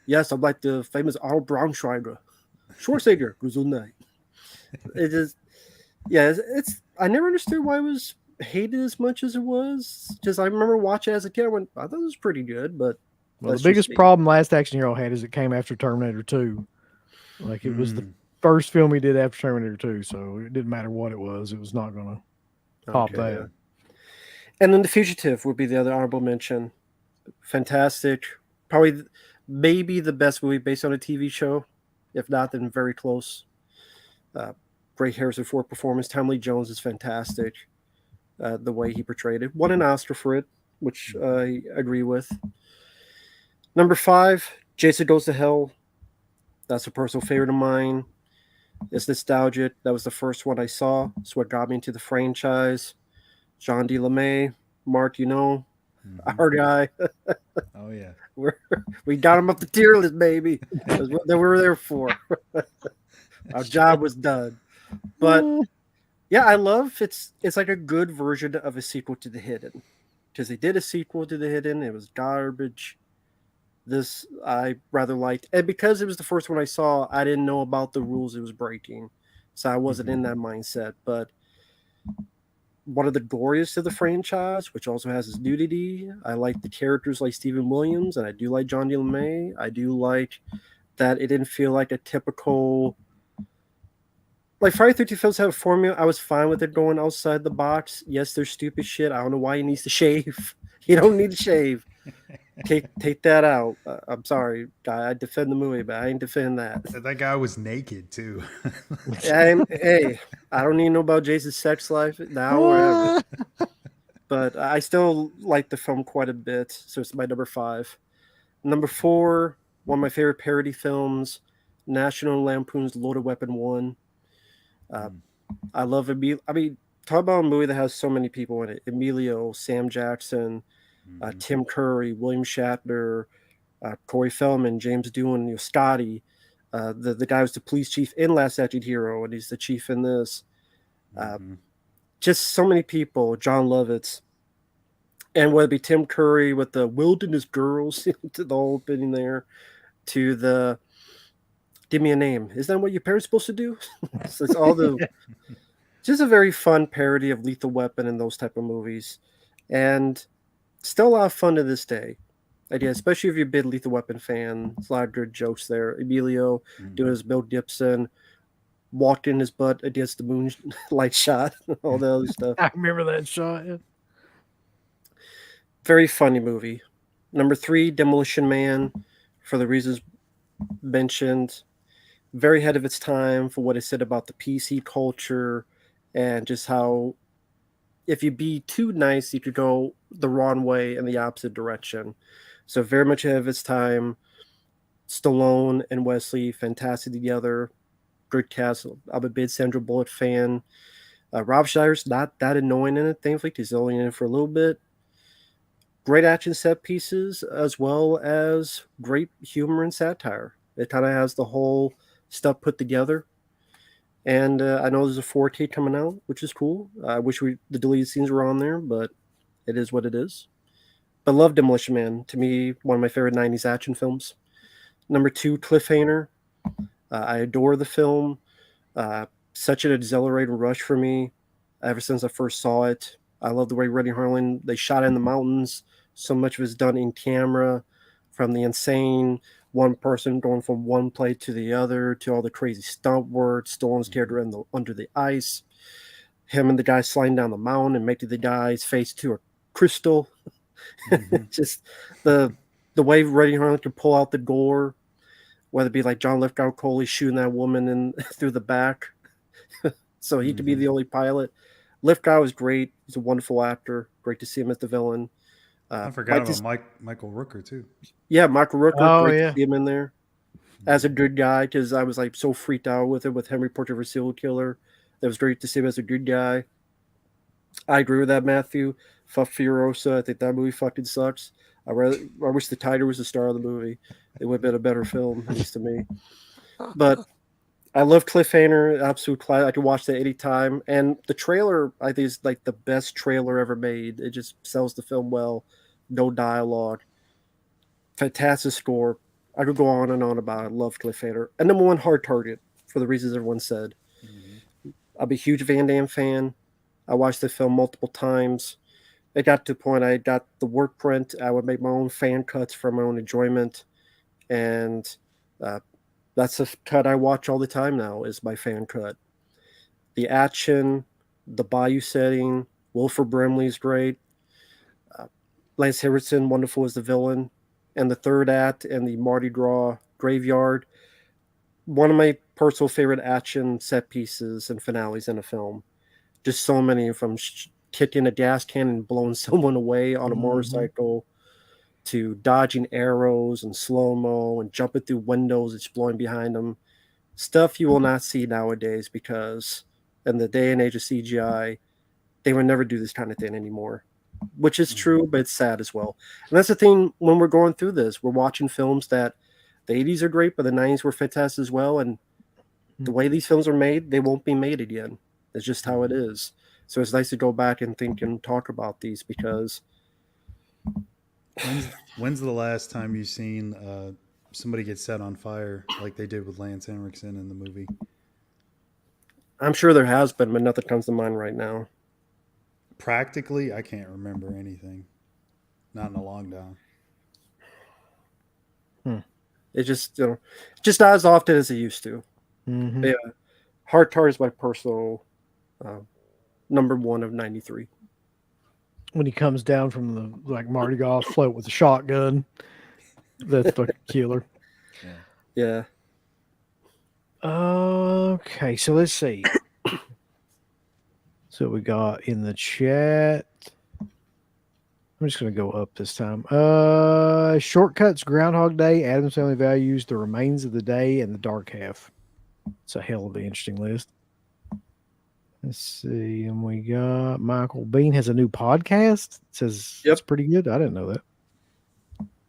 Yes, I'm like the famous Arnold Braunschweiger. Schwarzenegger, Gesundheit. It is, yeah. It's. I never understood why it was hated as much as it was. Just I remember watching it as a kid. I thought it was pretty good, but well, the biggest problem Last Action Hero had is it came after Terminator 2. Like it was the first film he did after Terminator 2, so it didn't matter what it was not going to pop that. Yeah. And then The Fugitive would be the other honorable mention. Fantastic. Probably maybe the best movie based on a TV show. If not, then very close. Great Harrison Ford performance. Tommy Lee Jones is fantastic. The way he portrayed it. Won an Oscar for it, which I agree with. Number 5, Jason Goes to Hell. That's a personal favorite of mine. It's nostalgic. That was the first one I saw. It's what got me into the franchise. Jean D. LeMay, Mark, our guy. Oh, yeah. We got him up the tier list, baby. That's what we were there for. Our job was done. But yeah, I love it's like a good version of a sequel to The Hidden. because they did a sequel to The Hidden. It was garbage. This I rather liked, and because it was the first one I saw, I didn't know about the rules it was breaking, so I wasn't in that mindset. But one of the goriest of the franchise, which also has its nudity. I like the characters like Stephen Williams, and I do like John D. LeMay. I do like that it didn't feel like a typical. Like Friday 13 films have a formula. I was fine with it going outside the box. Yes, they're stupid shit. I don't know why he needs to shave. You don't need to shave. Take that out. I'm sorry, I defend the movie, but I ain't defend that. That guy was naked too. And hey, I don't need to know about Jason's sex life now or ever. But I still like the film quite a bit. So it's my number 5. Number 4, one of my favorite parody films, National Lampoon's Loaded Weapon 1. I love Emilio. I mean, talk about a movie that has so many people in it: Emilio, Sam Jackson, Tim Curry, William Shatner, Corey Feldman, James Doohan, Scotty. The guy who's the police chief in Last Action Hero, and he's the chief in this. Just so many people. John Lovitz, and whether it be Tim Curry with the Wilderness Girls, to the whole opening there, to the give me a name. Isn't that what your parents supposed to do? So it's all the just a very fun parody of Lethal Weapon and those type of movies, and still a lot of fun to this day. Idea, especially if you're a big Lethal Weapon fan. There's a lot of good jokes there. Emilio doing his Bill Gibson, walked in his butt against the moonlight shot, all the other stuff. I remember that shot. Yeah. Very funny movie. Number 3, Demolition Man, for the reasons mentioned. Very ahead of its time for what it said about the PC culture and just how if you be too nice, you could go the wrong way in the opposite direction. So very much ahead of its time. Stallone and Wesley, fantastic together. Good cast. I'm a big Sandra Bullock fan. Rob Schneider's not that annoying in it, thankfully. He's only in it for a little bit. Great action set pieces, as well as great humor and satire. It kind of has the whole stuff put together. And I know there's a 4K coming out, which is cool. I wish the deleted scenes were on there, but it is what it is. But love Demolition Man. To me, one of my favorite 90s action films. Number 2, Cliffhanger. I adore the film. Such an exhilarating rush for me ever since I first saw it. I love the way Rennie Harlan, they shot in the mountains. So much of it's done in camera, from the insane one person going from one plate to the other, to all the crazy stunt work, Stallone's character under the ice, him and the guy sliding down the mountain and making the guy's face to a crystal. Just the way Rennie Harlan can pull out the gore, whether it be like John Lithgow Coley shooting that woman in through the back, so he could be the only pilot. Lithgow is great. He's a wonderful actor. Great to see him as the villain. I forgot about Michael Rooker too. Yeah, Michael Rooker. Oh, great yeah. to see him in there as a good guy, because I was like so freaked out with him with Henry Portrait of a Serial Killer. That was great to see him as a good guy. I agree with that, Matthew. Fuck Furiosa. I think that movie fucking sucks. I wish the Tiger was the star of the movie. It would have been a better film, at least to me. But I love Cliffhanger, absolute class. I could watch that anytime. And the trailer, I think, is like the best trailer ever made. It just sells the film well. No dialogue. Fantastic score. I could go on and on about it. Love Cliffhanger. And number 1, Hard Target, for the reasons everyone said. I'm a huge Van Damme fan. I watched the film multiple times. It got to the point I got the work print. I would make my own fan cuts for my own enjoyment. And that's a cut I watch all the time now, is my fan cut. The action, the bayou setting, Wilford Brimley's great. Lance Henriksen, wonderful as the villain. And the third act and the Mardi Gras graveyard. One of my personal favorite action set pieces and finales in a film. Just so many, from kicking a gas can and blowing someone away on a motorcycle, to dodging arrows and slow-mo and jumping through windows, exploding behind them. Stuff you will not see nowadays, because in the day and age of CGI, they would never do this kind of thing anymore. Which is true, but it's sad as well. And that's the thing when we're going through this. We're watching films that the 80s are great, but the 90s were fantastic as well. And the way these films are made, they won't be made again. It's just how it is. So it's nice to go back and think and talk about these, because When's the last time you seen somebody get set on fire like they did with Lance Henriksen in the movie? I'm sure there has been, but nothing comes to mind right now. Practically, I can't remember anything. Not in a long time. It just not as often as it used to. Mm-hmm. Yeah, Hard Tar is my personal uh, number one of '93. When he comes down from the like Mardi Gras float with a shotgun, that's fucking killer. Yeah. Yeah, Okay, so let's see. So we got in the chat. I'm just gonna go up this time. Shortcuts, Groundhog Day, Adam's Family Values, The Remains of the Day, and The Dark Half. It's a hell of an interesting list. Let's see, and we got Michael Bean has a new podcast. It says Yep. it's pretty good. I didn't know that.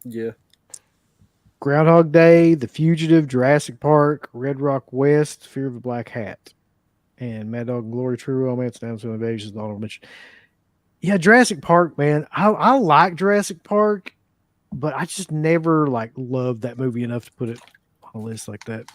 yeah. Groundhog Day, The Fugitive, Jurassic Park, Red Rock West, Fear of the Black Hat, and Mad Dog and Glory, True Romance, and Adam's Family Values is an honorable mention. Yeah, Jurassic Park, man. I like Jurassic Park, but I just never like loved that movie enough to put it on a list like that.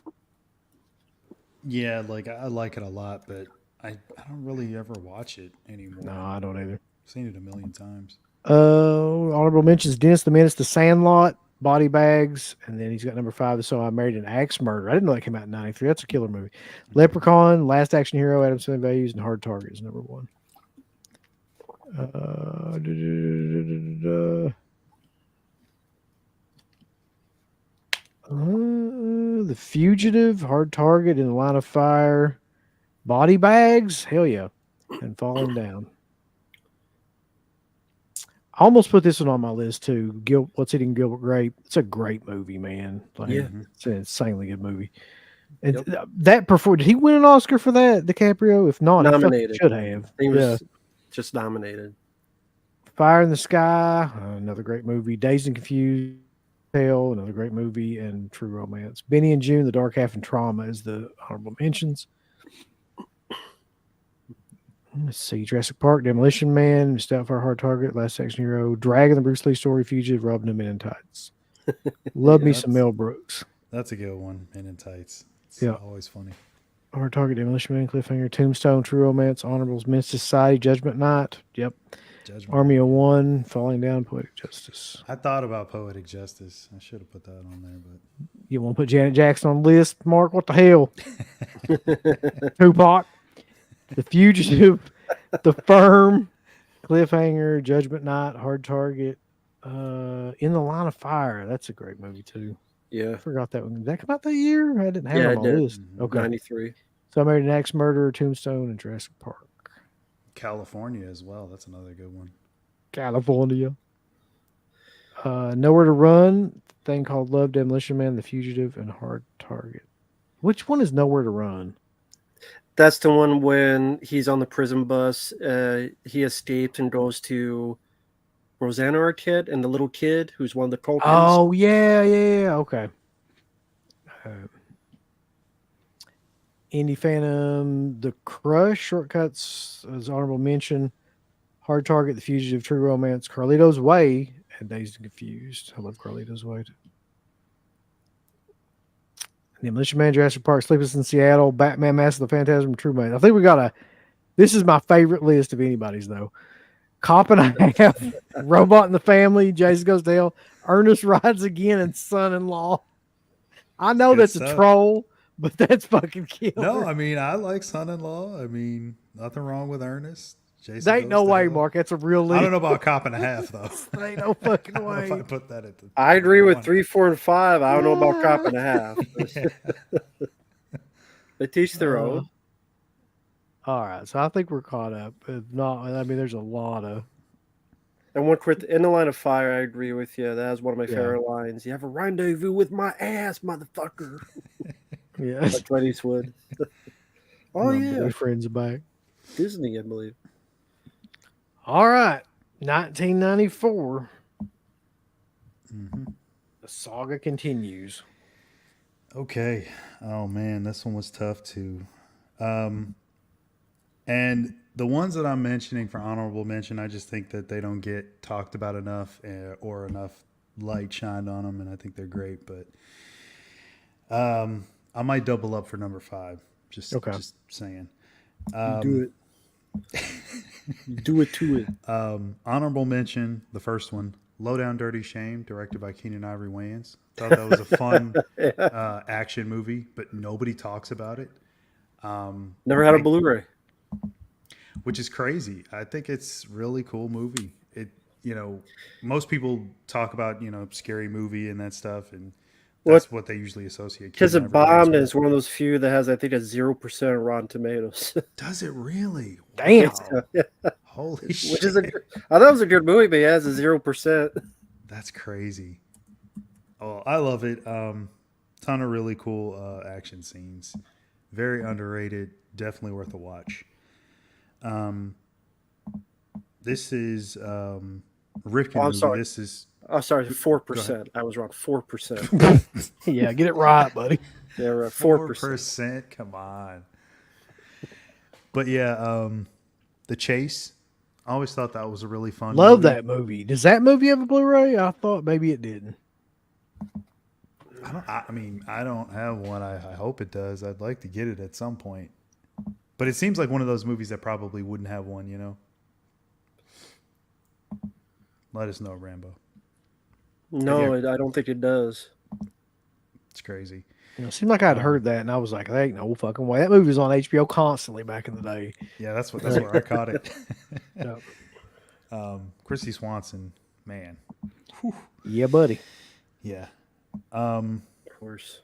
Yeah, like I like it a lot, but I don't really ever watch it anymore. No, I don't either. I've seen it a million times. Honorable mentions: Dennis the Menace, The Sandlot, Body Bags, and then he's got number 5. So I Married an Axe Murderer. I didn't know that came out in '93. That's a killer movie. Leprechaun, Last Action Hero, Adam's Family Values, and Hard Target is number 1. The Fugitive, Hard Target, In the Line of Fire, Body Bags, hell yeah, and Falling Down. I almost put this one on my list too. What's Eating Gilbert Grape? It's a great movie, man. Like, Yeah. it's an insanely good movie. And Yep. that did he win an Oscar for that? DiCaprio? If not, Nominated. he should have. He was just nominated. Fire in the Sky, another great movie. Dazed and Confused, Tale, another great movie, and True Romance. Benny and June, The Dark Half, and Trauma is the honorable mentions. Let's see: Jurassic Park, Demolition Man, Stoutfire, Hard Target, Last Action Hero, Dragon, the Bruce Lee Story, Fugitive, Robin Hood Men in Tights. Love me some Mel Brooks. That's a good one. Men in Tights. It's Yeah. always funny. Hard Target, Demolition Man, Cliffhanger, Tombstone, True Romance, Honorables, Men's Society, Judgment Night. Yep. Judgment. Army of One, Falling Down, Poetic Justice. I thought about Poetic Justice. I should have put that on there, but You want to put Janet Jackson on the list, Mark? What the hell? Tupac, The Fugitive, The Firm, Cliffhanger, Judgment Night, Hard Target, In the Line of Fire. That's a great movie too. Yeah. I forgot that one. Did that come out that year? I didn't have Yeah, it it on my did. list. Okay. '93. So I Married an Axe Murderer, Tombstone, and Jurassic Park. California as well. That's another good one. California. Nowhere to Run, Thing Called Love, Demolition Man, The Fugitive, and Hard Target. Which one is Nowhere to Run? That's the one when he's on the prison bus. He escapes and goes to Rosanna Arquette and the little kid who's one of the culprits. Oh, yeah. Okay. Indy Phantom, The Crush, Shortcuts as honorable mention. Hard Target, The Fugitive, True Romance, Carlito's Way, and Dazed and Confused. I love Carlito's Way. Demolition Man, Jurassic Park, Sleepless in Seattle, Batman, Mask of the Phantasm, True Man. I think we got this is my favorite list of anybody's though. Cop and a Half, Robot in the Family, Jason Goes to Hell, Ernest Rides Again, and Son-in-Law. I know Good that's stuff. a troll, but that's fucking killer. No, I mean I like Son-in-Law. I mean nothing wrong with Ernest. Jason There ain't Goes no to way, Hell. Mark. That's a real list. I don't know about Cop and a Half though. There ain't no fucking I don't know if way. I put that at the. I agree with one. 3, 4, and 5. I don't know about Cop and a Half. They teach their own. All right, so I think we're caught up. If not, I mean, there's a lot of. And one quick, In the Line of Fire, I agree with you. That was one of my Yeah. favorite lines. You have a rendezvous with my ass, motherfucker. Yeah. Like Clint Eastwood. Oh, My yeah. boyfriend's back. Disney, I believe. All right, 1994. Mm-hmm. The saga continues. Okay. Oh man, this one was tough too. And the ones that I'm mentioning for honorable mention, I just think that they don't get talked about enough or enough light shined on them, and I think they're great. But I might double up for number 5. Just saying. Do it. Do it to it. Honorable mention, the first one, Low Down Dirty Shame, directed by Keenan Ivory Wayans. Thought that was a fun action movie, but nobody talks about it. Never had a Blu-ray. Which is crazy. I think it's really cool movie. It, most people talk about, scary movie and that stuff, and that's what they usually associate. Because it bombed, and it's one of those few that has, I think, a 0% Rotten Tomatoes. Does it really? Damn. Wow. Holy shit. Which is I thought it was a good movie, but it has a 0%. That's crazy. Oh, I love it. Ton of really cool action scenes. Very underrated. Definitely worth a watch. This is Rifkin movie. Sorry. This is. Oh, sorry, 4%. I was wrong. 4%. Yeah, get it right, buddy. Yeah, right. 4%. 4%. Come on. But yeah, The Chase. I always thought that was a really fun Love movie. that movie. Does that movie have a Blu-ray? I thought maybe it didn't. I don't have one. I hope it does. I'd like to get it at some point. But it seems like one of those movies that probably wouldn't have one, Let us know, Rambo. No, I don't think it does. It's crazy. It seemed like I'd heard that, and I was like, "There ain't no fucking way." That movie was on HBO constantly back in the day. Yeah, that's where I caught it. Yep. Christy Swanson, man. Whew. Yeah, buddy. Yeah. Of course.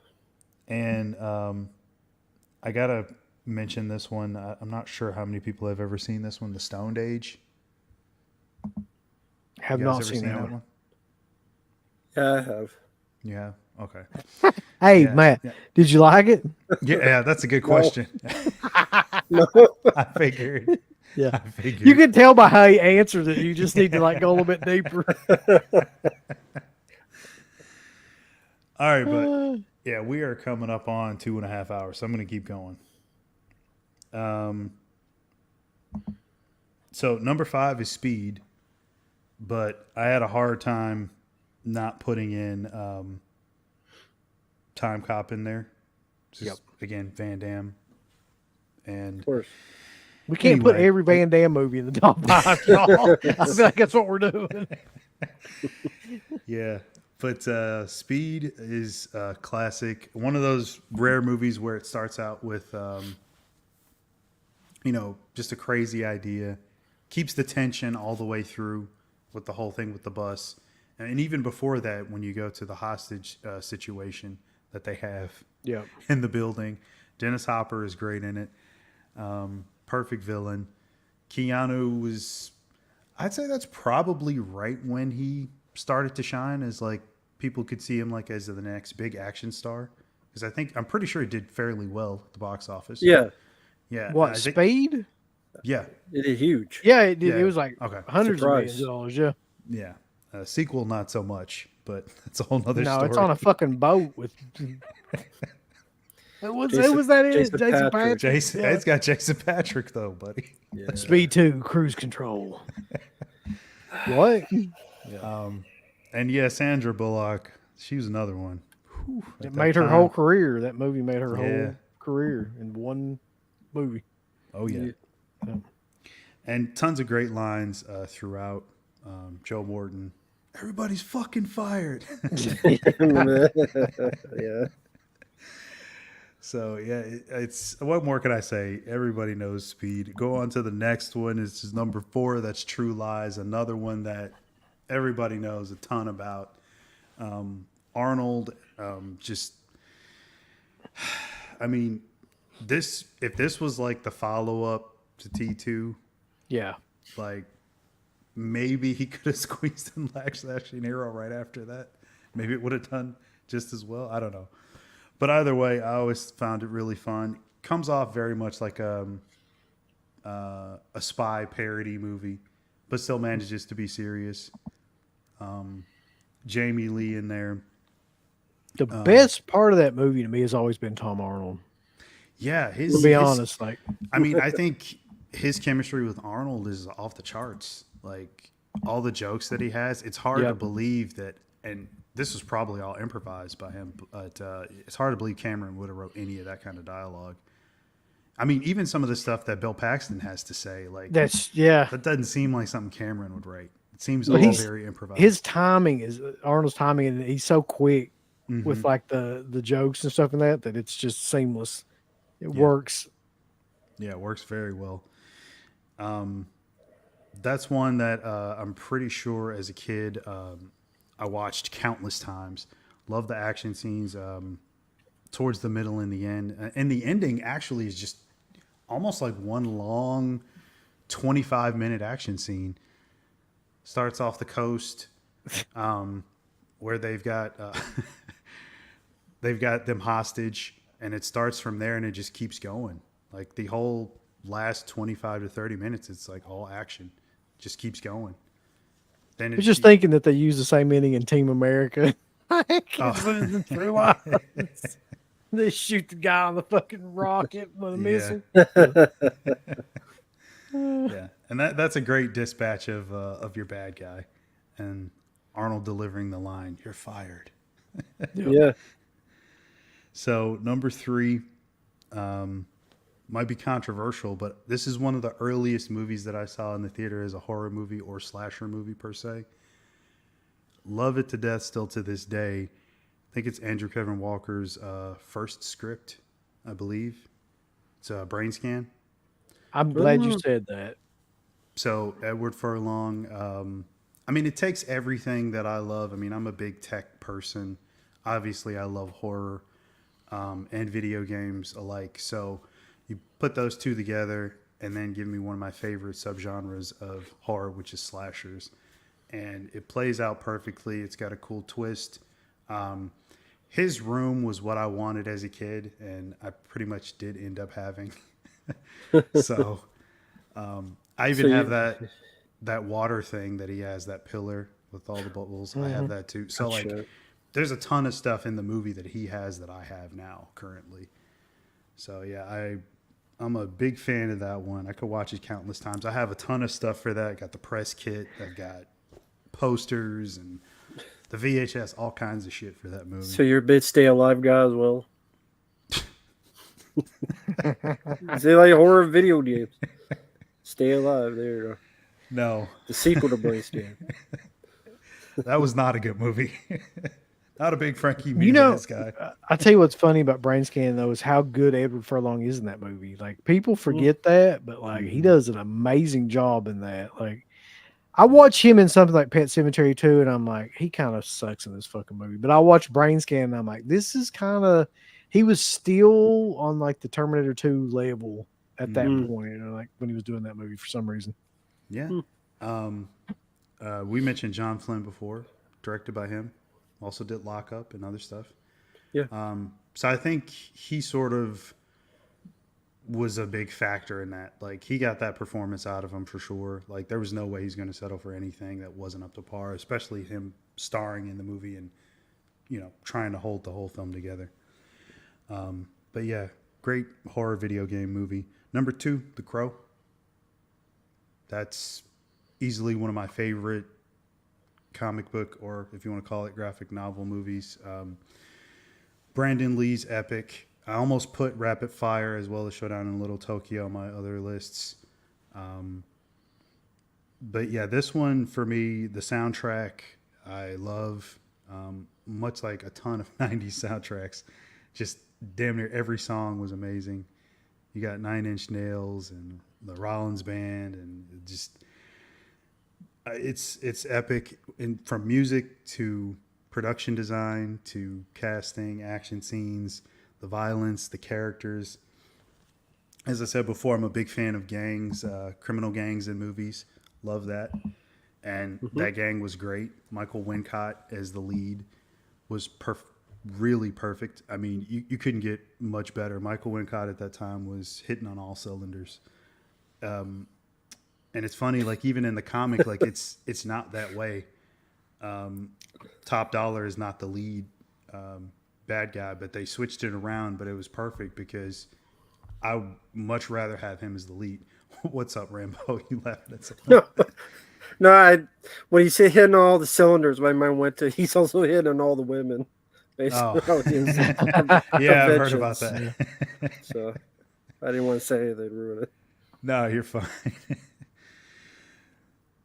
And I gotta mention this one. I'm not sure how many people have ever seen this one, The Stoned Age. Have You guys not ever seen that one. Yeah, I have. Yeah. Okay. Hey, Yeah, Matt, yeah. did you like it? Yeah, that's a good question. No. I figured. Yeah. I figured. You can tell by how he answers it. You just need to go a little bit deeper. All right, but yeah, we are coming up on 2.5 hours, so I'm going to keep going. So number 5 is Speed, but I had a hard time not putting in Time Cop in there. Just, again, Van Damme. And Of course. We can't put Anyway. every Van Damme movie in the top 5, y'all. I feel like that's what we're doing. yeah, but Speed is classic. One of those rare movies where it starts out with, just a crazy idea, keeps the tension all the way through with the whole thing with the bus. And even before that, when you go to the hostage situation that they have Yeah. in the building, Dennis Hopper is great in it. Perfect villain. Keanu was, I'd say that's probably right when he started to shine, as like people could see him like as the next big action star. Because I'm pretty sure he did fairly well at the box office. Yeah. Yeah. What, Speed? Yeah. It is huge. Yeah, it did. Yeah. It was like Okay. hundreds Surprise. of millions of dollars. Yeah. Yeah. Sequel, not so much, but that's a whole other No, story. it's on a fucking boat with. Who was Jason- that? Jason Patrick. Jason, Yeah. It's got Jason Patrick though, buddy. Yeah. Speed 2, cruise control. What? And yeah, Sandra Bullock, she was another one. Whew, at It that made her time. whole career. That movie made her Yeah. whole career in one movie. Oh yeah. Yeah. And tons of great lines throughout. Joe Morton, everybody's fucking fired. Yeah. So yeah, it's what more can I say? Everybody knows Speed. Go on to the next one. It's number 4. That's True Lies. Another one that everybody knows a ton about. Arnold, just, I mean, if this was like the follow up to T2, Yeah. like maybe he could have squeezed in Action Hero right after that. Maybe it would have done just as well. I don't know. But either way, I always found it really fun. Comes off very much like a spy parody movie, but still manages to be serious. Jamie Lee in there. The best part of that movie to me has always been Tom Arnold. Yeah, To be honest, like I mean, I think his chemistry with Arnold is off the charts. Like all the jokes that he has, it's hard to Yep. believe that. And this was probably all improvised by him, but it's hard to believe Cameron would have wrote any of that kind of dialogue. I mean, even some of the stuff that Bill Paxton has to say, like That's yeah. that doesn't seem like something Cameron would write. It seems But all he's very improvised. his timing is Arnold's timing, and he's so quick Mm-hmm. with like the jokes and stuff and that it's just seamless. It Yeah. works. Yeah, it works very well. That's one that I'm pretty sure as a kid I watched countless times. Love the action scenes towards the middle and the end. And the ending actually is just almost like one long 25-minute action scene. Starts off the coast where they've got they've got them hostage, and it starts from there and it just keeps going. Like the whole last 25 to 30 minutes, it's like all action. Just keeps going. Then I was just thinking that they use the same ending in Team America. Oh. Through lines. They shoot the guy on the fucking rocket with a missile. Yeah, and that's a great dispatch of your bad guy, and Arnold delivering the line, "You're fired." Yeah. So number 3 might be controversial, but this is one of the earliest movies that I saw in the theater as a horror movie or slasher movie per se. Love it to death still to this day. I think it's Andrew Kevin Walker's first script, I believe. It's a Brain Scan. I'm glad you said that. So Edward Furlong, I mean, it takes everything that I love. I mean, I'm a big tech person. Obviously, I love horror and video games alike. So you put those two together and then give me one of my favorite subgenres of horror, which is slashers. And it plays out perfectly. It's got a cool twist. His room was what I wanted as a kid, and I pretty much did end up having. So I even have that water thing that he has, that pillar with all the bubbles. I have that too. So like, Sure. there's a ton of stuff in the movie that he has that I have now currently. So yeah, I'm a big fan of that one. I could watch it countless times. I have a ton of stuff for that. I got the press kit. I've got posters and the VHS, all kinds of shit for that movie. So you're a bit Stay Alive guy as well. They like horror video games. Stay Alive. There you go. No, The sequel to Brain Scan. that was not a good movie. Not a big Frankie You know, Muniz guy. I tell you what's funny about Brain Scan though is how good Edward Furlong is in that movie. Like people forget that, but like he does an amazing job in that. Like I watch him in something like Pet Cemetery 2, and I'm like, he kind of sucks in this fucking movie. But I watch Brain Scan, and I'm like, this is kind of. He was still on like the Terminator 2 level at that point, you know, like when he was doing that movie for some reason. Yeah. We mentioned John Flynn before, directed by him. Also did Lock Up and other stuff. Yeah. So I think he sort of was a big factor in that. Like he got that performance out of him for sure. Like there was no way he's going to settle for anything that wasn't up to par, especially him starring in the movie and, you know, trying to hold the whole film together. But yeah, great horror video game movie. Number 2, The Crow. That's easily one of my favorite comic book, or if you want to call it graphic novel movies. Brandon Lee's epic. I almost put Rapid Fire as well as Showdown in Little Tokyo on my other lists. But yeah, this one for me, the soundtrack I love, much like a ton of 90s soundtracks. Just damn near every song was amazing. You got 9 Inch Nails and the Rollins Band, and it just it's epic. And from music to production design to casting, action scenes, the violence, the characters. As I said before, I'm a big fan of gangs, criminal gangs in movies. Love that. And that gang was great. Michael Wincott as the lead was really perfect. I mean, you couldn't get much better. Michael Wincott at that time was hitting on all cylinders. And it's funny, like even in the comic, like it's not that way. Top Dollar is not the lead bad guy, but they switched it around. But it was perfect because I would much rather have him as the lead. What's up, Rambo? You laughing at something? No, no. When you say hitting all the cylinders, my mind went to he's also hitting all the women. Oh, Basically, all the yeah, I've heard about conventions. that. So I didn't want to say they'd ruin it. No, you're fine.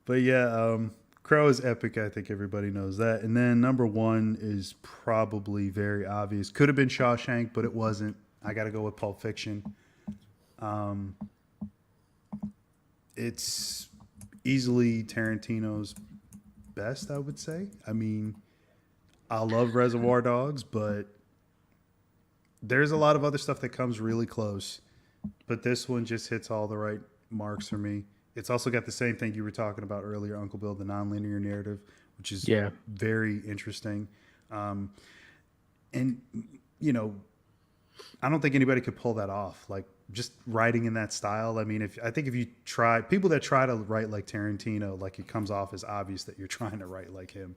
But yeah, Crow is epic. I think everybody knows that. And then number one is probably very obvious. Could have been Shawshank, but it wasn't. I got to go with Pulp Fiction. It's easily Tarantino's best, I would say. I mean, I love Reservoir Dogs, but there's a lot of other stuff that comes really close. But this one just hits all the right marks for me. It's also got the same thing you were talking about earlier, Uncle Bill, the nonlinear narrative, which is very interesting. And, you know, I don't think anybody could pull that off. Like, just writing in that style. I mean, I think if you try, people that try to write like Tarantino, like it comes off as obvious that you're trying to write like him.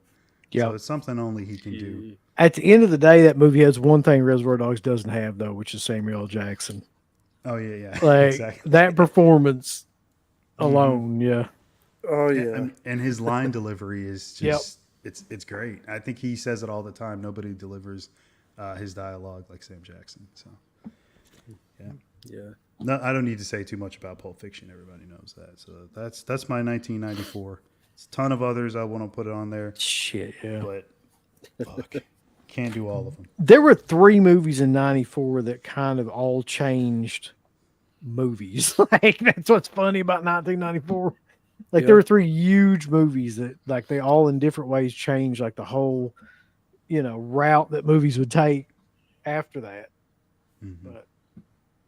Yeah. So it's something only he can do. At the end of the day, that movie has one thing Reservoir Dogs doesn't have, though, which is Samuel L. Jackson. Oh, yeah. Like, exactly. that performance alone, yeah. Oh yeah, and his line delivery is just it's great. I think he says it all the time. Nobody delivers his dialogue like Sam Jackson. So yeah. no, I don't need to say too much about Pulp Fiction. Everybody knows that. So that's my 1994. It's a ton of others I want to put it on there, Shit, yeah. but fuck, can't do all of them. There were 3 movies in 94 that kind of all changed movies. Like, that's what's funny about 1994. Like, there were 3 huge movies that, like, they all in different ways changed, like, the whole, route that movies would take after that. Mm-hmm. But,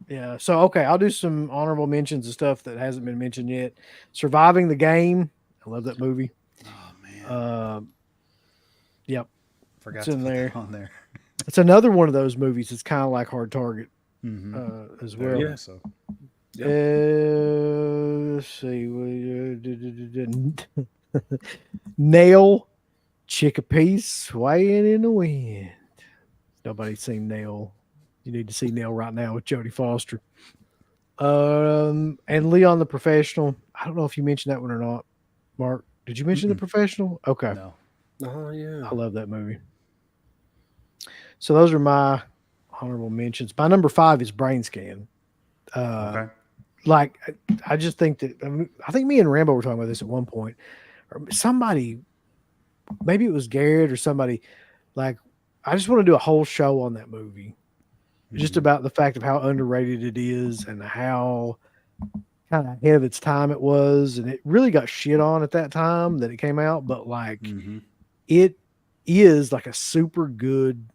yeah. So, okay, I'll do some honorable mentions of stuff that hasn't been mentioned yet. Surviving the Game. I love that movie. Oh, man. Yep. Forgot It's to in put there. that on there. It's another one of those movies. It's kind of like Hard Target as well. Yeah. So. Let's see. Nail, Chickapee, swaying in the wind. Nobody's seen Nail. You need to see Nail right now with Jodie Foster. And Leon the Professional. I don't know if you mentioned that one or not. Mark, did you mention The Professional? Okay. No. Oh yeah. I love that movie. So those are my honorable mentions. My number 5 is Brain Scan. Okay. Like, I just think that, I think me and Rambo were talking about this at one point, or somebody, maybe it was Garrett or somebody, like, I just want to do a whole show on that movie, just about the fact of how underrated it is and how kind of ahead of its time it was. And it really got shit on at that time that it came out, but like, it is like a super good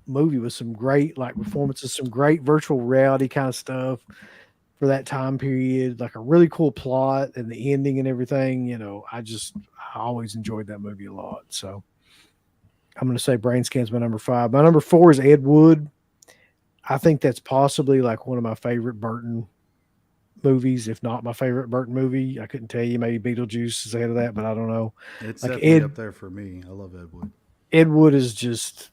movie with some great like performances, some great virtual reality kind of stuff for that time period, like a really cool plot and the ending and everything. I always enjoyed that movie a lot. So I'm going to say Brain Scan's my number 5. My number 4 is Ed Wood. I think that's possibly like one of my favorite Burton movies, if not my favorite Burton movie. I couldn't tell you. Maybe Beetlejuice is ahead of that, but I don't know. It's like definitely up there for me. I love Ed Wood. Ed Wood is just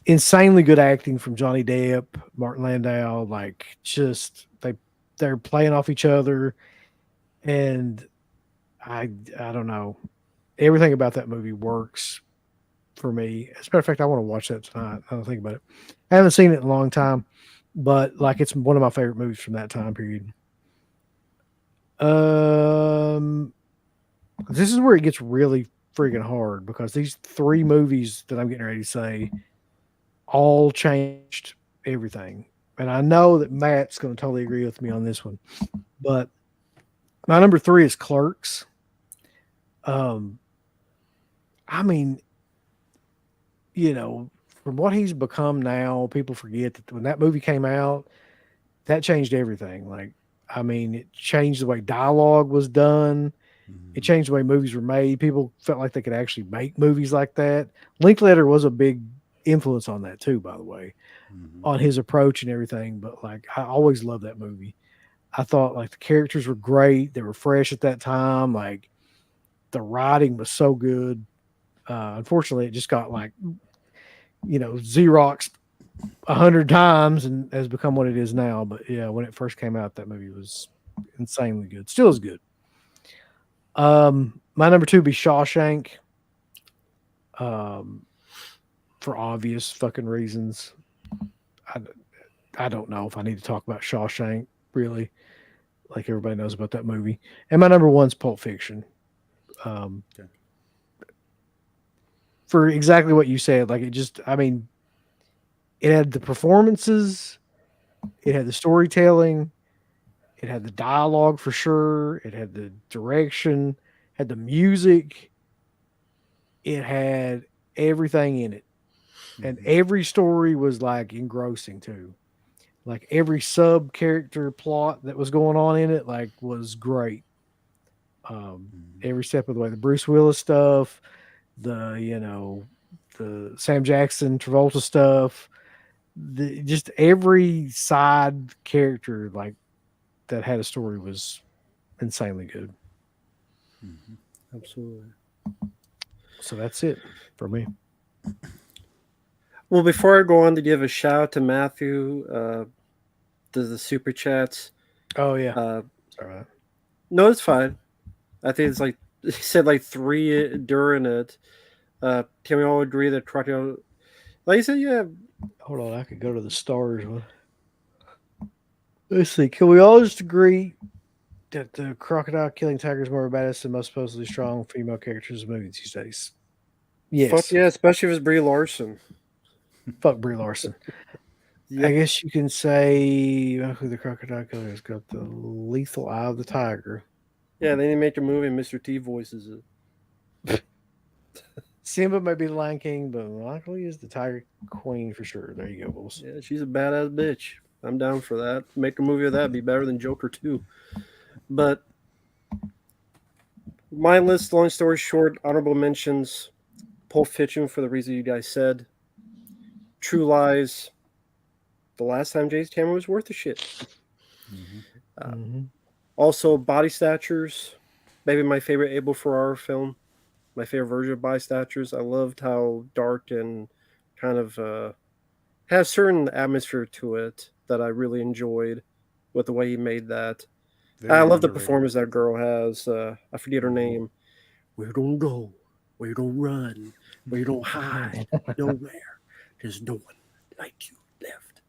insanely good acting from Johnny Depp, Martin Landau. Like, just they're playing off each other, and I don't know. Everything about that movie works for me. As a matter of fact, I want to watch that tonight. I don't think about it. I haven't seen it in a long time, but like, it's one of my favorite movies from that time period. This is where it gets really freaking hard, because these 3 movies that I'm getting ready to say all changed everything. And I know that Matt's going to totally agree with me on this one, but my number 3 is Clerks. I mean, from what he's become now, people forget that when that movie came out, that changed everything. Like, I mean, it changed the way dialogue was done. It changed the way movies were made. People felt like they could actually make movies like that. Linklater was a big influence on that too, by the way, on his approach and everything. But like, I always loved that movie. I thought like the characters were great. They were fresh at that time. Like, the writing was so good. Unfortunately, it just got like, Xeroxed 100 times and has become what it is now. But yeah, when it first came out, that movie was insanely good. Still is good. My number 2 would be Shawshank. For obvious fucking reasons. I, I don't know if I need to talk about Shawshank really. Like everybody knows about that movie. And my number 1's Pulp Fiction. Okay. For exactly what you said, like it had the performances, it had the storytelling, it had the dialogue for sure, it had the direction, had the music, it had everything in it. And every story was like engrossing too. Like every sub character plot that was going on in it, like was great. Every step of the way, the Bruce Willis stuff, the Sam Jackson, Travolta stuff, just every side character like that had a story was insanely good. Absolutely. So that's it for me. Well, before I go on to give a shout out to Matthew, does the super chats? Oh yeah, Uh, sorry about no, it's fine. I think it's like he said like 3 during it. Can we all agree that Crocodile? Like you said, yeah. that. Hold on, I could go to the stars one. Let's see. Can we all just agree that the crocodile killing tiger is more badass than most supposedly strong female characters in movies these days? Yes. Fuck yeah, especially if it's Brie Larson. Fuck Brie Larson. Yep. I guess you can say who the crocodile killer has got the lethal eye of the tiger. Yeah, they need to make a movie and Mr. T voices it. Simba may be the Lion King, but likely is the Tiger Queen for sure. There you go, Bulls. Yeah, she's a badass bitch. I'm down for that. Make a movie of that. Be better than Joker 2. But my list, long story short, honorable mentions, Pulp Fiction for the reason you guys said. True Lies, the last time James Cameron was worth a shit. Also, Body Snatchers, maybe my favorite Abel Ferrara film. My favorite version of Body Snatchers. I loved how dark and kind of has certain atmosphere to it that I really enjoyed with the way he made that. I love the performance that girl has. I forget her name. We don't go. We don't run. We don't hide. Nowhere. There's no one like you left.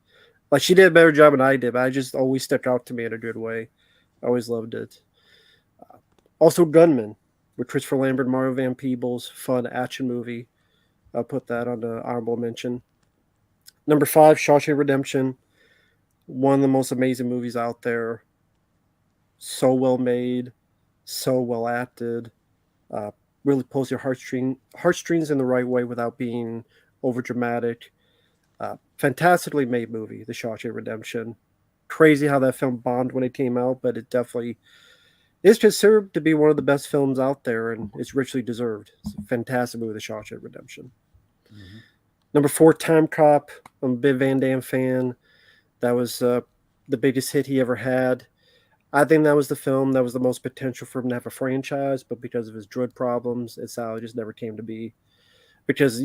Like she did a better job than I did, but I just always stuck out to me in a good way. I always loved it. Also, Gunman with Christopher Lambert and Mario Van Peebles. Fun action movie. I'll put that on the honorable mention. Number 5, Shawshank Redemption. One of the most amazing movies out there. So well made. So well acted. Really pulls your heartstrings in the right way without being over dramatic. Fantastically made movie, The Shawshank Redemption. Crazy how that film bombed when it came out, but it definitely is considered to be one of the best films out there, and it's richly deserved. It's a fantastic movie, The Shawshank Redemption. Number 4, Time Cop. I'm a big Van Damme fan. That was the biggest hit he ever had. I think that was the film that was the most potential for him to have a franchise, but because of his drug problems, it just never came to be. Because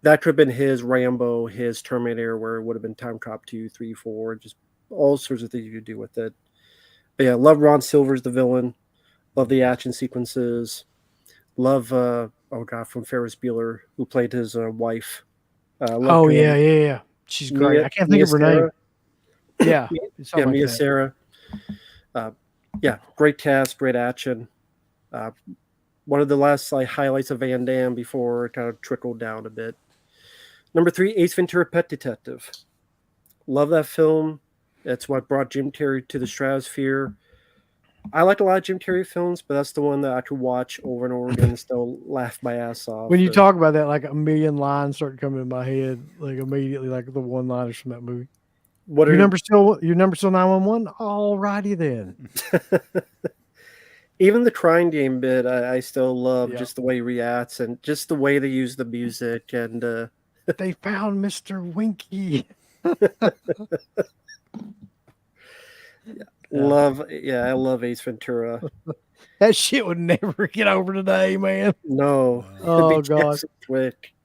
that could have been his Rambo, his Terminator, where it would have been Time Cop 2, 3, 4, just all sorts of things you could do with it. But yeah, love Ron Silver's the villain. Love the action sequences. Love, from Ferris Bueller, who played his wife. Yeah. She's great. I can't think of her name. Yeah. Mia Sarah. Great cast, great action. One of the last highlights of Van Damme before it kind of trickled down a bit. Number 3, Ace Ventura: Pet Detective. Love that film. It's what brought Jim Carrey to the stratosphere. I like a lot of Jim Carrey films, but that's the one that I could watch over and over again and still laugh my ass off. When you talk about that, like a million lines start coming in my head, like immediately, like the one-liners from that movie. Your number still 911? Alrighty then. Even the crying game bit, I still love just the way he reacts and just the way they use the music. And they found Mr. Winky. I love Ace Ventura. That shit would never get over today, man. No. Oh god. Quick.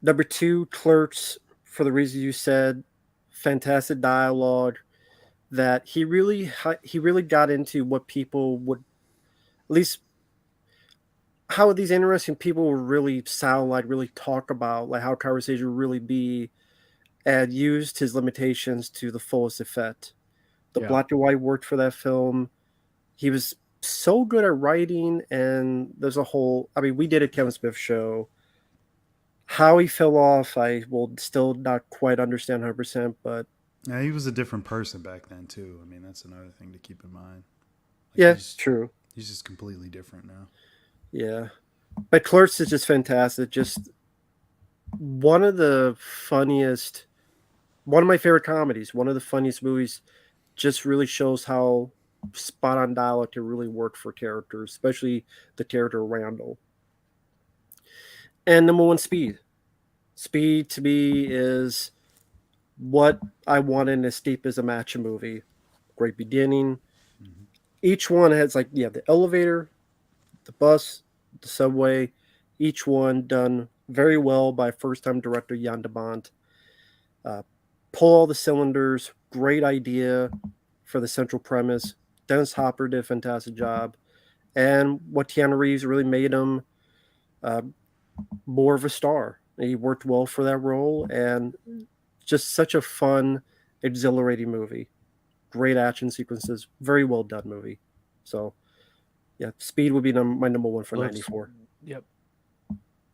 Number 2, Clerks, for the reason you said. Fantastic dialogue, that he really got into what people would, at least how these interesting people would really sound like, really talk about, like how conversation would really be, and used his limitations to the fullest effect. The Yeah. black and white worked for that film. He was so good at writing, and there's a whole, I mean, we did a Kevin Smith show. How he fell off, I will still not quite understand 100%, but Yeah, he was a different person back then too. I mean, that's another thing to keep in mind. Like yeah, true. He's just completely different now. Yeah. But Clerks is just fantastic. Just one of the funniest, one of my favorite comedies, one of the funniest movies. Just really shows how spot on dialogue can really work for characters, especially the character Randall. And number one, Speed. Speed to me is what I want in escapism action movie. Great beginning. Mm-hmm. Each one has like the elevator, the bus, the subway. Each one done very well by first time director Jan de Bont. Pull all the cylinders. Great idea for the central premise. Dennis Hopper did a fantastic job, and what Keanu Reeves really made him more of a star. He worked well for that role, and just such a fun, exhilarating movie. Great action sequences, very well done movie. So, yeah, Speed would be my number one for '94. Yep.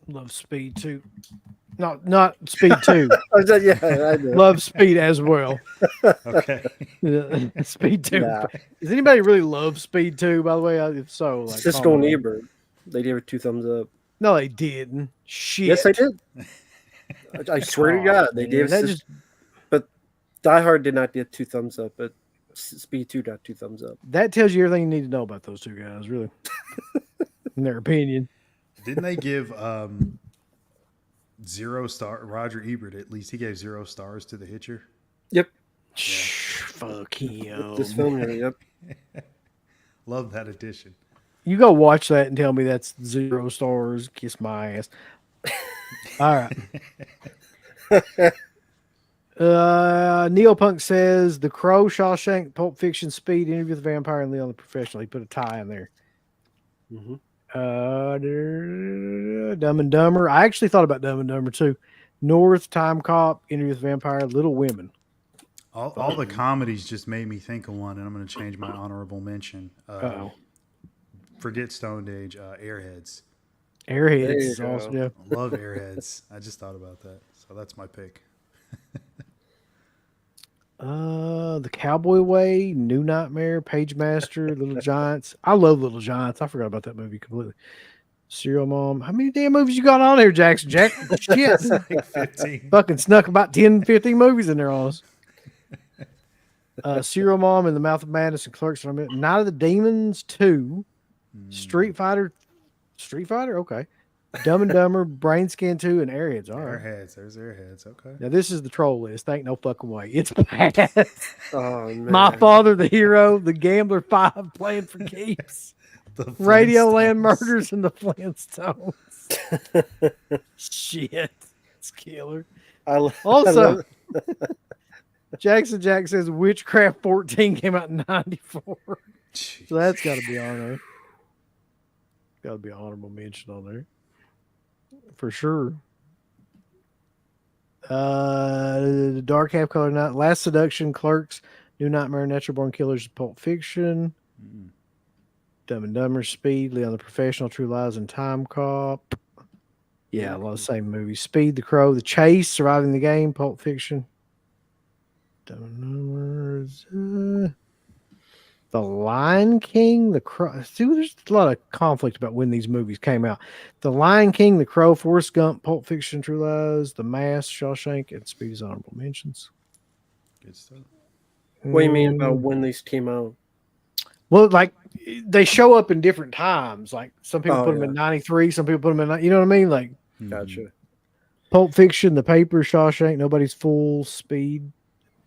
Love Speed too. Not Speed 2. Yeah, I know. Love Speed as well. Okay. Speed 2. Yeah. Does anybody really love Speed 2, by the way? If so, like, Cisco and comment. Ebert, they gave it 2 thumbs up. No, they didn't. Shit. Yes, I did. I swear to God, they gave it. But Die Hard did not get 2 thumbs up, but Speed 2 got 2 thumbs up. That tells you everything you need to know about those two guys, really. In their opinion. Didn't they give 0 star Roger Ebert? At least he gave 0 stars to The Hitcher. Yep. Fuck him. This film here, yep. Love that addition. You go watch that and tell me that's 0 stars. Kiss my ass. All right. Neopunk says The Crow, Shawshank, Pulp Fiction, Speed, Interview with the Vampire, and Leon the Professional. He put a tie in there. Mm-hmm. Dumb and Dumber. I actually thought about Dumb and Dumber too. North, Time Cop, Interview with the Vampire, Little Women. All the comedies just made me think of one, and I'm going to change my honorable mention. Forget Stoned Age, Airheads. Airheads is awesome. Yeah. Love Airheads. I just thought about that. So that's my pick. The Cowboy Way, New Nightmare, Page Master, Little Giants. I love Little Giants. I forgot about that movie completely. Serial Mom. How many damn movies you got on there, Jackson? Jack? Shit. Like 15. Fucking snuck about 10, 15 movies in there on us. Serial Mom in the Mouth of Madness and Clerks. Night of the Demons 2. Street Fighter. Okay. Dumb and Dumber, Brain Scan 2, and Airheads. All right. Airheads. There's Airheads. Okay. Now, this is the troll list. Ain't no fucking way. It's bad. Oh, man. My Father, the Hero, The Gambler 5, Playing for Keeps, Radioland Murders, and the Flintstones. Shit. It's killer. Also, Jackson Jack says Witchcraft 14 came out in 94. So that's got to be on there. Got to be an honorable mention on there. For sure. Dark Half Color Night, Last Seduction, Clerks, New Nightmare, Natural Born Killers, Pulp Fiction, Dumb and Dumber, Speed, Leon the Professional, True Lies, and Time Cop. Yeah, a lot of the same movies. Speed, The Crow, The Chase, Surviving the Game, Pulp Fiction. Dumb and Dumber, The Lion King, The Crow. See, there's a lot of conflict about when these movies came out. The Lion King, The Crow, Forrest Gump, Pulp Fiction, True Lies, The Mask, Shawshank, and Speed's honorable mentions. Good stuff. What do you mean about when these came out? Well, like they show up in different times. Like some people put them in 93, some people put them in, you know what I mean? Like, Gotcha. Pulp Fiction, The Paper, Shawshank, Nobody's Fool, Speed.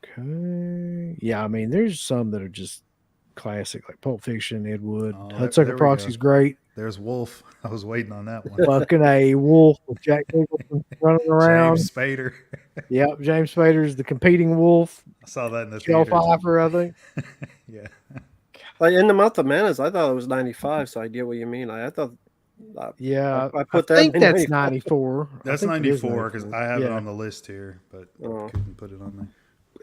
Okay. Yeah, I mean, there's some that are just classic, like Pulp Fiction, Ed Wood. Hudsucker Proxy's great. There's Wolf. I was waiting on that one. Fucking a wolf with Jack Nicholson running around. James Spader. Yep, James Spader's the competing wolf. I saw that in the Michelle theaters. Pfeiffer, I think. Yeah. Like in the month of Madness, I thought it was 95, so I get what you mean. I thought, Yeah, I I put that think in that's 94. 94. That's I think it is 94 because I have it Yeah. on the list here, but Oh. couldn't put it on there.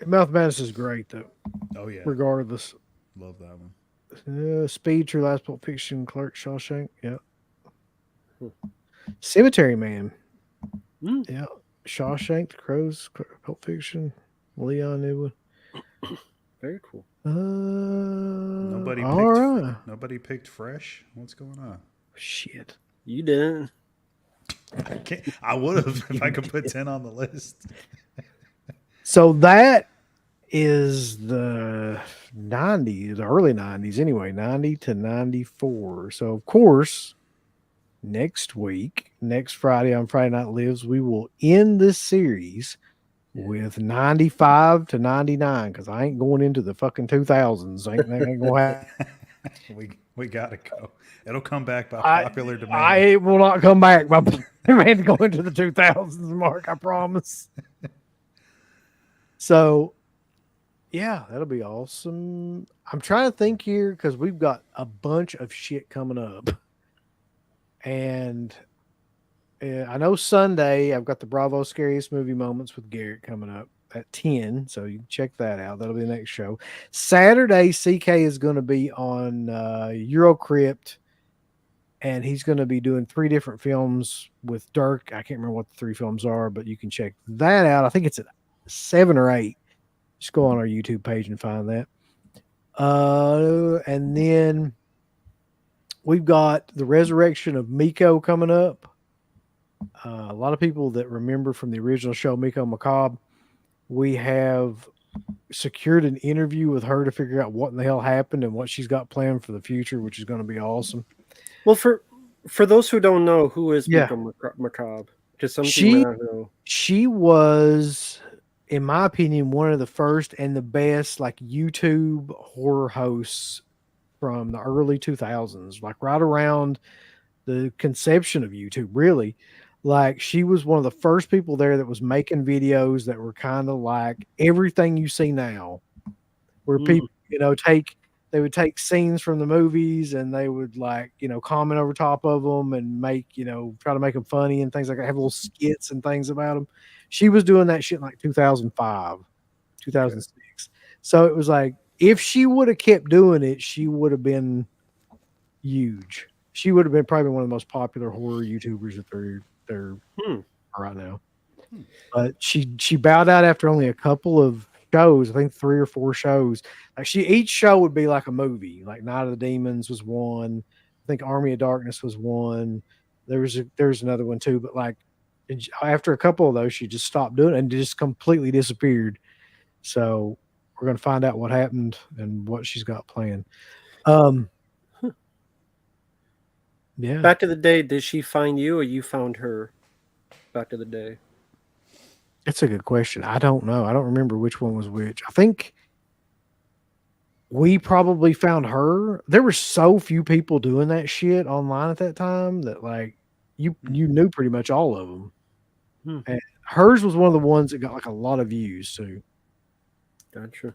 Mouth Madness is great though. Oh yeah, Regardless, love that one. Speed, True Lies, Pulp Fiction, Clerk, Shawshank. Yeah. Hmm. Cemetery Man. Hmm. Yeah. Shawshank, The Crows, Pulp Fiction, Leon Newman. Very cool. Nobody all picked. right. Nobody picked Fresh. What's going on? Shit. You didn't. I would have if I could put 10 on the list. So that is the 90s, the early 90s anyway, 90 to 94. So, of course, next week, next Friday on Friday Night Lives, we will end this series with 95 to 99 because I ain't going into the fucking 2000s. Ain't going to happen. we gotta go. It'll come back by popular demand. I will not come back by man to go into the 2000s, Mark. I promise. So, yeah, that'll be awesome. I'm trying to think here because we've got a bunch of shit coming up, and I know Sunday I've got the Bravo Scariest Movie Moments with Garrett coming up at 10, so you can check that out. That'll be the next show. Saturday, CK is going to be on Eurocrypt, and he's going to be doing 3 different films with Dirk. I can't remember what the 3 films are, but you can check that out. I think it's at 7 or 8. Just go on our YouTube page and find that. And then we've got the resurrection of Miko coming up. A lot of people that remember from the original show, Miko Macabre, we have secured an interview with her to figure out what in the hell happened and what she's got planned for the future, which is going to be awesome. Well, for those who don't know, who is Yeah. Miko Macabre? Just something She- I don't know. She was, in my opinion, one of the first and the best like YouTube horror hosts from the early 2000s, like right around the conception of YouTube, really. Like she was one of the first people there that was making videos that were kind of like everything you see now, where people, they would take scenes from the movies and they would like, comment over top of them and make, try to make them funny and things like that, have little skits and things about them. She was doing that shit in like 2005, 2006. Okay. So it was like, if she would have kept doing it, she would have been huge. She would have been probably one of the most popular horror YouTubers that they're right now. But she bowed out after only a couple of shows. I think 3 or 4 shows. Like each show would be like a movie. Like Night of the Demons was one. I think Army of Darkness was one. There's another one too. But like after a couple of those, she just stopped doing it and just completely disappeared. So we're gonna find out what happened and what she's got planned. Yeah. Back to the day, did she find you or you found her? Back to the day. That's a good question. I don't know. I don't remember which one was which. I think we probably found her. There were so few people doing that shit online at that time that like you knew pretty much all of them. And hers was one of the ones that got like a lot of views too. Gotcha.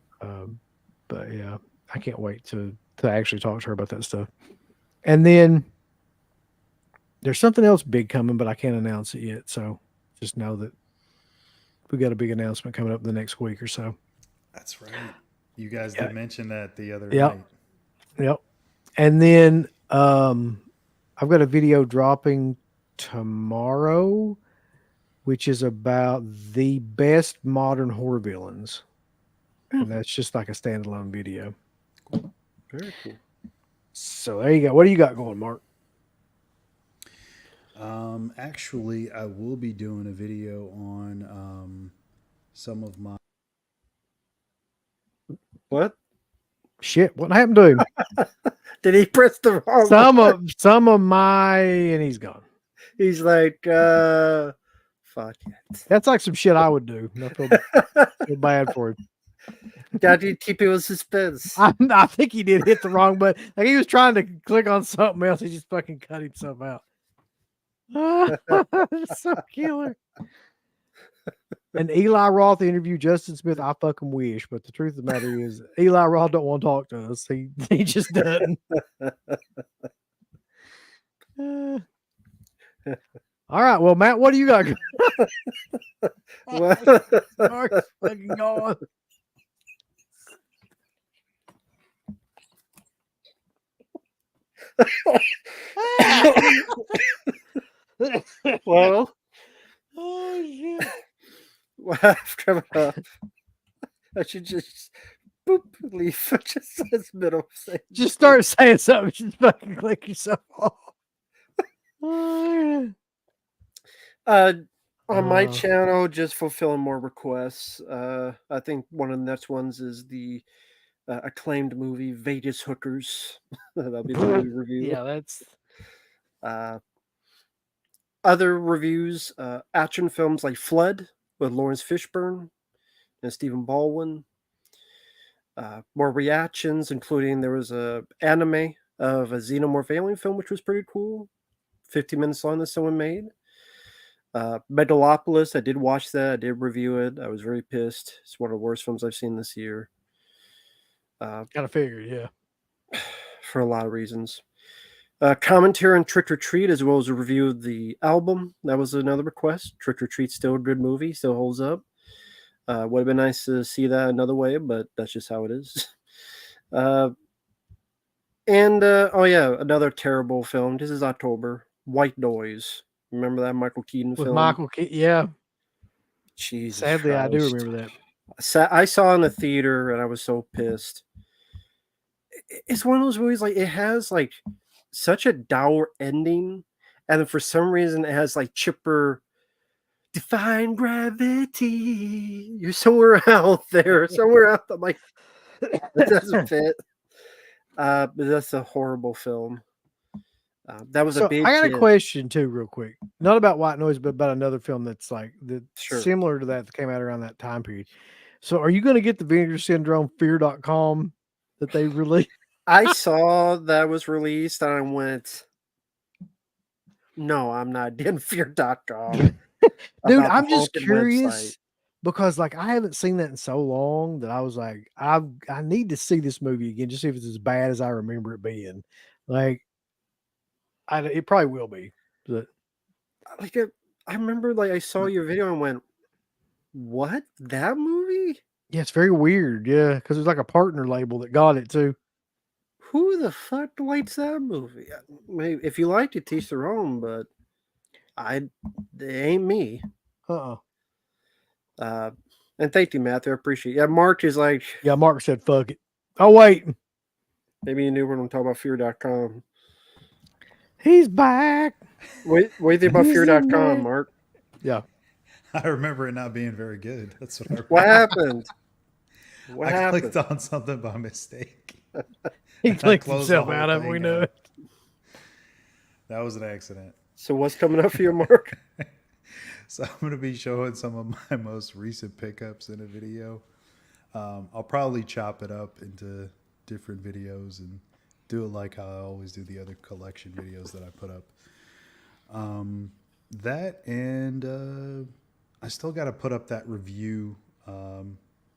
But yeah, I can't wait to actually talk to her about that stuff. And then there's something else big coming, but I can't announce it yet. So just know that we got a big announcement coming up the next week or so. That's right. You guys did mention that the other Yep. night. Yep. And then I've got a video dropping tomorrow, which is about the best modern horror villains. And that's just like a standalone video. Cool. Very cool. So there you go. What do you got going, Mark? Actually, I will be doing a video on some of my. What? Shit, what happened to him? Did he press the wrong some of my, and he's gone. He's like, fuck it. That's like some shit I would do. I feel bad for him. Gotta keep you in suspense. I think he did hit the wrong button. Like he was trying to click on something else. He just fucking cut himself out. It's so killer. And Eli Roth interviewed Justin Smith. I fucking wish, but the truth of the matter is, Eli Roth don't want to talk to us. He just doesn't. All right, well, Matt, what do you got? Well, Mark's fucking gone. well, Oh shit! coming up. I should just boop leave just as middle. Just start saying something. Just fucking click yourself off. On my channel, just fulfilling more requests. I think one of the next ones is the acclaimed movie Vegas Hookers. That'll be the movie review. Yeah, that's other reviews. Action films like Flood with Lawrence Fishburne and Stephen Baldwin. More reactions, including there was a anime of a xenomorph alien film, which was pretty cool. 50 minutes long that someone made. Megalopolis, I did watch that. I did review it. I was very pissed. It's one of the worst films I've seen this year. kind of figured, yeah. For a lot of reasons. Commentary on Trick or Treat, as well as a review of the album. That was another request. Trick or Treat's still a good movie, still holds up. Would have been nice to see that another way, but that's just how it is. Oh yeah, another terrible film. This is October. White Noise. Remember that Michael Keaton With film? Michael Keaton, yeah. Jesus Sadly, Christ. I do remember that. I saw it in the theater and I was so pissed. It's one of those movies, like, it has like such a dour ending, and then for some reason it has like chipper define gravity. You're somewhere out there, somewhere out. I'm like, that doesn't fit. But that's a horrible film. That was So a big. I got hit. a question too, real quick. Not about White Noise, but about another film that's like Sure. similar to that came out around that time period. So are you going to get the Vinegar Syndrome Fear.com that they released? I saw that was released and I went, no, I'm not getting Fear.com. Dude, I'm just curious because like I haven't seen that in so long that I was like, I need to see this movie again, just see if it's as bad as I remember it being. Like, it probably will be. But like, I remember, like, I saw your video and went, what? That movie? yeah, it's very weird. Yeah, because it's like a partner label that got it too. Who the fuck likes that movie? Maybe if you liked it, teach their own, but it ain't me. And thank you, Matthew. I appreciate it. Yeah, Mark is like, yeah, Mark said, fuck it. Oh, wait. Maybe you knew when I'm talking about Fear.com. He's back. What do you think about Fear.com, Mark? Yeah. I remember it not being very good. That's what I remember. What happened? I clicked on something by mistake. He clicked himself out of it. We know it. That was an accident. So what's coming up for you, Mark? So I'm going to be showing some of my most recent pickups in a video. I'll probably chop it up into different videos and do it like how I always do the other collection videos that I put up. That and I still got to put up that review.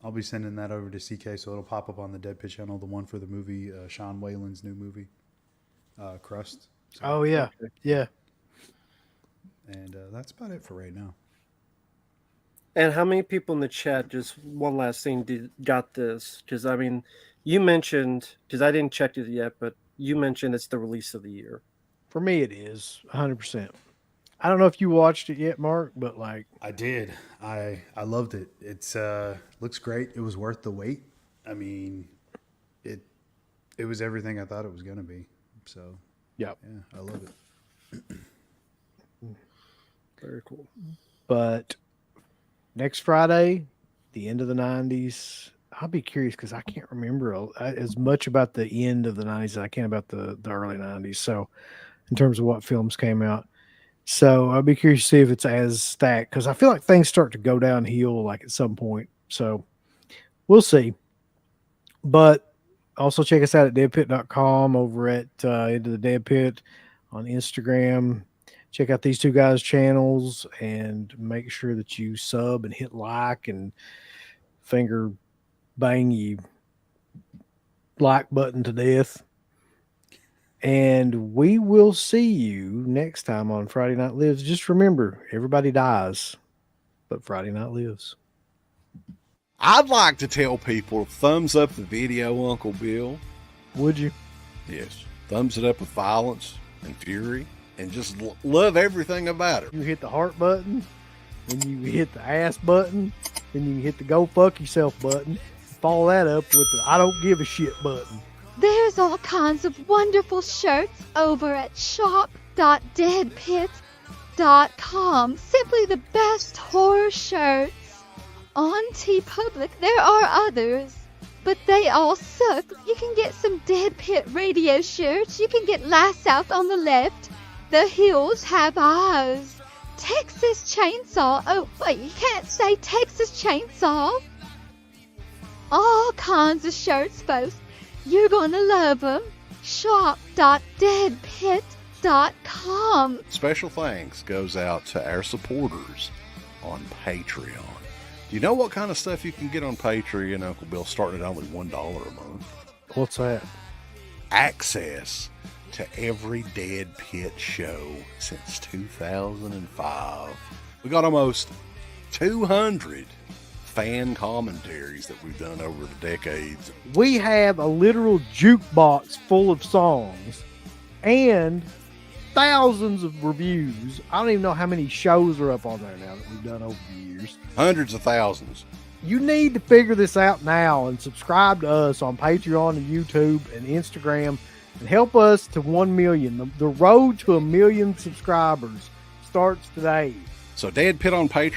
I'll be sending that over to CK, so it'll pop up on the Dead Pit channel, the one for the movie, Sean Whalen's new movie, Crust. So, oh, yeah. Okay. Yeah. And that's about it for right now. And how many people in the chat, just one last thing, got this? Because, I mean, you mentioned, because I didn't check it yet, but you mentioned it's the release of the year. For me, it is 100%. I don't know if you watched it yet, Mark, but like I did. I loved it. It's looks great. It was worth the wait. I mean, it was everything I thought it was gonna be. So yeah, I love it. Very cool. But next Friday, the end of the 90s, I'll be curious because I can't remember as much about the end of the 90s as I can about the early 90s. So in terms of what films came out. So I'll be curious to see if it's as stacked because I feel like things start to go downhill like at some point. So we'll see. But also check us out at deadpit.com, over at Into the Dead Pit on Instagram. Check out these two guys' channels and make sure that you sub and hit like and finger bang you like button to death. And we will see you next time on Friday Night Lives. Just remember, everybody dies, but Friday Night lives. I'd like to tell people, thumbs up the video, Uncle Bill. Would you? Yes. Thumbs it up with violence and fury and just love everything about it. You hit the heart button, then you hit the ass button, then you hit the go fuck yourself button. Follow that up with the I don't give a shit button. There's all kinds of wonderful shirts over at shop.deadpit.com. Simply the best horror shirts. On TeePublic, there are others, but they all suck. You can get some Dead Pit radio shirts. You can get Last South on the Left. The Hills Have Eyes. Texas Chainsaw. Oh, wait, you can't say Texas Chainsaw. All kinds of shirts, folks. You're gonna love them. Shop.deadpit.com. Special thanks goes out to our supporters on Patreon. Do you know what kind of stuff you can get on Patreon, Uncle Bill, starting at only $1 a month? What's that? Access to every Dead Pit show since 2005. We got almost 200 fan commentaries that we've done over the decades. We have a literal jukebox full of songs and thousands of reviews. I don't even know how many shows are up on there now that we've done over the years. Hundreds of thousands. You need to figure this out now and subscribe to us on Patreon and YouTube and Instagram and help us to 1 million. The road to 1 million subscribers starts today. So Dead Pit on Patreon.